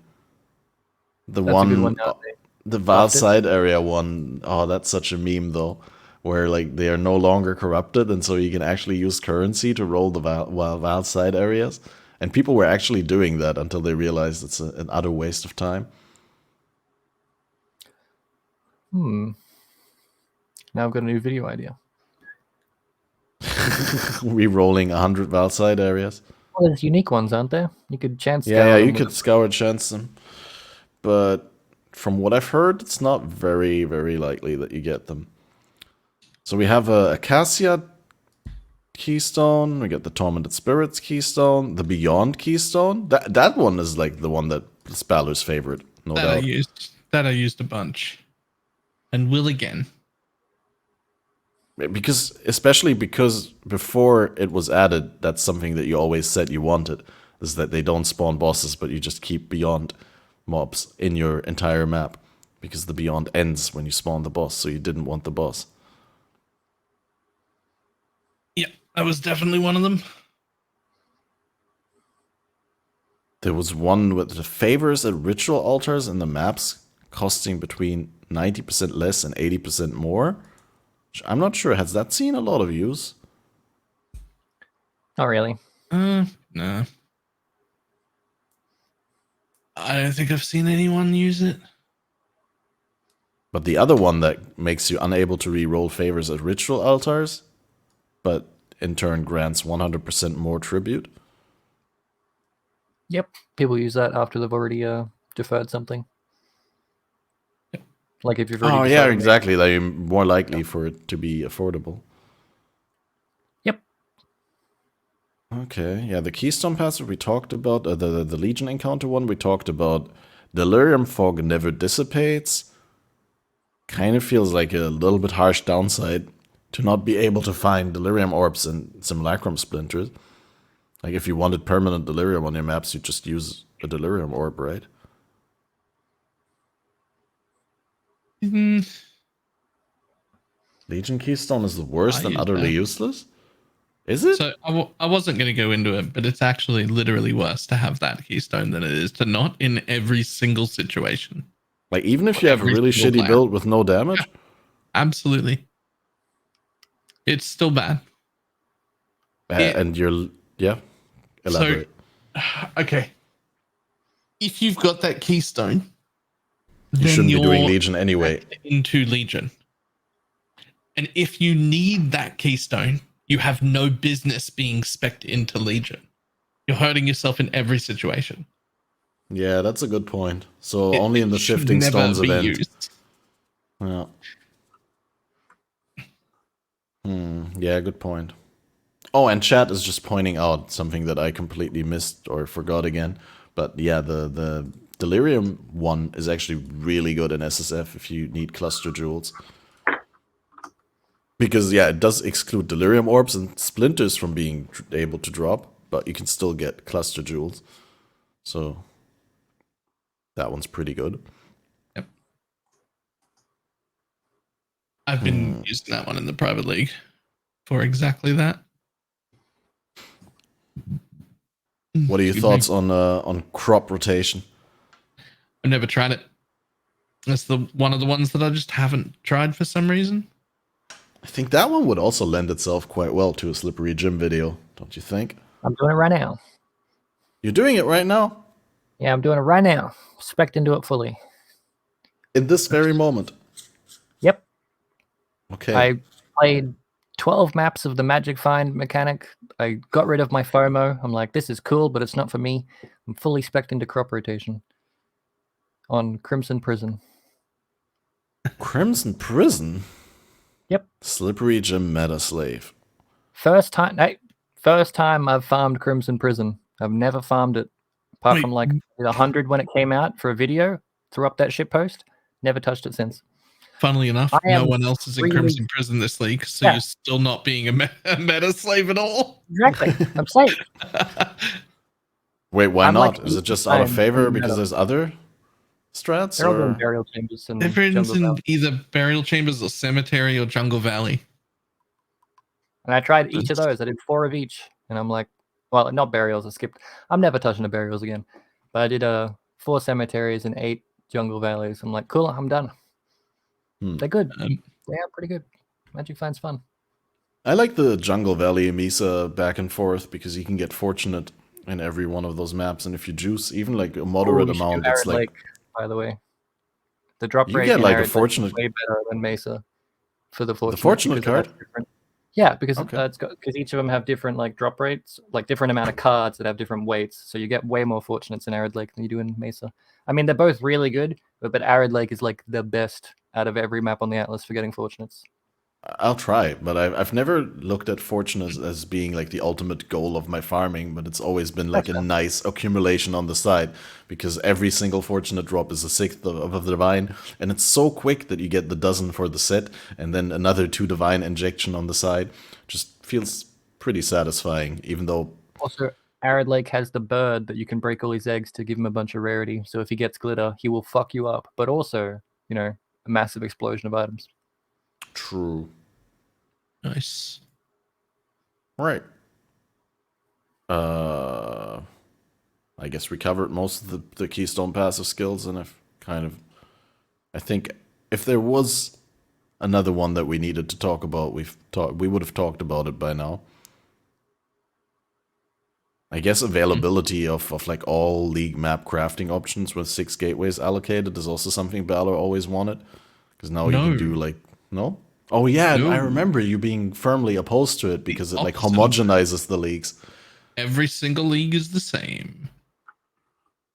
That's a good one nowadays. The Valside area one, oh, that's such a meme though, where like they are no longer corrupted, and so you can actually use currency to roll the Valside areas. And people were actually doing that until they realized it's an utter waste of time. Now I've got a new video idea. Re-rolling 100 Valside areas. Well, there's unique ones, aren't there? You could chance. Yeah, you could scour chance them, but from what I've heard, it's not very, very likely that you get them. So we have a Acacia keystone, we get the Tormented Spirits keystone, the Beyond keystone. That one is like the one that is Balor's favorite, no doubt. I used a bunch, and will again. Especially because before it was added, that's something that you always said you wanted. is that they don't spawn bosses, but you just keep beyond mobs in your entire map, because the beyond ends when you spawn the boss, so you didn't want the boss. Yeah, that was definitely one of them. There was one with the favors at ritual altars in the maps costing between 90% less and 80% more. I'm not sure. Has that seen a lot of use? Not really. No. I don't think I've seen anyone use it. But the other one that makes you unable to re-roll favors at ritual altars, but in turn grants 100% more tribute. Yep, people use that after they've already deferred something. Like if you've already. Oh yeah, exactly. They're more likely for it to be affordable. Yep. Okay, yeah, the Keystone Passage we talked about, the Legion encounter one we talked about. Delirium Fog never dissipates. Kind of feels like a little bit harsh downside to not be able to find Delirium Orbs and Simulacrum Splinters. Like if you wanted permanent Delirium on your maps, you just use a Delirium Orb, right? Legion Keystone is the worst and utterly useless? Is it? So I wasn't going to go into it, but it's actually literally worse to have that Keystone than it is to not in every single situation. Like even if you have a really shitty build with no damage? Yeah, absolutely. It's still bad. And you're... Yeah. Elaborate. So, okay. If you've got that Keystone... You shouldn't be doing Legion anyway. Into Legion. And if you need that Keystone, you have no business being spec'd into Legion. You're hurting yourself in every situation. Yeah, that's a good point. So only in the Shifting Stones event. Used. Yeah. Yeah, good point. Oh, and chat is just pointing out something that I completely missed or forgot again. But yeah, the Delirium one is actually really good in SSF if you need cluster jewels. Because, yeah, it does exclude Delirium Orbs and Splinters from being able to drop, but you can still get cluster jewels. So, that one's pretty good. Yep. I've been using that one in the private league for exactly that. What are your thoughts on crop rotation? I've never tried it. That's one of the ones that I just haven't tried for some reason. I think that one would also lend itself quite well to a Slippery Gym video, don't you think? I'm doing it right now. You're doing it right now? Yeah, I'm doing it right now. Spec'd into it fully. In this very moment? Yep. Okay. I played 12 maps of the Magic Find mechanic. I got rid of my FOMO. I'm like, this is cool, but it's not for me. I'm fully spec'd into crop rotation on Crimson Prison. Crimson Prison? Yep. Slippery Gym Meta Slave. First time I've farmed Crimson Prison. I've never farmed it apart from like 100 when it came out for a video. Threw up that shit post. Never touched it since. Funnily enough, no one else is in Crimson Prison this league, so you're still not being a meta slave at all. Exactly. I'm safe. Wait, why not? Is it just out of favor because there's other strats? They're all in burial chambers and everyone's in either burial chambers or cemetery or jungle valley. And I tried each of those. I did 4 of each, and I'm like, well, not burials. I skipped. I'm never touching the burials again. But I did 4 cemeteries and 8 jungle valleys. I'm like, cool. I'm done. They're good. They are pretty good. Magic Find's fun. I like the jungle valley Misa back and forth because you can get fortunate in every one of those maps, and if you juice even like a moderate amount, it's like. Lake, by the way, the drop rate you get like Arid a fortunate way better than Mesa for the fortunate. The fortunate card. Yeah, because because each of them have different like drop rates, like different amount of cards that have different weights. So you get way more fortunates in Arid Lake than you do in Mesa. I mean, they're both really good, but Arid Lake is like the best out of every map on the Atlas for getting fortunates. I'll try, but I've never looked at fortunates as being like the ultimate goal of my farming, but it's always been like a nice accumulation on the side because every single fortunate drop is a 6th of the divine, and it's so quick that you get the dozen for the set, and then another 2 divine injection on the side. Just feels pretty satisfying, even though also Arid Lake has the bird that you can break all his eggs to give him a bunch of rarity. So if he gets glitter, he will fuck you up. But also, a massive explosion of items. True. Nice. Right. I guess we covered most of the Keystone passive skills, and I think if there was another one that we needed to talk about, we would have talked about it by now. I guess availability of like all League map crafting options with 6 gateways allocated is also something Balor always wanted. Because now you can do like, no? Oh yeah, No. I remember you being firmly opposed to it because it like Opposite. homogenizes the leagues. Every single league is the same.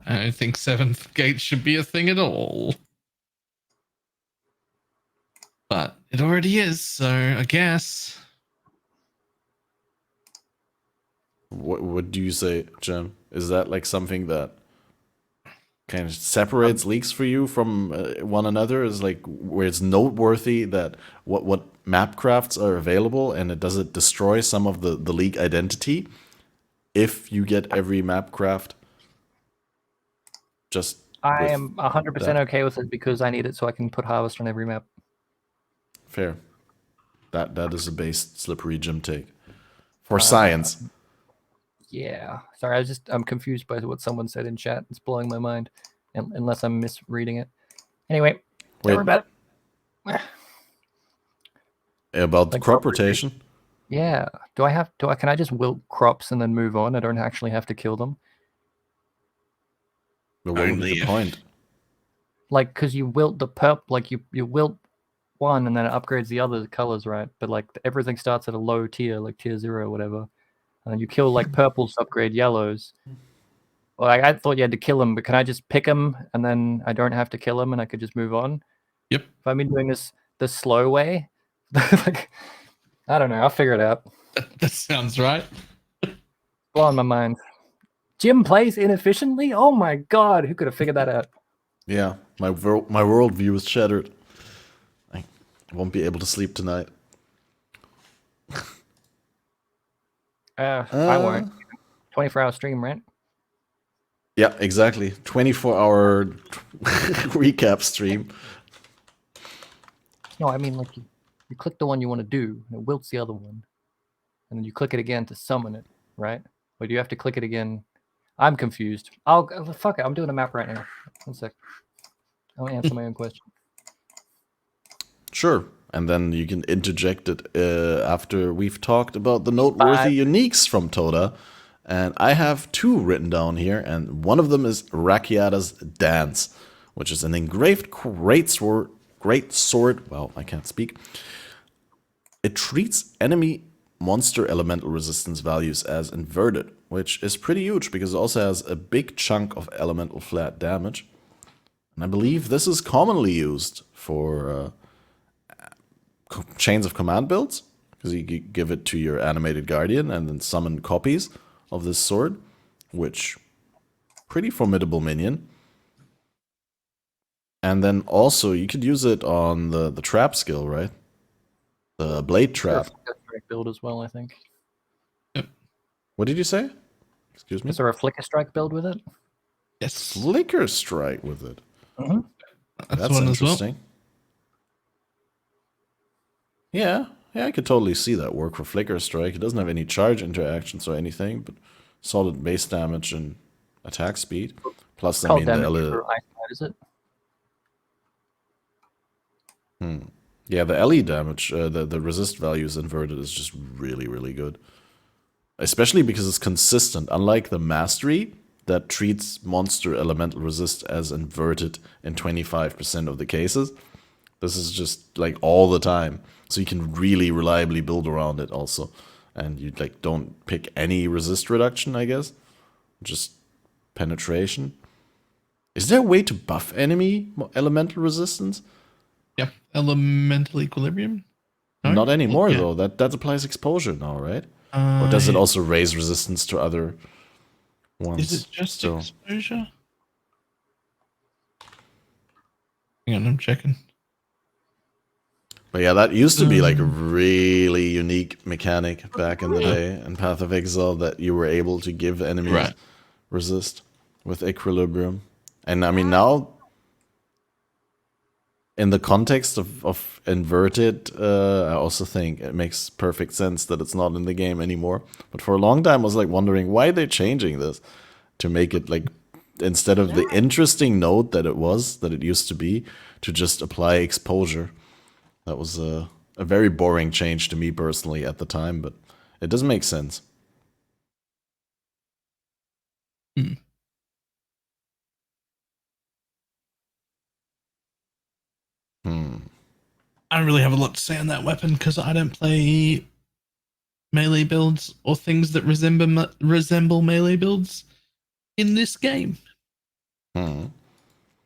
I don't think 7th gate should be a thing at all. But it already is, so I guess. What do you say, Jim? Is that like something that kind of separates leagues for you from one another? Is like where it's noteworthy that what map crafts are available, and does it destroy some of the league identity if you get every map craft? I am 100% okay with it because I need it so I can put Harvest on every map. Fair. That is a based slippery Jim take. For science. Yeah. Sorry, I'm confused by what someone said in chat. It's blowing my mind, unless I'm misreading it. Anyway, don't worry about it. About the crop rotation? Yeah. Can I just wilt crops and then move on? I don't actually have to kill them. But what would be the point? Like, because you wilt the purple, like you wilt one and then it upgrades the other colors, right? But like everything starts at a low tier, like tier 0 or whatever. And then you kill like purples to upgrade yellows. Well, I thought you had to kill them, but can I just pick them and then I don't have to kill them and I could just move on? Yep. If I've been doing this the slow way, like, I don't know. I'll figure it out. That sounds right. Blowing my mind. Jim plays inefficiently? Oh my god, who could have figured that out? Yeah, my worldview is shattered. I won't be able to sleep tonight. I won't. 24-hour stream, right? Yeah, exactly. 24-hour recap stream. No, I mean like you click the one you want to do, and it wilts the other one, and then you click it again to summon it, right? Or do you have to click it again? I'm confused. Fuck it. I'm doing a map right now. 1 sec. I'll answer my own question. Sure. And then you can interject it after we've talked about the noteworthy uniques from Toda. And I have 2 written down here, and one of them is Rakiata's Dance, which is an engraved great sword. Well, I can't speak. It treats enemy monster elemental resistance values as inverted, which is pretty huge because it also has a big chunk of elemental flat damage. And I believe this is commonly used for chains of command builds, because you give it to your animated guardian and then summon copies of this sword, which pretty formidable minion. And then also you could use it on the trap skill, right? The blade trap. Strike build as well, I think. What did you say? Excuse me? Is there a flicker strike build with it? Yes. Flicker strike with it. Mm-hmm. That's one interesting. Yeah, I could totally see that work for Flicker Strike. It doesn't have any charge interactions or anything, but solid base damage and attack speed. Plus, I mean, the is it? Yeah, the LE damage, the resist value is inverted is just really, really good. Especially because it's consistent. Unlike the Mastery, that treats monster elemental resist as inverted in 25% of the cases. This is just like all the time. So you can really reliably build around it also. And you like don't pick any resist reduction, I guess. Just penetration. Is there a way to buff enemy elemental resistance? Yep. Elemental equilibrium? No? Not anymore though. That applies exposure now, right? Or does it also raise resistance to other ones? Is it just exposure? Hang on, I'm checking. But yeah, that used to be like a really unique mechanic back in the day in Path of Exile, that you were able to give enemies resist with equilibrium. And I mean, now in the context of inverted, I also think it makes perfect sense that it's not in the game anymore. But for a long time, I was like wondering why they're changing this to make it like, instead of the interesting node that it used to be, to just apply exposure. That was a very boring change to me personally at the time, but it does make sense. Hmm. I don't really have a lot to say on that weapon because I don't play melee builds or things that resemble melee builds in this game.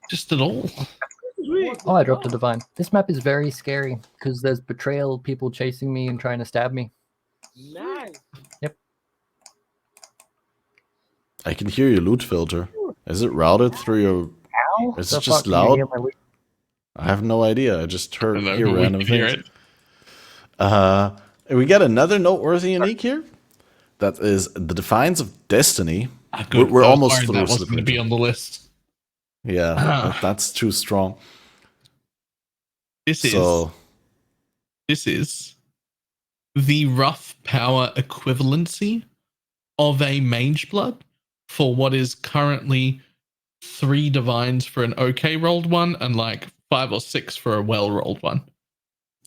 Just at all. Oh, I dropped a divine. This map is very scary because there's betrayal, people chasing me and trying to stab me. Nice. Yep. I can hear your loot filter. Is it routed through your... Ow? Is The it just fuck, can you loud? hear my loot? I have no idea. I just hear random Hear things. it. We got another noteworthy unique here. That is the Defiance of Destiny. Good. We're I was almost worried through. that wasn't going to be on the list. Yeah, that's too strong. This is the rough power equivalency of a mage blood for what is currently 3 divines for an okay rolled one and like 5 or 6 for a well rolled one.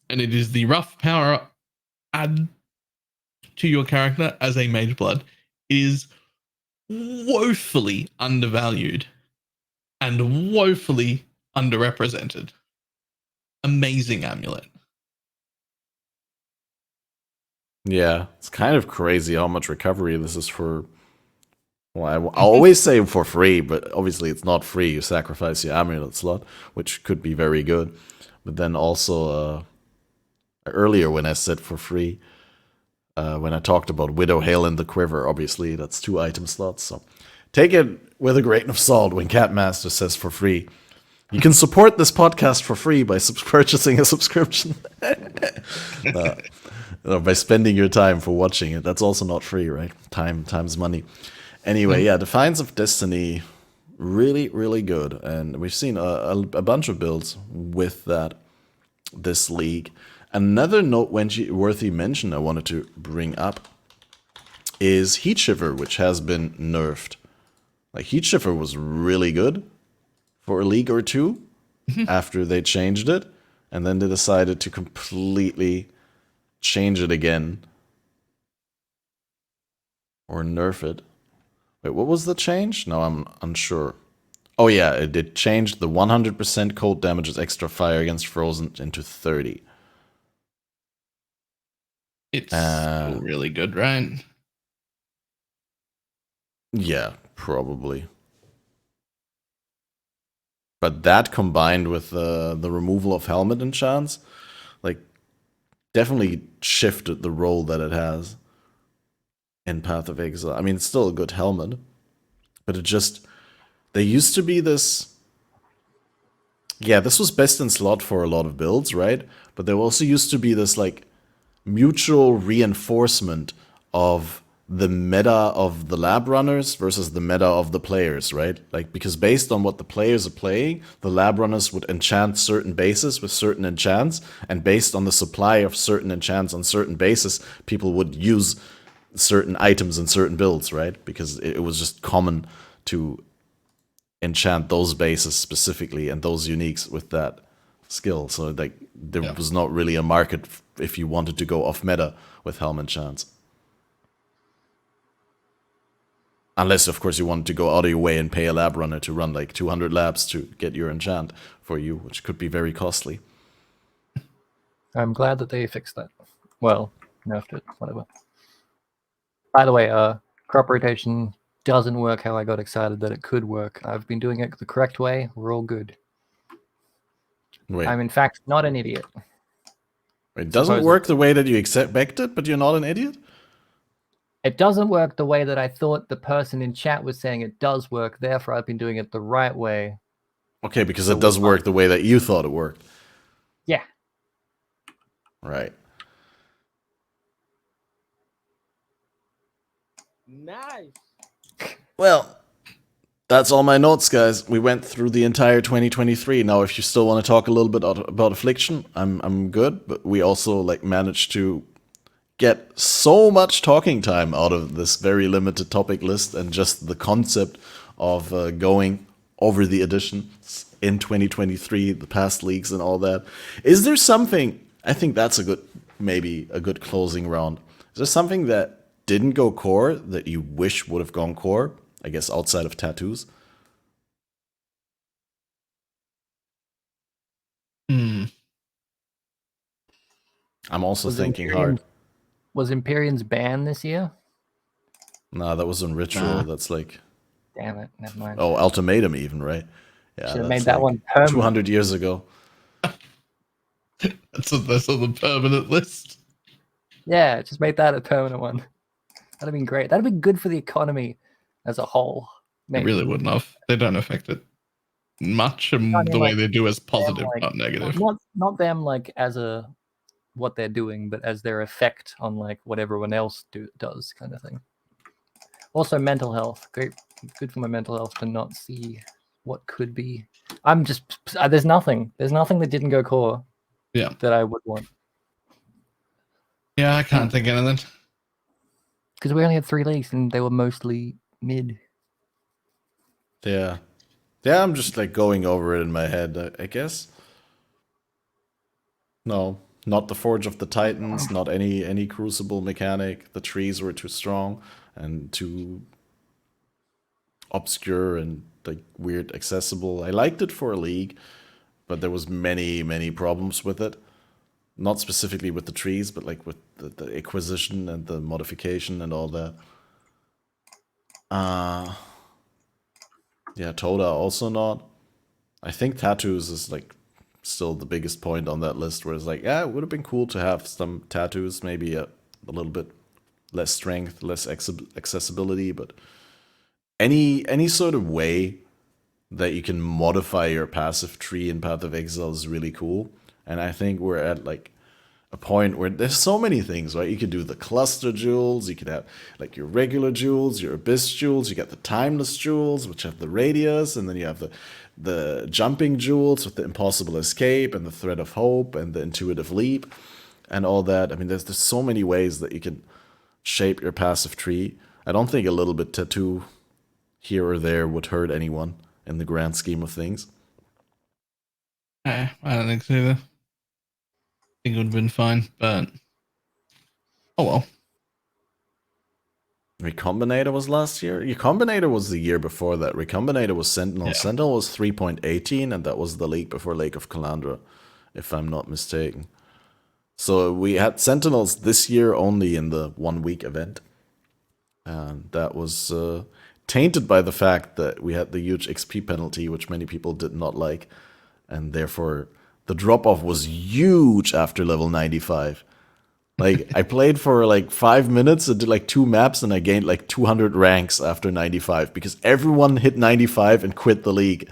And it is the rough power add to your character as a mage blood is woefully undervalued and woefully underrepresented. Amazing amulet. Yeah, it's kind of crazy how much recovery this is for. Well, I always say for free, but obviously it's not free. You sacrifice your amulet slot, which could be very good. But then also, earlier when I said for free, when I talked about Widow Hail in the Quiver, obviously that's 2 item slots. So take it with a grain of salt when Catmaster says for free. You can support this podcast for free by purchasing a subscription. By spending your time for watching it. That's also not free, right? Time's money. Anyway, yeah, Defiance of Destiny, really, really good. And we've seen a bunch of builds with that this league. Another noteworthy mention I wanted to bring up is Heat Shiver, which has been nerfed. Like, Heat Shiver was really good for a league or two after they changed it, and then they decided to completely change it again. Or nerf it. Wait, what was the change? No, I'm unsure. Oh yeah, it did change the 100% cold damages extra fire against Frozen into 30. It's still really good, right? Yeah, probably. But that combined with the removal of helmet enchants, like, definitely shifted the role that it has in Path of Exile. I mean, it's still a good helmet, but it just... There used to be this... Yeah, this was best in slot for a lot of builds, right? But there also used to be this, like, mutual reinforcement of the meta of the lab runners versus the meta of the players, right? Like, because based on what the players are playing, the lab runners would enchant certain bases with certain enchants, and based on the supply of certain enchants on certain bases, people would use certain items in certain builds, right? Because it was just common to enchant those bases specifically and those uniques with that skill. So like there was not really a market if you wanted to go off meta with helm enchants. Unless, of course, you wanted to go out of your way and pay a lab runner to run like 200 labs to get your enchant for you, which could be very costly. I'm glad that they fixed that. Well, nerfed it, whatever. By the way, crop rotation doesn't work how I got excited that it could work. I've been doing it the correct way. We're all good. Wait. I'm in fact not an idiot. It doesn't work the way that you expected, but you're not an idiot? It doesn't work the way that I thought the person in chat was saying it does work. Therefore, I've been doing it the right way. Okay, because it does work the way that you thought it worked. Yeah. Right. Nice. Well, that's all my notes, guys. We went through the entire 2023. Now, if you still want to talk a little bit about Affliction, I'm good. But we also like managed to get so much talking time out of this very limited topic list, and just the concept of going over the editions in 2023, the past leagues and all that. Is there something? I think that's maybe a good closing round. Is there something that didn't go core that you wish would have gone core? I guess outside of tattoos. I'm also thinking hard. Was Empyrean's ban this year? Nah, that was on Ritual. That's like... Damn it, never mind. Oh, Ultimatum even, right? Yeah, should have made that one permanent. 200 years ago. That's on the permanent list. Yeah, just make that a permanent one. That'd have been great. That'd have been good for the economy as a whole. It really wouldn't have. They don't affect it much, and the way they do is positive, not negative. Not them like as a what they're doing, but as their effect on like what everyone else does, kind of thing. Also, mental health. Great, good for my mental health to not see what could be. I'm just there's nothing that didn't go core. Yeah, that I would want. Yeah, I can't think of anything. Because we only had 3 leagues and they were mostly mid. Yeah. Yeah, I'm just like going over it in my head, I guess. No, not the Forge of the Titans, not any Crucible mechanic. The trees were too strong and too obscure and like weird accessible. I liked it for a league, but there was many problems with it. Not specifically with the trees, but like with the acquisition and the modification and all that. Yeah, Toda also not. I think tattoos is like still the biggest point on that list, where it's like, yeah, it would have been cool to have some tattoos, maybe a little bit less strength, less accessibility, but any sort of way that you can modify your passive tree in Path of Exile is really cool. And I think we're at like a point where there's so many things, right? You could do the cluster jewels, you could have like your regular jewels, your abyss jewels, you got the timeless jewels, which have the radius, and then you have the jumping jewels with the impossible escape and the thread of hope and the intuitive leap and all that. I mean, there's so many ways that you can shape your passive tree. I don't think a little bit tattoo here or there would hurt anyone in the grand scheme of things. I don't think so either. I think it would have been fine, but oh well. Recombinator was last year? Recombinator was the year before that. Recombinator was Sentinel. Yeah. Sentinel was 3.18, and that was the league before Lake of Calandra, if I'm not mistaken. So we had Sentinels this year only in the 1 week event. And that was tainted by the fact that we had the huge XP penalty, which many people did not like. And therefore, the drop-off was huge after level 95. Like, I played for like 5 minutes and did like 2 maps, and I gained like 200 ranks after 95 because everyone hit 95 and quit the league.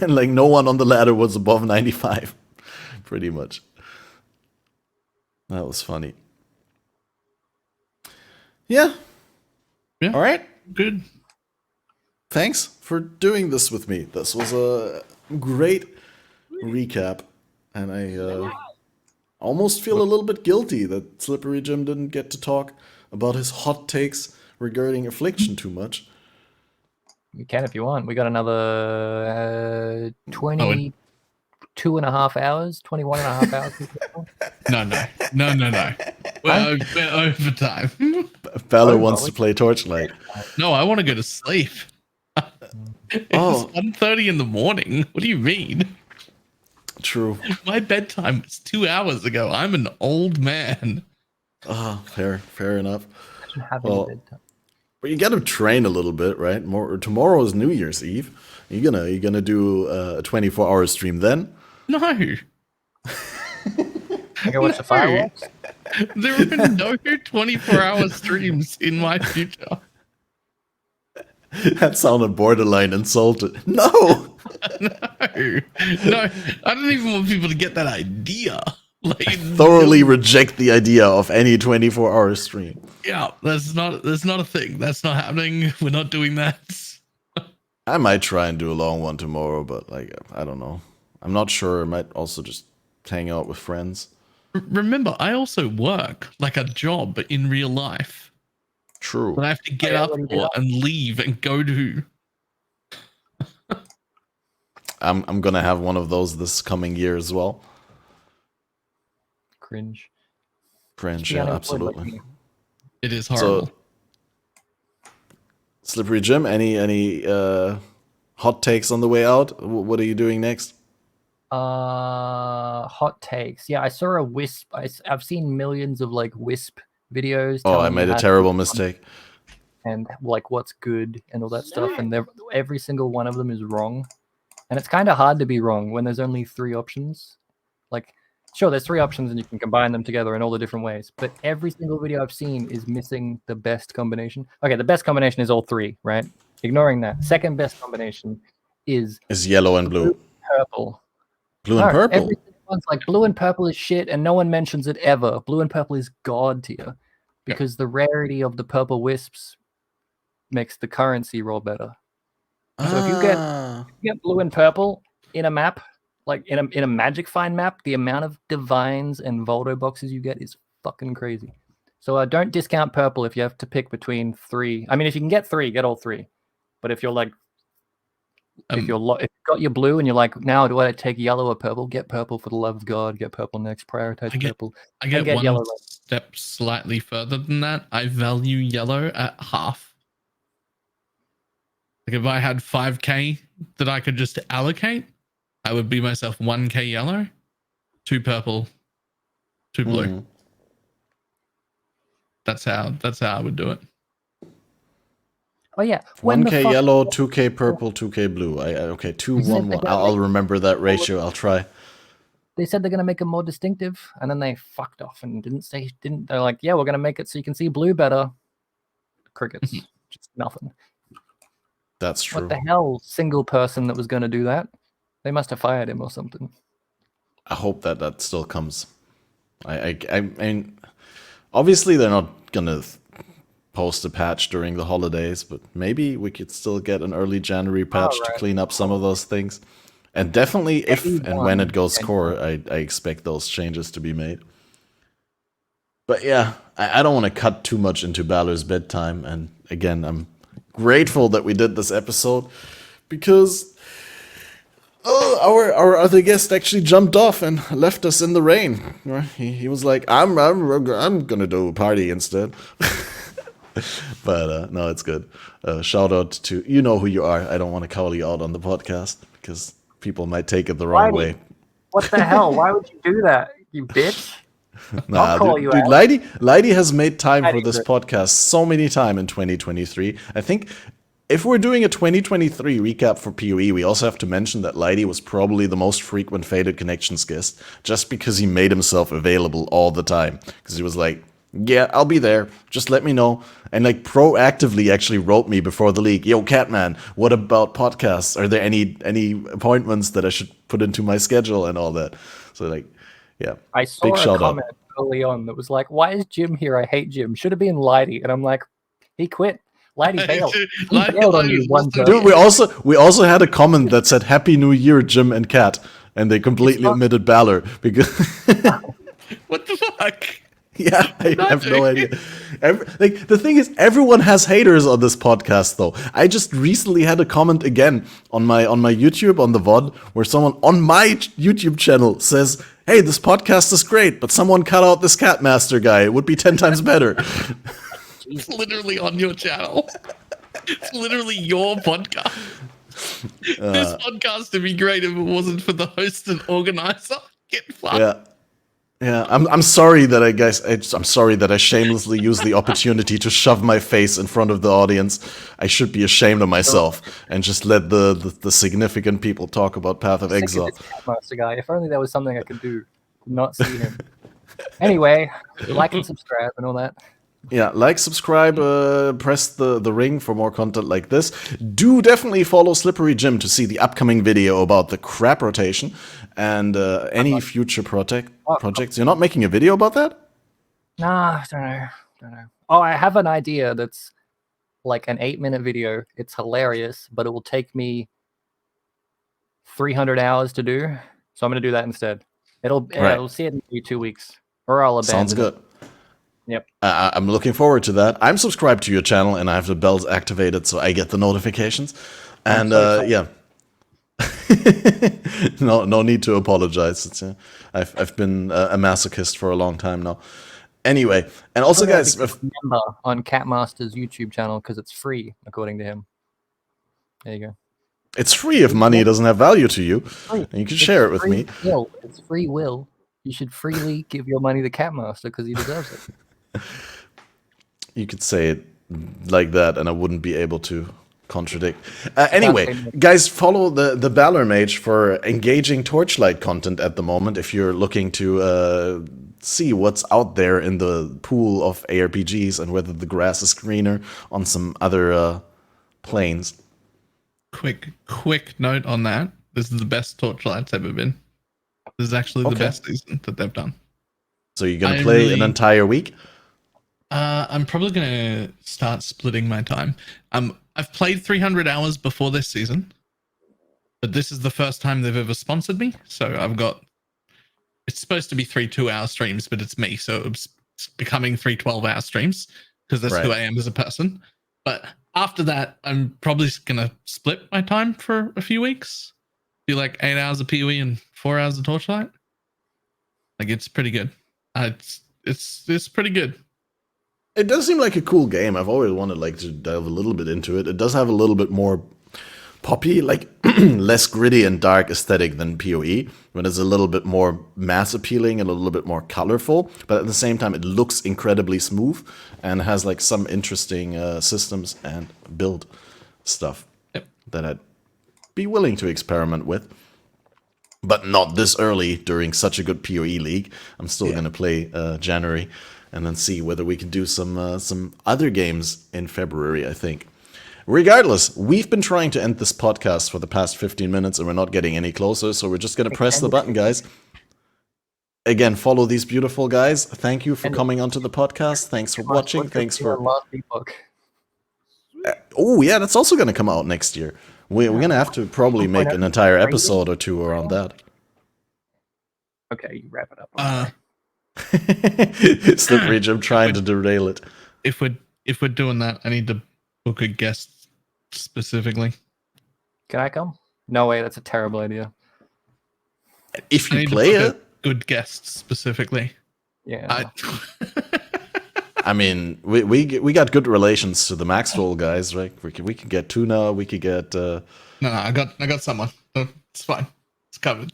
And like no one on the ladder was above 95, pretty much. That was funny. Yeah. All right. Good. Thanks for doing this with me. This was a great recap, and I almost feel a little bit guilty that Slippery Jim didn't get to talk about his hot takes regarding Affliction too much. You can if you want. We got another 22 and a half hours, 21 and a half hours. No. We're overtime. Balor wants to play Torchlight. No, I want to go to sleep. It's 1:30 in the morning. What do you mean? True. My bedtime was 2 hours ago. I'm an old man. Fair enough. Well, but you got to train a little bit, right? Tomorrow is New Year's Eve. You gonna do a 24-hour stream then? No. Go watch the fireworks. There are no 24-hour streams in my future. That sounded borderline insulted. No. No, I don't even want people to get that idea. Like, I thoroughly reject the idea of any 24-hour stream. Yeah, that's not a thing. That's not happening. We're not doing that. I might try and do a long one tomorrow, but like I don't know. I'm not sure. I might also just hang out with friends. Remember, I also work like a job in real life. True. That I have to get up for and leave and go to. I'm gonna have one of those this coming year as well. Cringe. Yeah, absolutely. It is horrible. So, Slippery Jim, any hot takes on the way out? What are you doing next? Hot takes. Yeah, I saw a Wisp. I've seen millions of like Wisp videos. Oh, I made a terrible mistake. And like what's good and all that stuff, and every single one of them is wrong. And it's kind of hard to be wrong when there's only 3 options. Like, sure, there's 3 options and you can combine them together in all the different ways. But every single video I've seen is missing the best combination. Okay, the best combination is all 3, right? Ignoring that. Second best combination is yellow and blue. Purple. Blue and purple? Everyone's like, blue and purple is shit, and no one mentions it ever. Blue and purple is god tier. Because the rarity of the purple wisps makes the currency roll better. So if you get blue and purple in a map, like in a Magic Find map, the amount of divines and Voldo boxes you get is fucking crazy. So don't discount purple if you have to pick between 3. I mean, if you can get 3, get all 3. But if you're like, if you've got your blue and you're like, now do I take yellow or purple? Get purple for the love of God. Get purple next. Prioritize purple. I get one yellow step slightly further than that. I value yellow at half. Like if I had 5k that I could just allocate, I would be myself 1k yellow, 2 purple, 2 blue. Mm. That's how I would do it. Oh yeah, 1k yellow, 2k purple, 2k blue. Okay, 2 1 1. I'll remember that ratio. I'll try. They said they're gonna make it more distinctive, and then they fucked off and didn't. They're like, yeah, we're gonna make it so you can see blue better. Crickets, just nothing. That's true. What the hell, single person that was going to do that? They must have fired him or something. I hope that still comes. I mean, obviously they're not going to post a patch during the holidays, but maybe we could still get an early January patch to clean up some of those things. And definitely if and when it goes core, I expect those changes to be made. But yeah, I don't want to cut too much into Balor's bedtime. And again, I'm grateful that we did this episode because our other guest actually jumped off and left us in the rain. He was like, I'm gonna do a party instead. But no, it's good. Shout out to, you know who you are. I don't want to call you out on the podcast because people might take it the wrong way. What the hell? Why would you do that, you bitch? Nah, dude, Leidy has made time for this podcast so many times in 2023. I think if we're doing a 2023 recap for POE, we also have to mention that Leidy was probably the most frequent Fated Connections guest, just because he made himself available all the time. Because he was like, yeah, I'll be there. Just let me know. And like proactively actually wrote me before the league, yo, Catman, what about podcasts? Are there any appointments that I should put into my schedule and all that? So like, yeah, I saw a comment early on that was like, why is Jim here? I hate Jim. Should have been Leidy. And I'm like, he quit. Leidy bailed. He bailed on you one time. Dude, we also had a comment that said Happy New Year, Jim and Kat. And they completely omitted Balor because what the fuck? Yeah, I have no idea. The thing is, everyone has haters on this podcast, though. I just recently had a comment again on my YouTube, on the VOD, where someone on my YouTube channel says, hey, this podcast is great, but someone cut out this Catmaster guy. It would be 10 times better. It's literally on your channel. It's literally your podcast. This podcast would be great if it wasn't for the host and organizer. Get fucked. Yeah. Yeah, I'm sorry that I'm sorry that I shamelessly used the opportunity to shove my face in front of the audience. I should be ashamed of myself and just let the significant people talk about Path of Exile. Catmaster guy. If only there was something I could do, not see him. Anyway, like and subscribe and all that. Yeah, like, subscribe, press the ring for more content like this. Do definitely follow Slippery Jim to see the upcoming video about the crap rotation and any future projects. You're not making a video about that? Nah, I don't know. Oh, I have an idea that's like an 8-minute video. It's hilarious, but it will take me 300 hours to do. So I'm going to do that instead. It'll see it in maybe 2 weeks, or I'll abandon Sounds good. it. Yep. I'm looking forward to that. I'm subscribed to your channel, and I have the bells activated so I get the notifications. And yeah, no need to apologize. It's, I've been a masochist for a long time now. Anyway, and also, guys, member on Catmaster's YouTube channel because it's free, according to him. There you go. It's free if money doesn't have value to you, and you can share it with me. It's free will. You should freely give your money to Catmaster because he deserves it. You could say it like that, and I wouldn't be able to contradict. Anyway, guys, follow the BalorMage for engaging Torchlight content at the moment if you're looking to see what's out there in the pool of ARPGs and whether the grass is greener on some other planes. Quick note on that. This is the best Torchlight's ever been. This is actually the best season that they've done. So you're going to play an entire week? I'm probably going to start splitting my time. I've played 300 hours before this season, but this is the first time they've ever sponsored me. So I've got, it's supposed to be 3 2-hour streams, but it's me. So it's becoming 3 12-hour streams because that's who I am as a person. But after that, I'm probably going to split my time for a few weeks. Do like 8 hours of POE and 4 hours of Torchlight. Like, it's pretty good. It's pretty good. It does seem like a cool game. I've always wanted to delve a little bit into it. It does have a little bit more poppy, less gritty and dark aesthetic than PoE, but it's a little bit more mass appealing and a little bit more colorful. But at the same time, it looks incredibly smooth and has some interesting systems and build stuff that I'd be willing to experiment with. But not this early during such a good PoE league. I'm still going to play January and then see whether we can do some other games in February, I think. Regardless, we've been trying to end this podcast for the past 15 minutes and we're not getting any closer, so we're just going to press the button, guys. Again, follow these beautiful guys. Thank you for coming onto the podcast. Thanks for watching. Thanks for... Oh, yeah, that's also going to come out next year. We're going to have to probably make an entire episode or two around that. Okay, you wrap it up. Slippery Jim trying to derail it. If we're doing that, I need to book a guest specifically. Can I come? No way, that's a terrible idea. If you play it, good guest specifically. Yeah. I mean, we got good relations to the Maxwell guys, right? We could get Tuna. We could get. No, I got someone. It's fine. It's covered.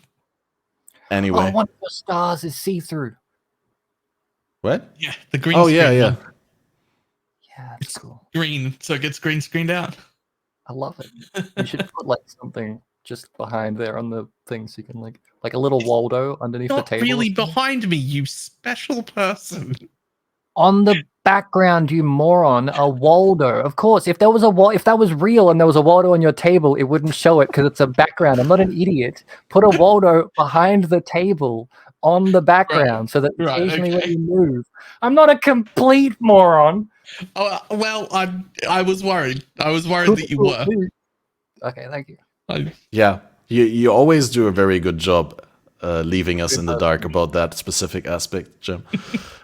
Anyway, one of the stars is see-through. What? Yeah, the green. Oh yeah. Yeah, that's cool. Green, so it gets green screened out. I love it. You should put something just behind there on the thing, so you can like a little Waldo underneath the table. Not really behind me, you special person. On the background, you moron, a Waldo. Of course, if that was real and there was a Waldo on your table, it wouldn't show it because it's a background. I'm not an idiot. Put a Waldo behind the table on the background so that occasionally when you move. I'm not a complete moron. Oh, well, I was worried. I was worried that you were. Okay, thank you. Yeah, you always do a very good job leaving us in the dark about that specific aspect, Jim.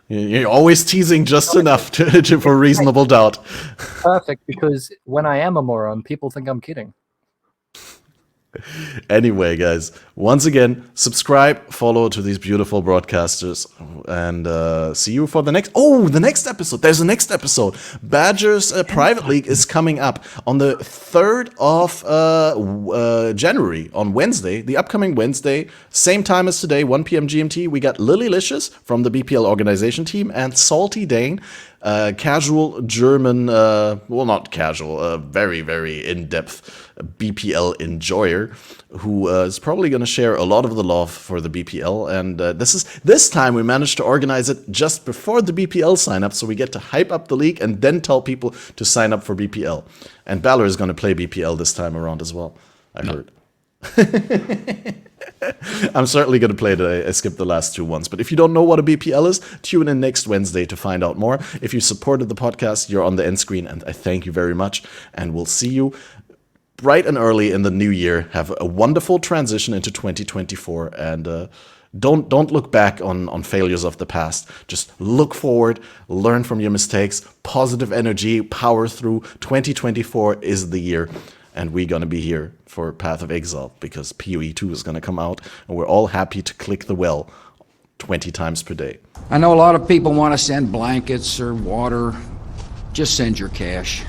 You're always teasing just enough for reasonable doubt. Perfect, because when I am a moron, people think I'm kidding. Anyway, guys, once again, subscribe, follow to these beautiful broadcasters, and see you for the next... Oh, the next episode. There's a next episode. Badger's Private League is coming up on the 3rd of January, on Wednesday, the upcoming Wednesday, same time as today, 1 p.m. GMT. We got Lily Licious from the BPL organization team and Salty Dane casual German, well, not casual, very, very in-depth BPL enjoyer who is probably going to share a lot of the love for the BPL. And this time we managed to organize it just before the BPL sign up, so we get to hype up the league and then tell people to sign up for BPL. And Balor is going to play BPL this time around as well, I heard. I'm certainly going to play it. I skipped the last 2 ones. But if you don't know what a BPL is, tune in next Wednesday to find out more. If you supported the podcast, you're on the end screen, and I thank you very much. And we'll see you bright and early in the new year. Have a wonderful transition into 2024. And don't look back on failures of the past. Just look forward, learn from your mistakes, positive energy, power through. 2024 is the year. And we're going to be here for Path of Exile because PoE 2 is going to come out. And we're all happy to click the well 20 times per day. I know a lot of people want to send blankets or water. Just send your cash.